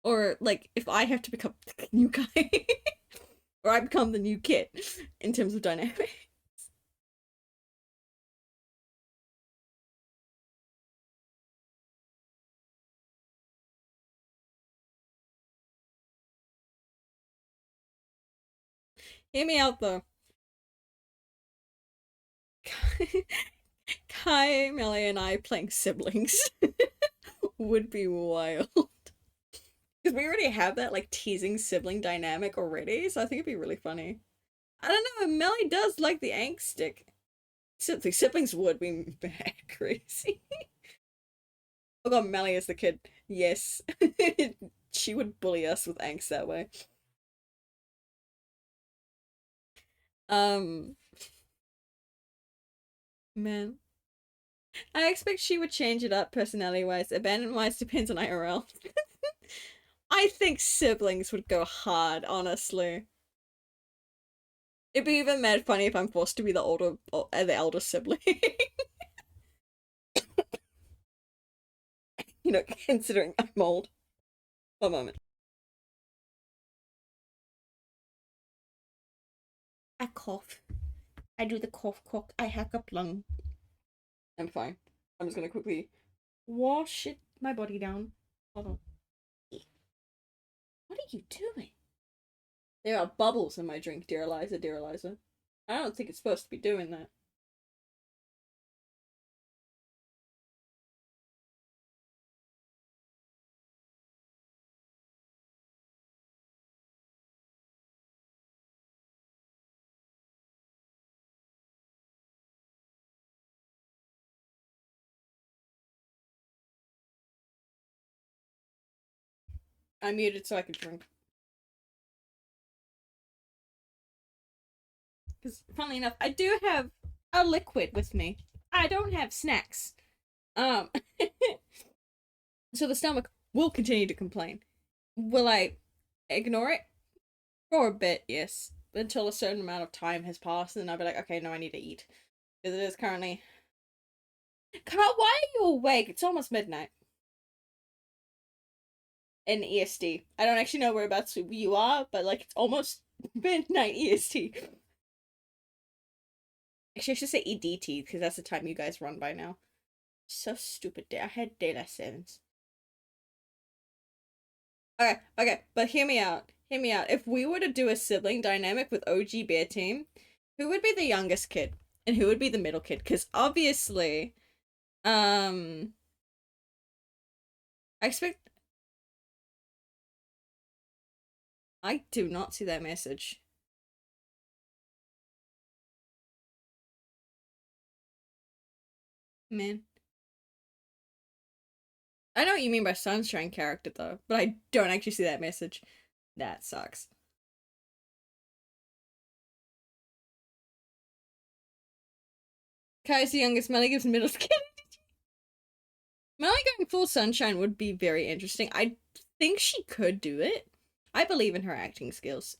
[SPEAKER 1] or like if I have to become the new guy, or I become the new Kit in terms of dynamic. Hear me out though. Kai, Melly, and I playing siblings would be wild. Because we already have that like teasing sibling dynamic already, so I think it'd be really funny. I don't know, Melly does like the angst stick. The siblings would be mad crazy. Oh god, Melly is the kid. Yes. She would bully us with angst that way. Um, man. I expect she would change it up personality wise. Abandon wise depends on IRL. I think siblings would go hard, honestly. It'd be even mad funny if I'm forced to be the older, the elder sibling. considering I'm old. One moment. I cough. I do the cough cough. I hack up lung. I'm fine. I'm just gonna quickly wash my body down. Hold on. What are you doing? There are bubbles in my drink, dear Eliza, dear Eliza. I don't think it's supposed to be doing that. I muted so I could drink. Because, funnily enough, I do have a liquid with me. I don't have snacks. Um, so the stomach will continue to complain. Will I ignore it? For a bit, yes. Until a certain amount of time has passed, and I'll be like, okay, no, I need to eat. Because it is currently. Carl, why are you awake? It's almost midnight. In EST. I don't actually know whereabouts you are, but like it's almost midnight EST. Actually, I should say EDT because that's the time you guys run by now. So stupid. I had daylight sevens. Okay, but hear me out. Hear me out. If we were to do a sibling dynamic with OG Bear Team, who would be the youngest kid and who would be the middle kid? Because obviously, um, I expect. I do not see that message. Man. I know what you mean by sunshine character though, but I don't actually see that message. That sucks. Kai's the youngest, Melly gives middle skin. Melly going full sunshine would be very interesting. I think she could do it. I believe in her acting skills.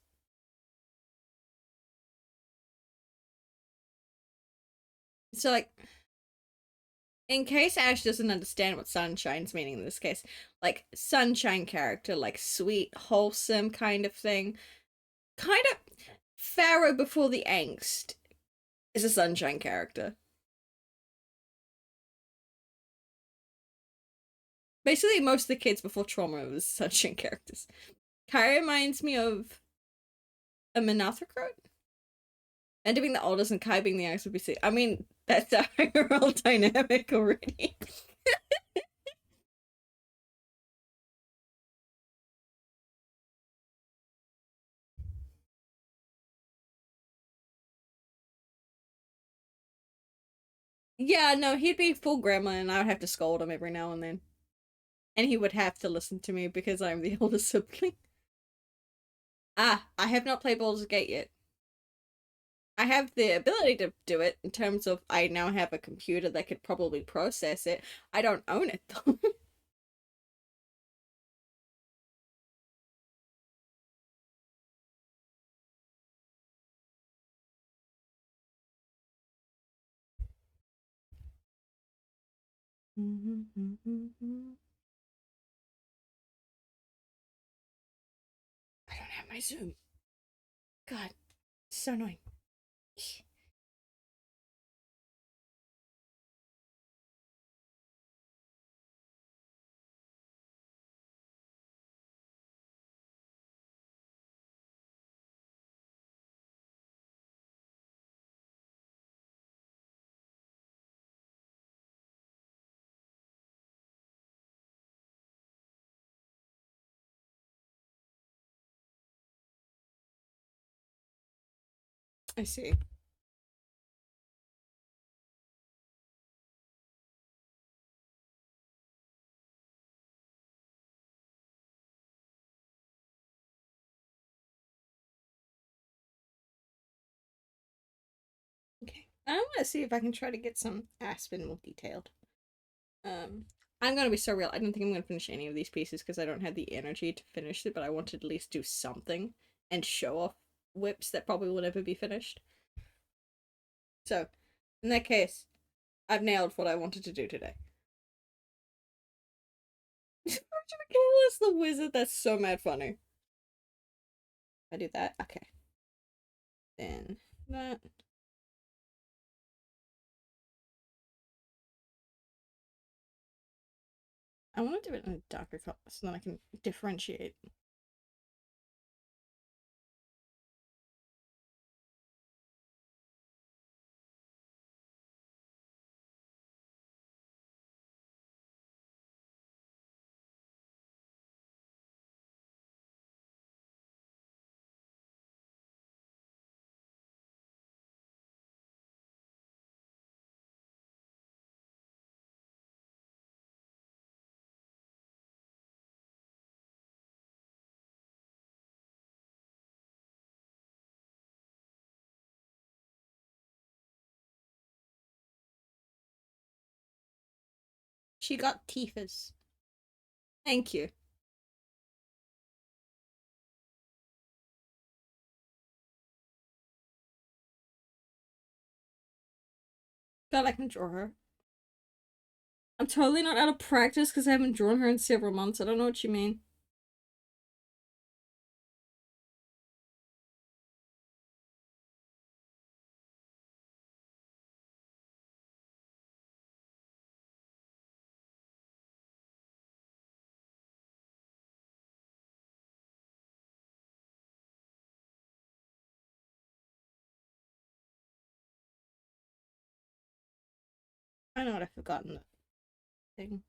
[SPEAKER 1] So like in case Ash doesn't understand what sunshine's meaning in this case, like sunshine character, like sweet, wholesome kind of thing. Kind of Pharaoh before the angst is a sunshine character. Basically, most of the kids before trauma was sunshine characters. Kai reminds me of a Manathrocroat. And being the oldest and Kai being the youngest would be sick. I mean, that's a real dynamic already. Yeah, no, he'd be full grandma and I would have to scold him every now and then. And he would have to listen to me because I'm the oldest sibling. Ah, I have not played Baldur's Gate yet. I have the ability to do it in terms of I now have a computer that could probably process it. I don't own it though. I don't have my Zoom. God, it's so annoying. I see. Okay. I want to see if I can try to get some Aspen more detailed. Um, I'm gonna be so real. I don't think I'm gonna finish any of these pieces because I don't have the energy to finish it. But I want to at least do something and show off whips that probably will never be finished. So, in that case, I've nailed what I wanted to do today. Michaela's the wizard. That's so mad funny. I do that. Okay. Then that. I want to do it in a darker color so then I can differentiate. She got teethers. Thank you. God, I can draw her. I'm totally not out of practice because I haven't drawn her in several months. I don't know what you mean. I know what I've forgotten the thing.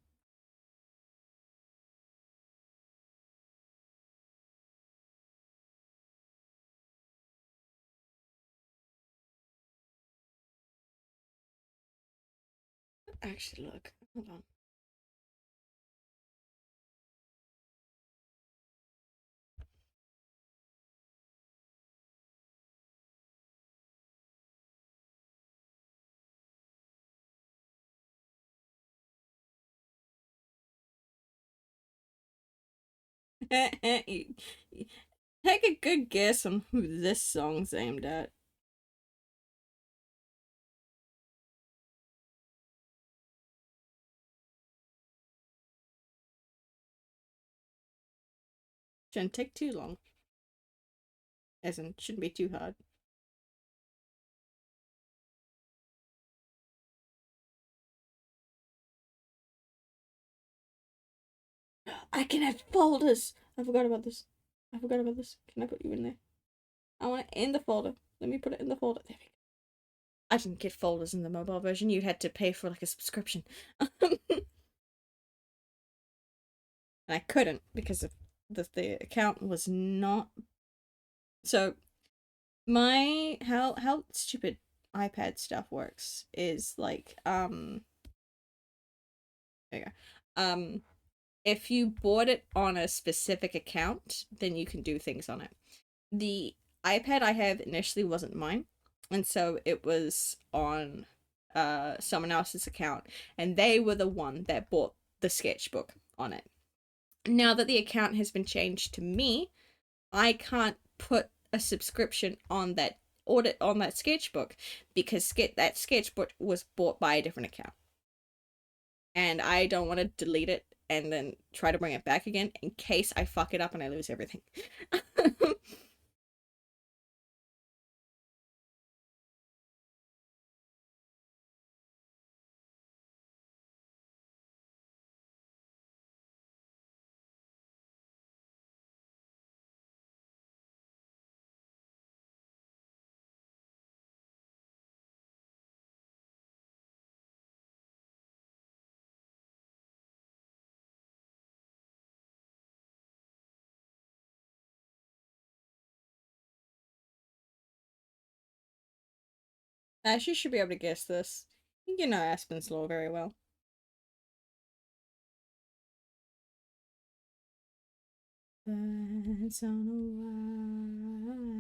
[SPEAKER 1] Actually, look. Hold on. Take a good guess on who this song's aimed at. Shouldn't take too long. As in, shouldn't be too hard. I can have folders. I forgot about this. I forgot about this. Can I put you in there? I want it in the folder. Let me put it in the folder. There we go. I didn't get folders in the mobile version. You had to pay for like a subscription. And I couldn't because of the account was not. So my how stupid iPad stuff works is like there you go. If you bought it on a specific account, then you can do things on it. The iPad I have initially wasn't mine, and so it was on someone else's account, and they were the one that bought the sketchbook on it. Now that the account has been changed to me, I can't put a subscription on that audit on that sketchbook because that sketchbook was bought by a different account, and I don't want to delete it and then try to bring it back again in case I fuck it up and I lose everything. Ash, you should be able to guess this. You know Aspen's Law very well. Birds on a wire.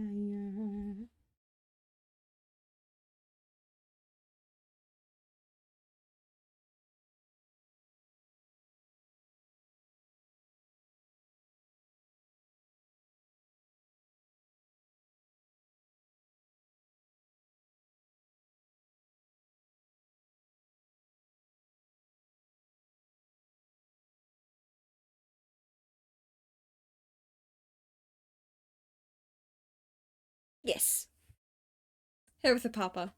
[SPEAKER 1] Yes. Here with the papa.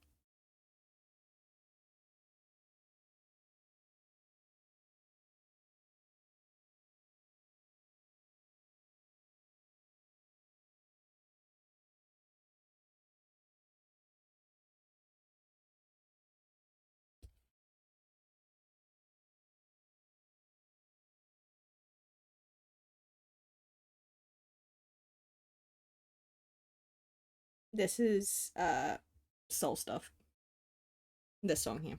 [SPEAKER 1] This is soul stuff. This song here.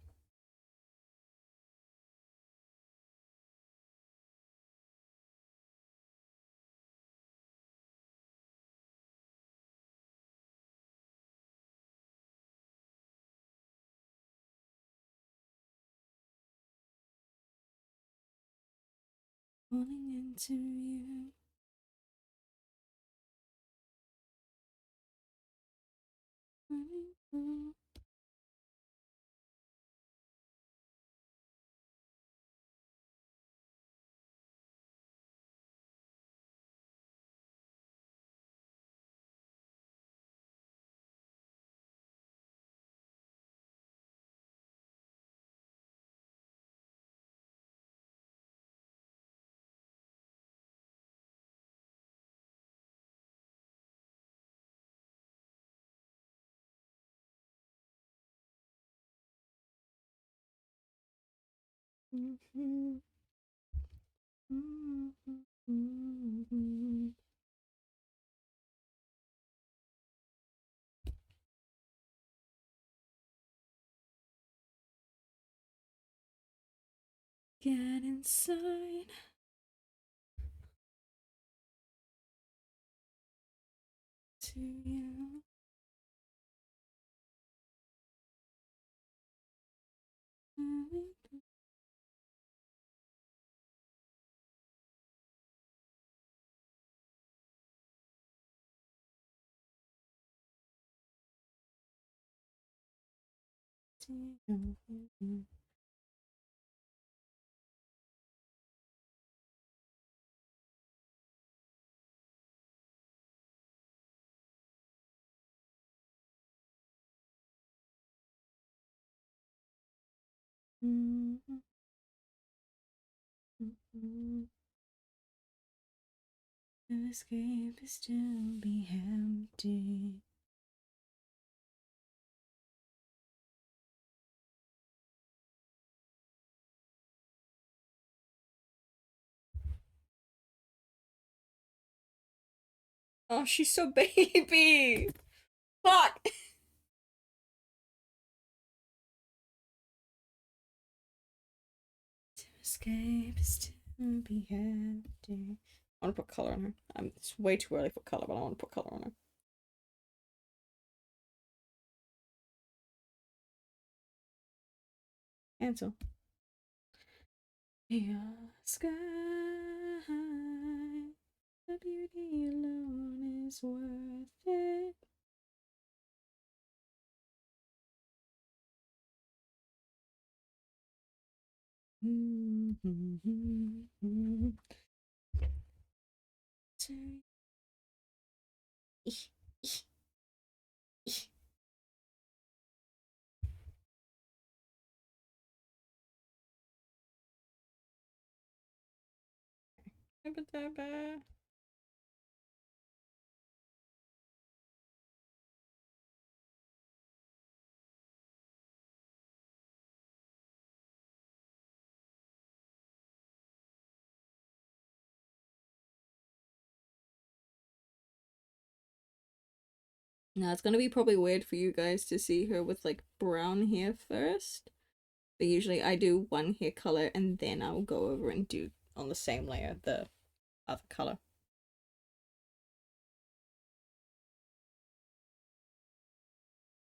[SPEAKER 1] Falling into you. Get inside to you. To escape is to be empty. Oh, she's so baby. Fuck. To escape is to be empty. I want to put color on her. It's way too early for color, but I want to put color on her. Cancel. Your sky, the beauty alone is worth it. Now it's gonna be probably weird for you guys to see her with like brown hair first. But usually I do one hair color and then I'll go over and do on the same layer the other color.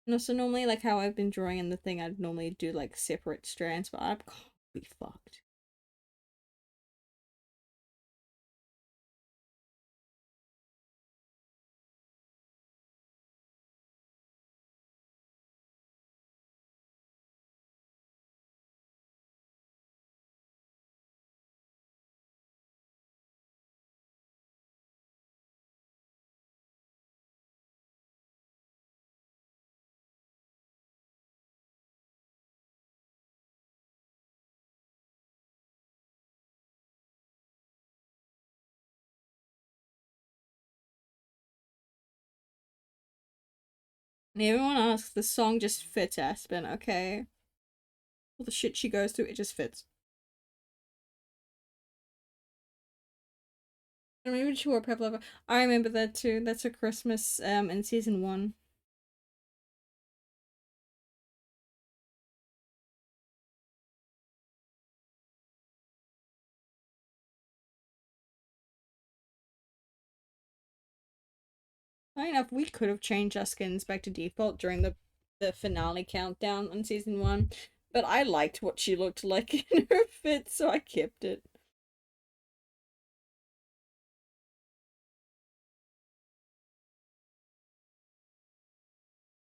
[SPEAKER 1] No, so normally like how I've been drawing in the thing, I'd normally do like separate strands, but I can't be fucked. And everyone asks, the song just fits Aspen, okay? All the shit she goes through, it just fits. I remember she wore purple over. I remember that too. That's a Christmas in season 1. Funny enough, we could have changed our skins back to default during the finale countdown on season 1, but I liked what she looked like in her fit, so I kept it.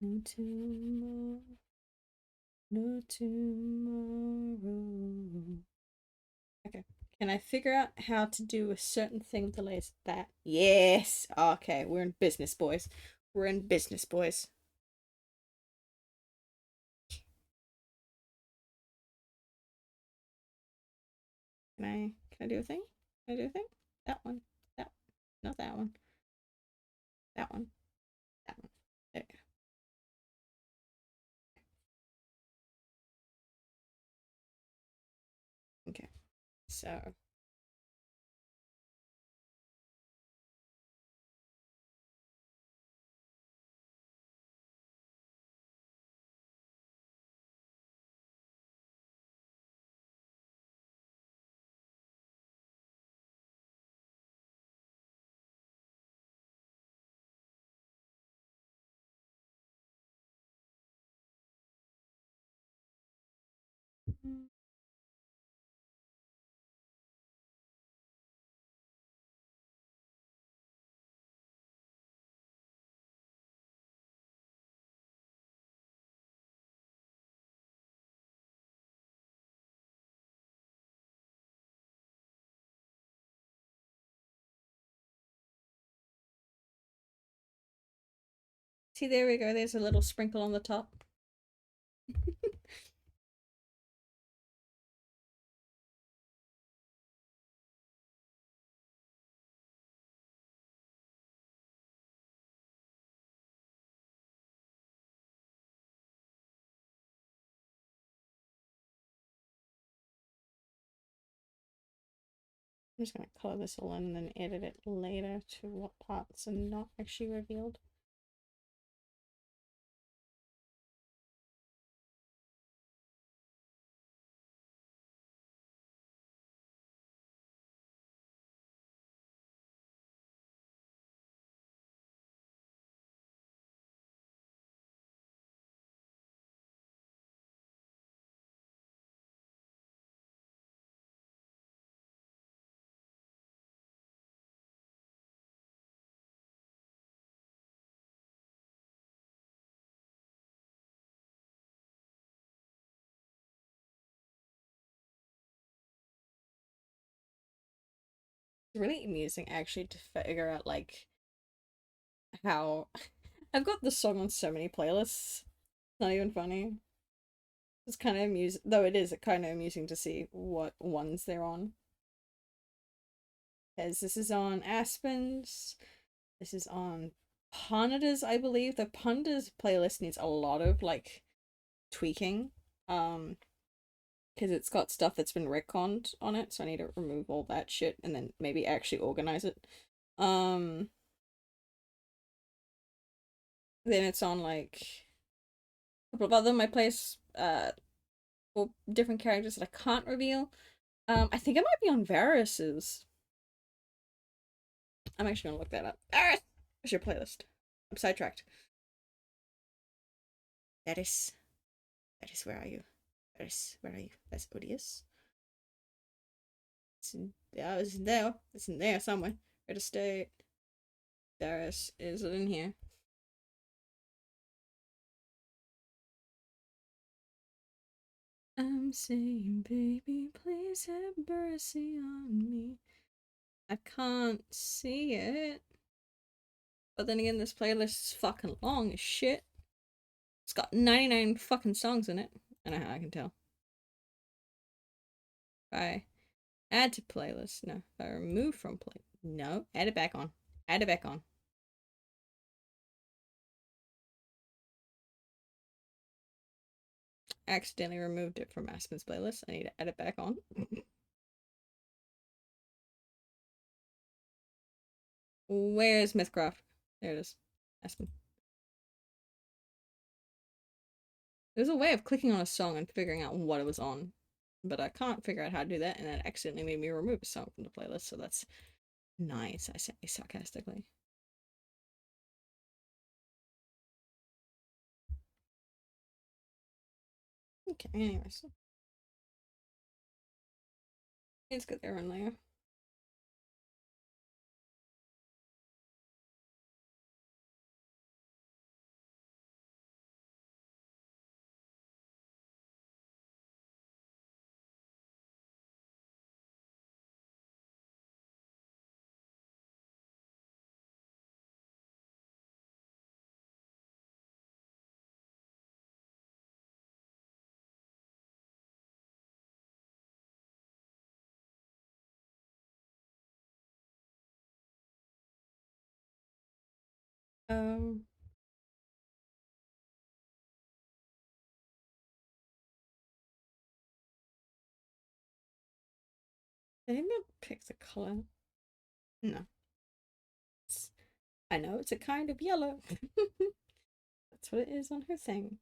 [SPEAKER 1] No tomorrow, no tomorrow. Okay. Can I figure out how to do a certain thing with the lace? That. Yes. Okay, we're in business, boys. We're in business, boys. Can I do a thing? Can I do a thing? That one. That not that one. That one. That one. There we go. Okay. So see, there we go. There's a little sprinkle on the top. I'm just gonna color this all in and then edit it later to what parts are not actually revealed. It's really amusing actually to figure out like how I've got this song on so many playlists. Not even funny. It's kind of amusing, though it is kind of amusing to see what ones they're on. Because this is on Aspen's, this is on Panda's, I believe. The Panda's playlist needs a lot of like tweaking. Because it's got stuff that's been retconned on it, so I need to remove all that shit and then maybe actually organize it. Um, then it's on like a couple of other my place for different characters that I can't reveal. I think it might be on Varus's. I'm actually gonna look that up. Varus! Where's your playlist? I'm sidetracked. Varus. Varus, where are you? Varus, where are you? That's odious. It's in, yeah, it's in there. It's in there somewhere. Red Estate. Varus, is it in here? I'm saying, baby, please have mercy on me. I can't see it. But then again, this playlist is fucking long as shit. It's got 99 fucking songs in it. I know how I can tell. If I add to playlist, no. If I remove from play, no. Add it back on. Add it back on. accidentally removed it from Aspen's playlist. I need to add it back on. Where's Mythcraft? There it is. Aspen. There's a way of clicking on a song and figuring out what it was on, but I can't figure out how to do that, and that accidentally made me remove a song from the playlist, so that's nice, I say sarcastically. Okay, anyways. It's good they're in there. Um, I didn't pick the color. No. I know it's a kind of yellow. That's what it is on her thing.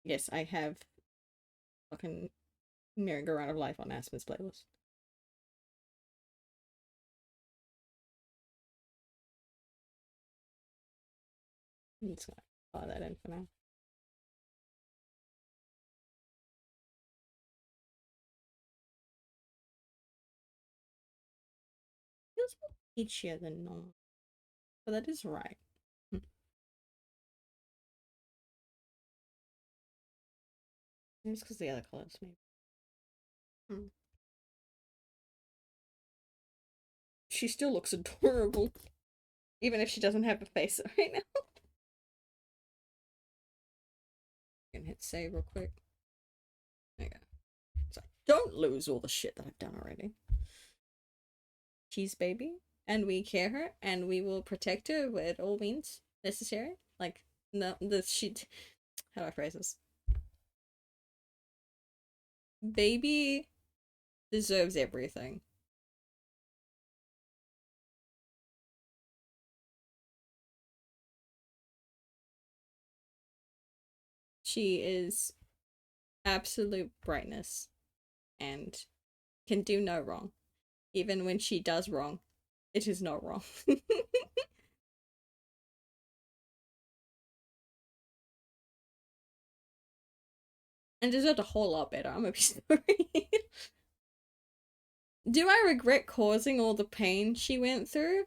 [SPEAKER 1] Yes, I have fucking merry-go-round of life on Aspen's playlist. I'm just gonna follow that in for now. Feels more peachier than normal, but that is right. Maybe it's because the other colors, maybe. Hmm. She still looks adorable, even if she doesn't have a face right now. I'm gonna hit save real quick. There you go. So I don't lose all the shit that I've done already. Cheese baby, and we care her, and we will protect her with all means necessary. Like, no, the shit. How do I phrase this? Baby deserves everything. She is absolute brightness and can do no wrong. Even when she does wrong, it is not wrong. And deserved a whole lot better, I'm gonna be sorry. Do I regret causing all the pain she went through?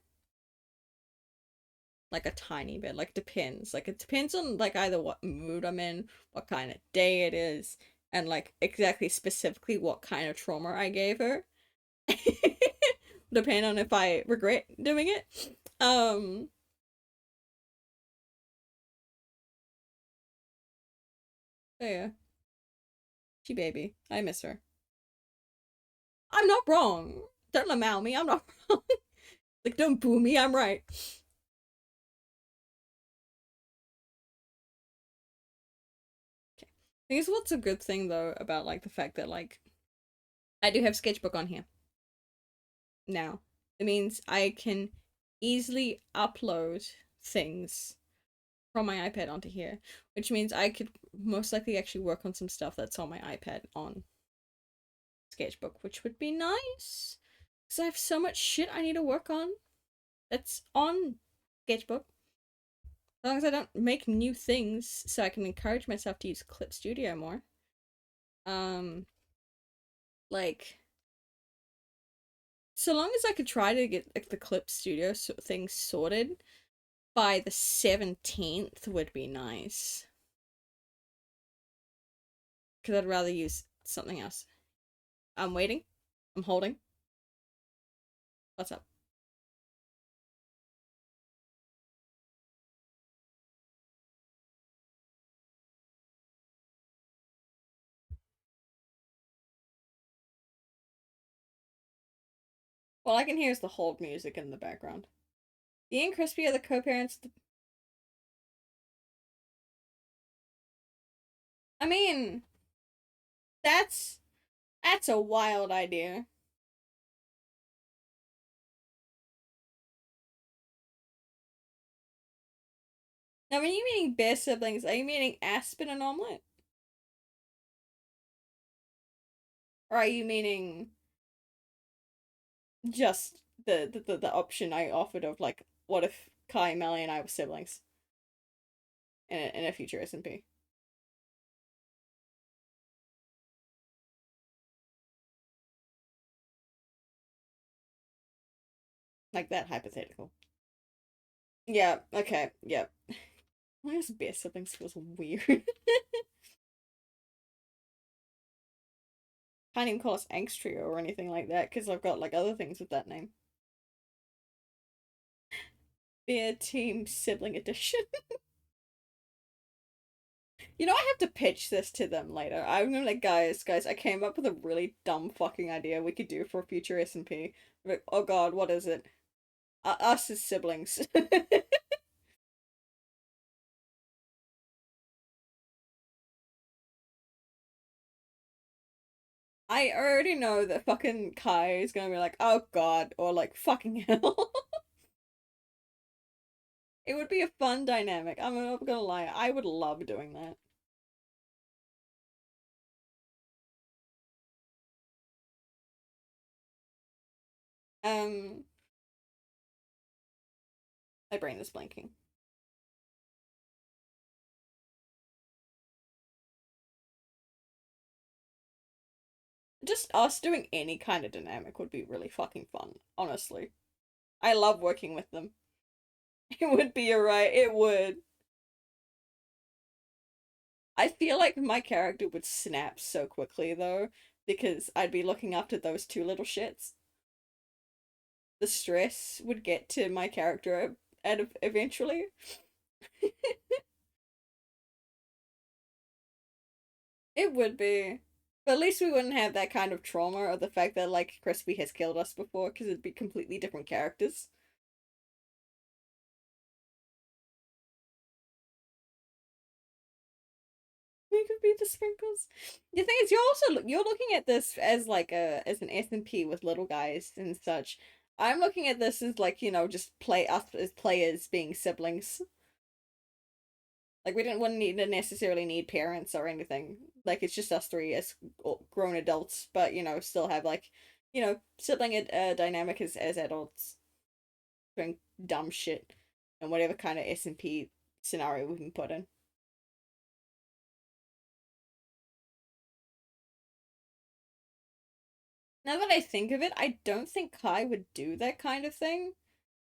[SPEAKER 1] Like a tiny bit, like depends. Like it depends on like either what mood I'm in, what kind of day it is, and like exactly specifically what kind of trauma I gave her. Depending on if I regret doing it. So yeah. She baby. I miss her. I'm not wrong. Don't lamau me, I'm not wrong. Like don't boo me, I'm right. Okay. I guess what's a good thing though about like the fact that like I do have Sketchbook on here now. It means I can easily upload things from my iPad onto here, which means I could most likely actually work on some stuff that's on my iPad on Sketchbook, which would be nice. Because I have so much shit I need to work on that's on Sketchbook. As long as I don't make new things, so I can encourage myself to use Clip Studio more. Um, like, so long as I could try to get like the Clip Studio thing sorted by the 17th would be nice. Because I'd rather use something else. I'm waiting. I'm holding. What's up? All I can hear is the hold music in the background. The and Crispy are the co-parents. I mean, that's that's a wild idea. Now, when you meaning bear siblings, are you meaning Aspen and Omelette? Or are you meaning just the option I offered of like, what if Kai, Melly, and I were siblings in a future SMP? Like that hypothetical. Yeah, okay, yeah. I guess bear siblings feels weird. Can't even call us Angst Trio or anything like that because I've got like other things with that name. Bear Team Sibling Edition. You know, I have to pitch this to them later. I'm gonna like, guys, I came up with a really dumb fucking idea we could do for a future SMP. Like, oh god, what is it? Us as siblings. I already know that fucking Kai is gonna be like, oh god, or like, fucking hell. It would be a fun dynamic. I'm not gonna lie, I would love doing that. Um, my brain is blanking. Just us doing any kind of dynamic would be really fucking fun, honestly. I love working with them. It would be alright, it would. I feel like my character would snap so quickly though, because I'd be looking after those two little shits. The stress would get to my character eventually. It would be. But at least we wouldn't have that kind of trauma or the fact that like Crispy has killed us before, because it'd be completely different characters. We could be the sprinkles. The thing is, you're looking at this as like a as an SMP with little guys and such. I'm looking at this as like, just play us as players being siblings. Like we didn't want to need to necessarily need parents or anything. Like it's just us three as grown adults, but still have like, sibling dynamic as adults doing dumb shit and whatever kind of SMP scenario we can put in. Now that I think of it, I don't think Kai would do that kind of thing.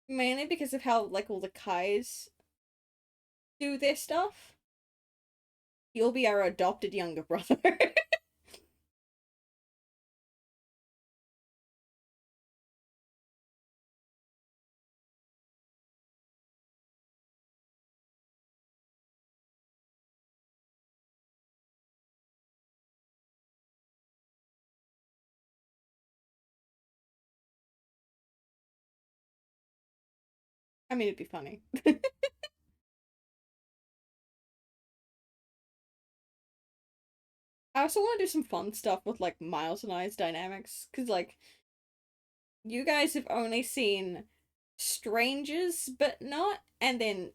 [SPEAKER 1] Mainly because of how like all the Kais do their stuff. He'll be our adopted younger brother. I mean, it'd be funny. I also want to do some fun stuff with like Miles and I's dynamics, because like you guys have only seen strangers, but not, and then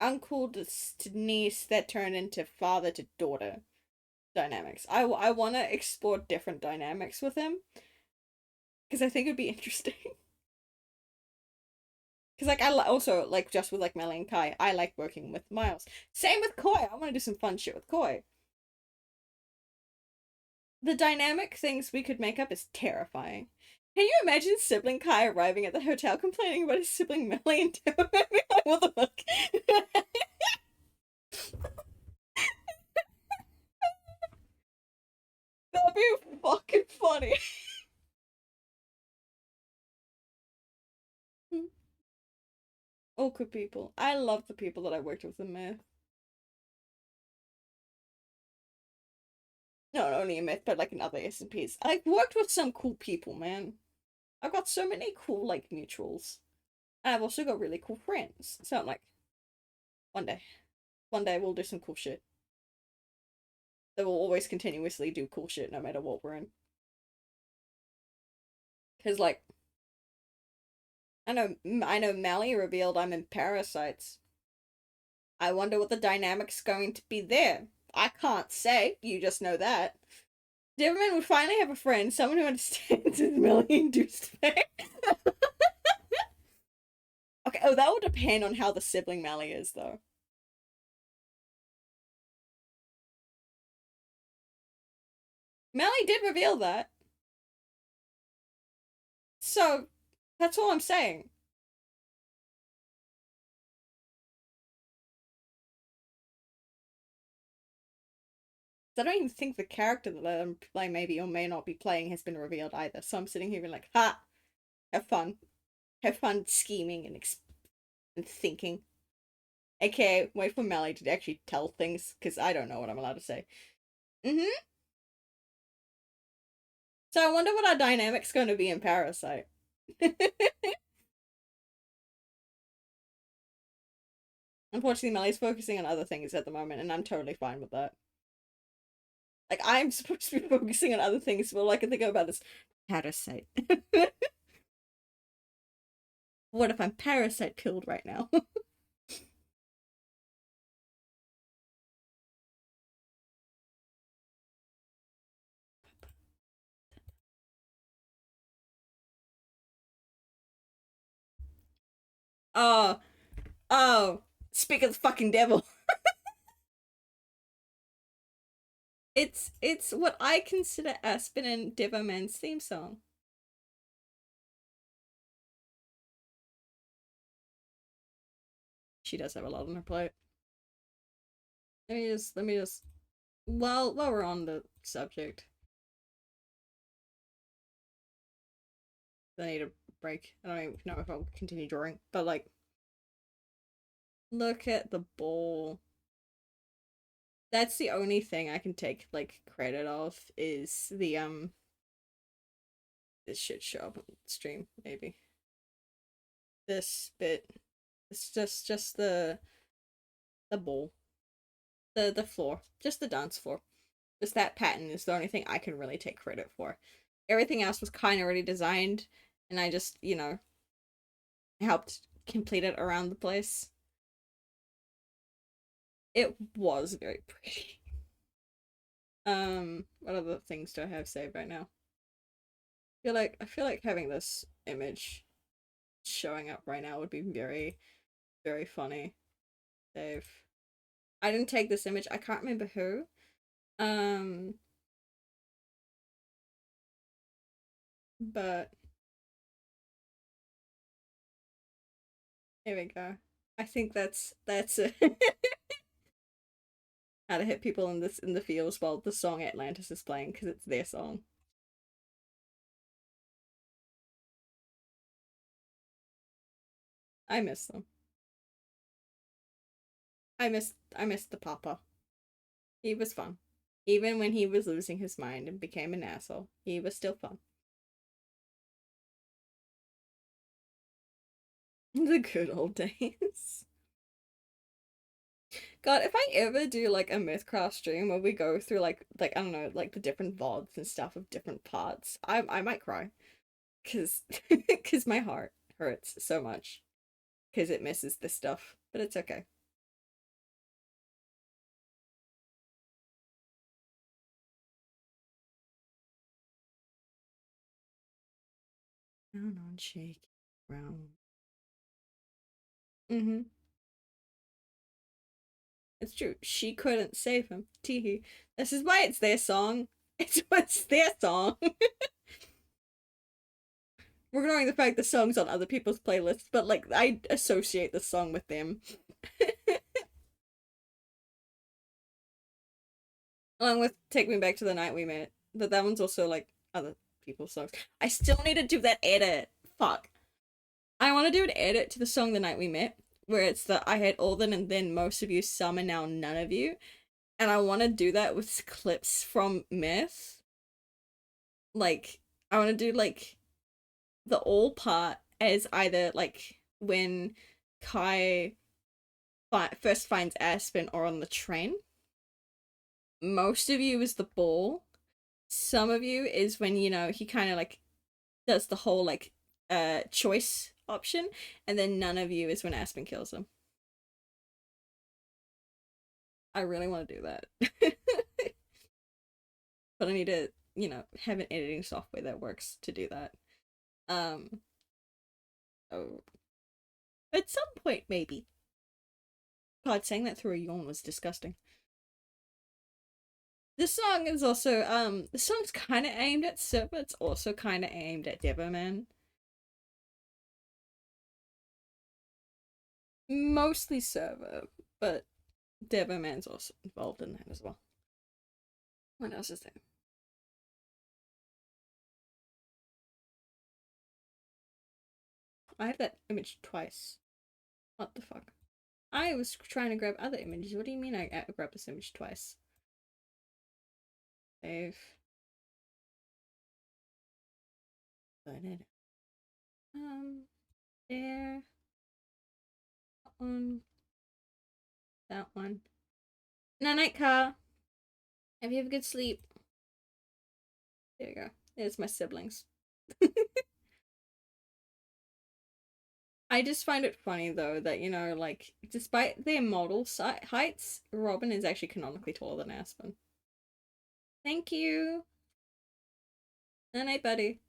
[SPEAKER 1] uncle to niece that turn into father to daughter dynamics. I want to explore different dynamics with him because I think it'd be interesting. Because like also like just with like Melly and Kai, I like working with Miles. Same with Koi. I want to do some fun shit with Koi. The dynamic things we could make up is terrifying. Can you imagine sibling Kai arriving at the hotel complaining about his sibling Melly and doing like, what the fuck? That'd be fucking funny. Awkward people. I love the people that I worked with in math. Not only in math, but like in other SMPs. I've worked with some cool people, man. I've got so many cool like mutuals. And I've also got really cool friends. So I'm like, one day. One day we'll do some cool shit. They will always continuously do cool shit no matter what we're in. Cause like I know Mally revealed I'm in Parasites. I wonder what the dynamic's going to be there. I can't say, you just know that. Deverman would finally have a friend, someone who understands his Millie-induced pain. Okay, oh, that would depend on how the sibling Mally is, though. Mally did reveal that. So, that's all I'm saying. I don't even think the character that I'm playing maybe or may not be playing has been revealed either. So I'm sitting here being like, ha, have fun. Have fun scheming and thinking. AKA, wait for Melly to actually tell things, because I don't know what I'm allowed to say. Mm-hmm. So I wonder what our dynamic's going to be in Parasite. Unfortunately, Melly's focusing on other things at the moment, and I'm totally fine with that. Like, I'm supposed to be focusing on other things, but all I can think about is Parasite. What if I'm Parasite killed right now? Oh, oh, speak of the fucking devil. It's what I consider Aspen and Devoman's theme song. She does have a lot on her plate. Let me just while we're on the subject, I need a break. I don't even know if I'll continue drawing, but like, look at the ball. That's the only thing I can take like credit of is the this shit show up on stream maybe. This bit, it's just the ball, the floor, just the dance floor. Just that pattern is the only thing I can really take credit for. Everything else was kind of already designed, and I just helped complete it around the place. It was very pretty. What other things do I have saved right now? I feel like having this image showing up right now would be very, very funny. Save. I didn't take this image. I can't remember who. But here we go. I think that's it. How to hit people in the feels while the song Atlantis is playing because it's their song. I miss them. I missed the Papa. He was fun. Even when he was losing his mind and became an asshole, he was still fun. The good old days. God, if I ever do like a Mythcraft stream where we go through like I don't know, like the different VODs and stuff of different parts, I might cry. Cause cause my heart hurts so much. Cause it misses this stuff. But it's okay. Down on shaky ground. Mm-hmm. It's true. She couldn't save him. Teehee. This is why it's their song. It's their song. We're ignoring the fact the song's on other people's playlists, but like I associate the song with them. Along with Take Me Back to the Night We Met. But that one's also like other people's songs. I still need to do that edit. Fuck. I want to do an edit to the song The Night We Met, where it's the I had all and then most of you, some and now none of you. And I want to do that with clips from Myth. Like, I want to do like the all part as either like when Kai first finds Aspen or on the train. Most of you is the ball. Some of you is when, you know, he kind of like does the whole like choice option, and then none of you is when Aspen kills him. I really want to do that. But I need to, you know, have an editing software that works to do that. Um oh, at some point maybe. God, saying that through a yawn was disgusting. This song is also the song's kind of aimed at Sip, but it's also kind of aimed at Devoman. Mostly Server, but Devoman's also involved in that as well. What else is there? I have that image twice. What the fuck? I was trying to grab other images. What do you mean I grabbed this image twice? Save. There. That one. That one. Night night, car. Have you have a good sleep? There you go. There's my siblings. I just find it funny though that, you know, like despite their model heights, Robin is actually canonically taller than Aspen. Thank you. Night night, buddy.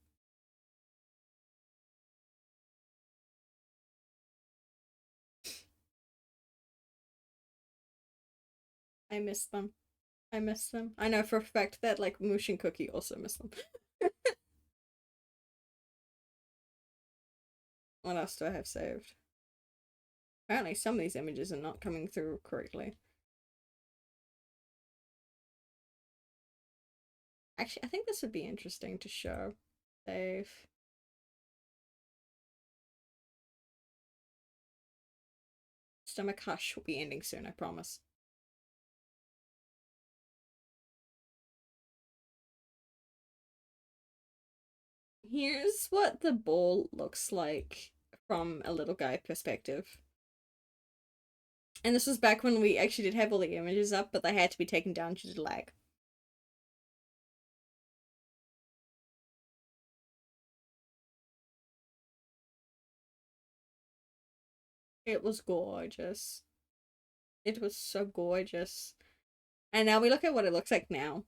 [SPEAKER 1] I miss them. I miss them. I know for a fact that like Moosh and Cookie also miss them. What else do I have saved? Apparently some of these images are not coming through correctly. Actually, I think this would be interesting to show. Save. Stomach Hush will be ending soon, I promise. Here's what the ball looks like from a little guy perspective. And this was back when we actually did have all the images up, but they had to be taken down due to lag. It was gorgeous. It was so gorgeous. And now we look at what it looks like now.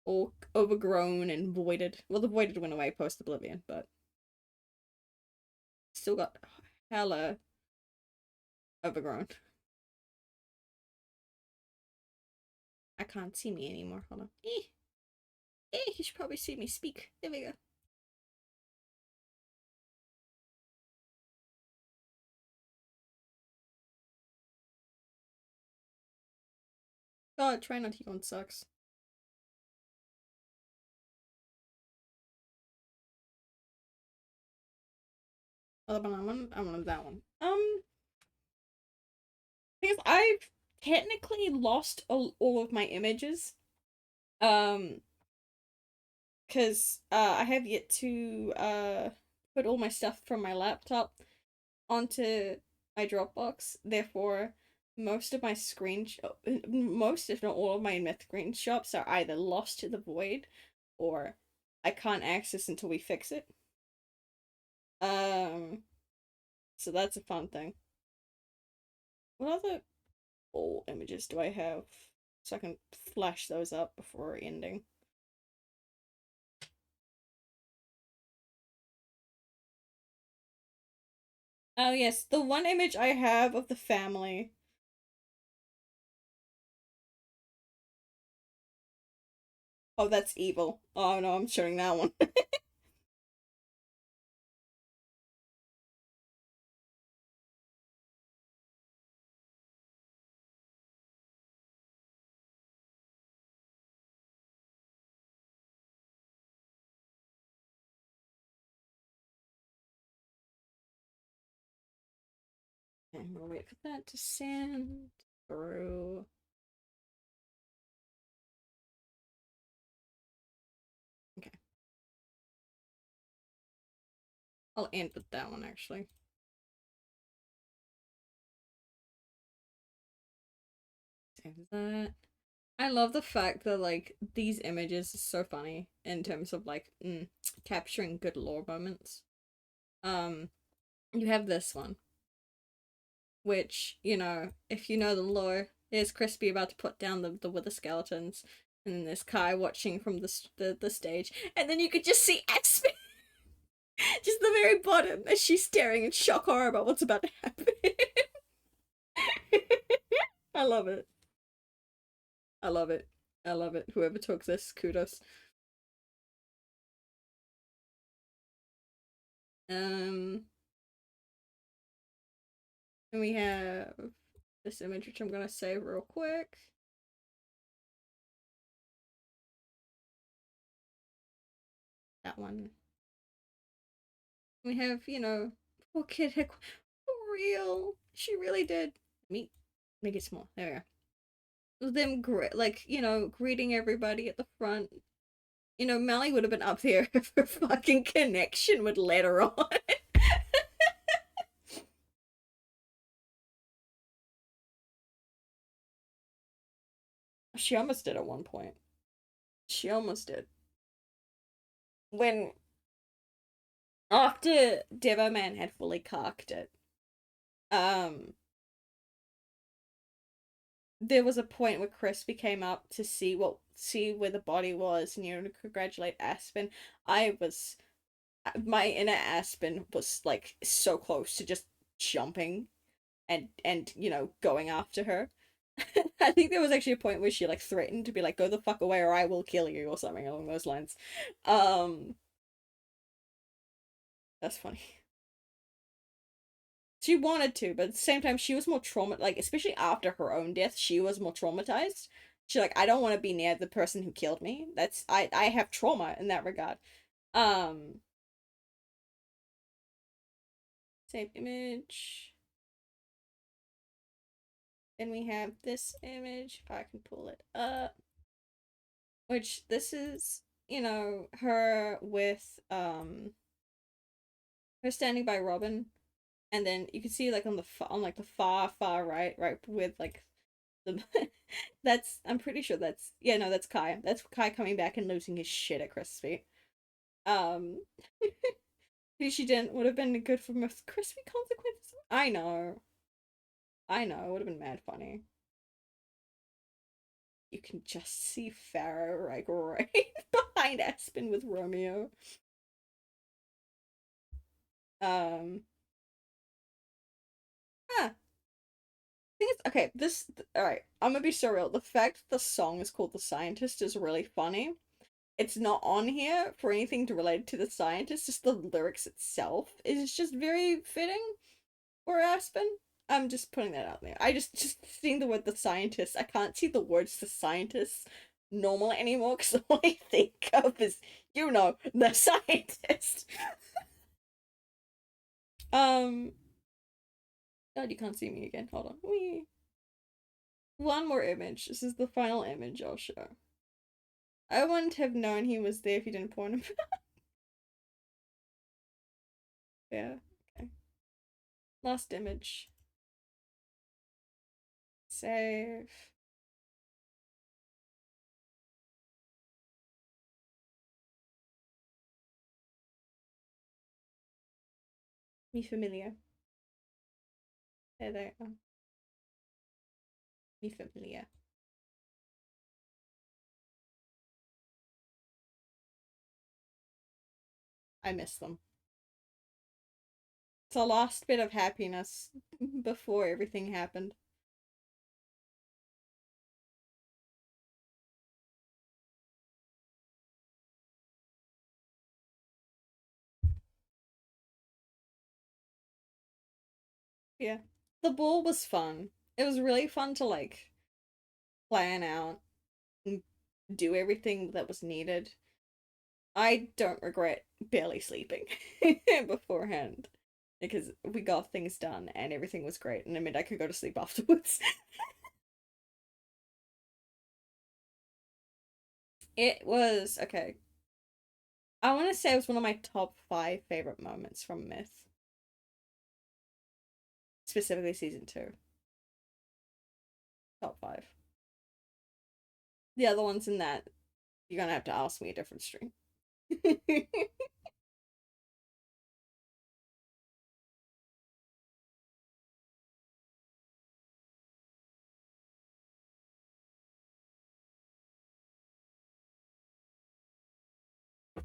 [SPEAKER 1] All overgrown and voided. Well, the voided went away post Oblivion, but still got hella overgrown. I can't see me anymore. Hold on. You should probably see me speak. There we go. God, try not to yawn sucks. Other than that one, I wanted that one. Because I've technically lost all of my images. Um, because I have yet to put all my stuff from my laptop onto my Dropbox. Therefore, most of my most if not all of my myth screenshots are either lost to the void, or I can't access until we fix it. Um, so that's a fun thing. What other old images do I have so I can flash those up before ending? Oh yes, the one image I have of the family. Oh, that's evil. Oh no, I'm showing that one. And we'll wait for that to send through. Okay. I'll end with that one actually. Save that. I love the fact that like these images are so funny in terms of like capturing good lore moments. Um, you have this one, which if you know the lore, there's Crispy about to put down the wither skeletons, and then there's Kai watching from the stage, and then you could just see Aspen just the very bottom as she's staring in shock horror about what's about to happen. I love it. I love it. I love it. Whoever took this, kudos. Um, and we have this image, which I'm gonna save real quick. That one. We have, poor kid, for real. She really did. Me, make it small. There we go. Them like, greeting everybody at the front. Melly would have been up there if her fucking connection would let her on. She almost did at one point. She almost did. When after Devo Man had fully cocked it, um, there was a point where Crispy came up to see where the body was, and to congratulate Aspen. My inner Aspen was like so close to just jumping and going after her. I think there was actually a point where she like threatened to be like, go the fuck away or I will kill you or something along those lines. Um that's funny. She wanted to, but at the same time she was more like especially after her own death, she was more traumatized. She like, I don't want to be near the person who killed me. I have trauma in that regard. Um Save image. Then we have this image, if I can pull it up. Which this is, her with her standing by Robin, and then you can see like on like the far right, with like the that's, I'm pretty sure that's, yeah, no, that's Kai. That's Kai coming back and losing his shit at Crispy. Um she didn't would have been good for most Crispy consequences. I know, it would have been mad funny. You can just see Pharaoh like right behind Aspen with Romeo. Um ah, thing is, okay, all right, I'm gonna be so real. The fact the song is called The Scientist is really funny. It's not on here for anything to relate to the scientist, just the lyrics itself is just very fitting for Aspen. I'm just putting that out there. I just seeing the word the scientist, I can't see the words the scientist normal anymore because all I think of is, the scientist. um God, you can't see me again. Hold on. Wee. One more image. This is the final image I'll show. I wouldn't have known he was there if you didn't point him. Yeah. Okay. Last image. Save. Me familiar. There. Me familiar. I miss them. It's a last bit of happiness before everything happened. Yeah. The ball was fun. It was really fun to like plan out and do everything that was needed. I don't regret barely sleeping beforehand because we got things done and everything was great, and I mean I could go to sleep afterwards. It was okay. I want to say it was one of my top 5 favorite moments from Myth, specifically season 2. Top 5. The other ones in that, you're gonna have to ask me a different stream.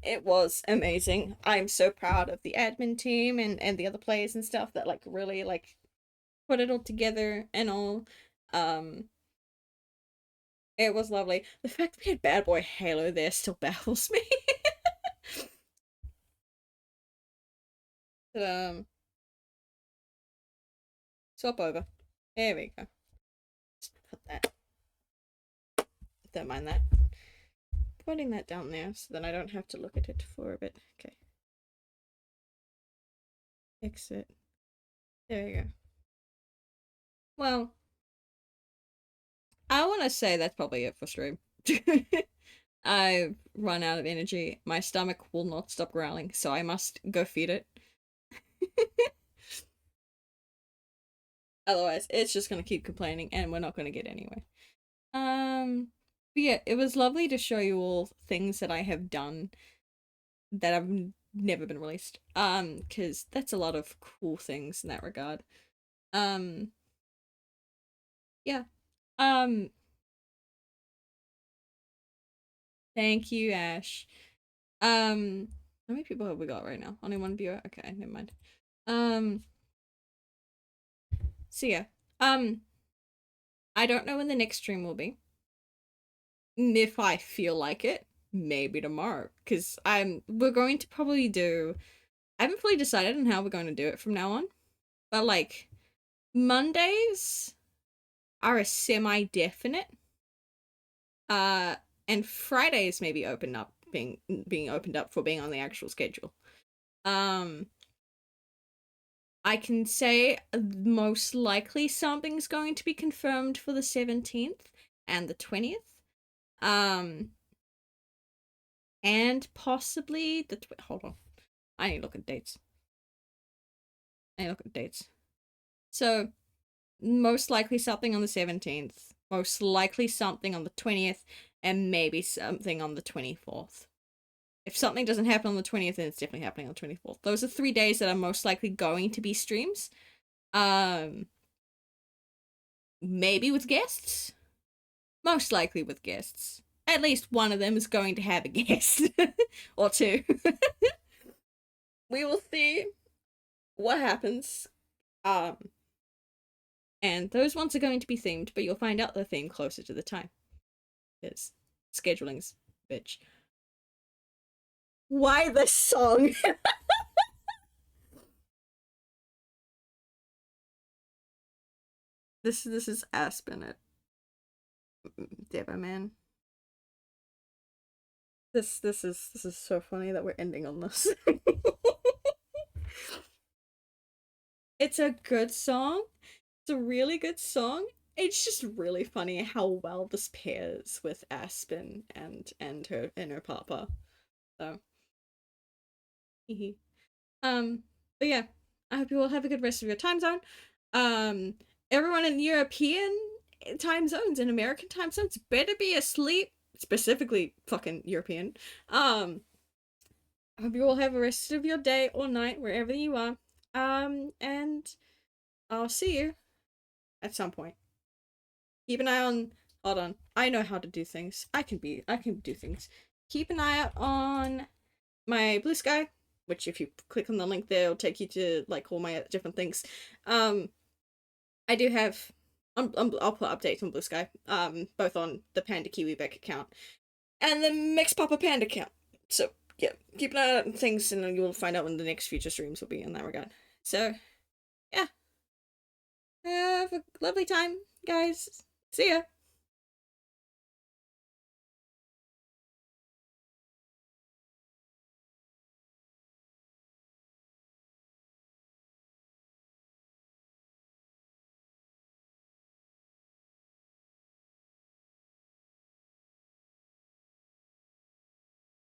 [SPEAKER 1] It was amazing. I'm so proud of the admin team and the other players and stuff that like really like put it all together and all. Um, it was lovely. The fact that we had Bad Boy Halo there still baffles me. But, swap over. There we go. Just put that. Don't mind that. Putting that down there so then I don't have to look at it for a bit. Okay. Exit. There you go. Well, I want to say that's probably it for stream. I've run out of energy. My stomach will not stop growling, so I must go feed it. Otherwise, it's just gonna keep complaining, and we're not gonna get anywhere. But yeah, it was lovely to show you all things that I have done that have never been released. Because that's a lot of cool things in that regard. Um, yeah. Um, thank you, Ash. How many people have we got right now? Only one viewer? Okay, never mind. Um, so yeah. Um, I don't know when the next stream will be. If I feel like it, maybe tomorrow. Because we're going to probably do, I haven't fully decided on how we're going to do it from now on. But like, Mondays are a semi-definite. And Fridays maybe open up being opened up for being on the actual schedule. I can say most likely something's going to be confirmed for the 17th and the 20th. And possibly the hold on. I need to look at dates. So, most likely something on the 17th, most likely something on the 20th, and maybe something on the 24th. If something doesn't happen on the 20th, then it's definitely happening on the 24th. Those are 3 days that are most likely going to be streams. Maybe with guests. Most likely with guests. At least one of them is going to have a guest. Or two. We will see what happens. And those ones are going to be themed, but you'll find out the theme closer to the time. Because scheduling's bitch. Why the song? This is Aspen at Devo, man. This is so funny that we're ending on this. It's a good song. It's a really good song. It's just really funny how well this pairs with Aspen and her papa. So, but yeah, I hope you all have a good rest of your time zone. Everyone in European time zones and American time zones better be asleep. Specifically, fucking European. I hope you all have a rest of your day or night wherever you are. And I'll see you at some point. Keep an eye on. Hold on. I know how to do things. I can do things. Keep an eye out on my Blue Sky, which if you click on the link there, it'll take you to like all my different things. I do have. I'll put updates on Blue Sky. Both on the Panda Kiwi Beck account and the Mix Papa Panda account. So yeah, keep an eye out on things, and you'll find out when the next future streams will be in that regard. So yeah, have a lovely time, guys. See ya.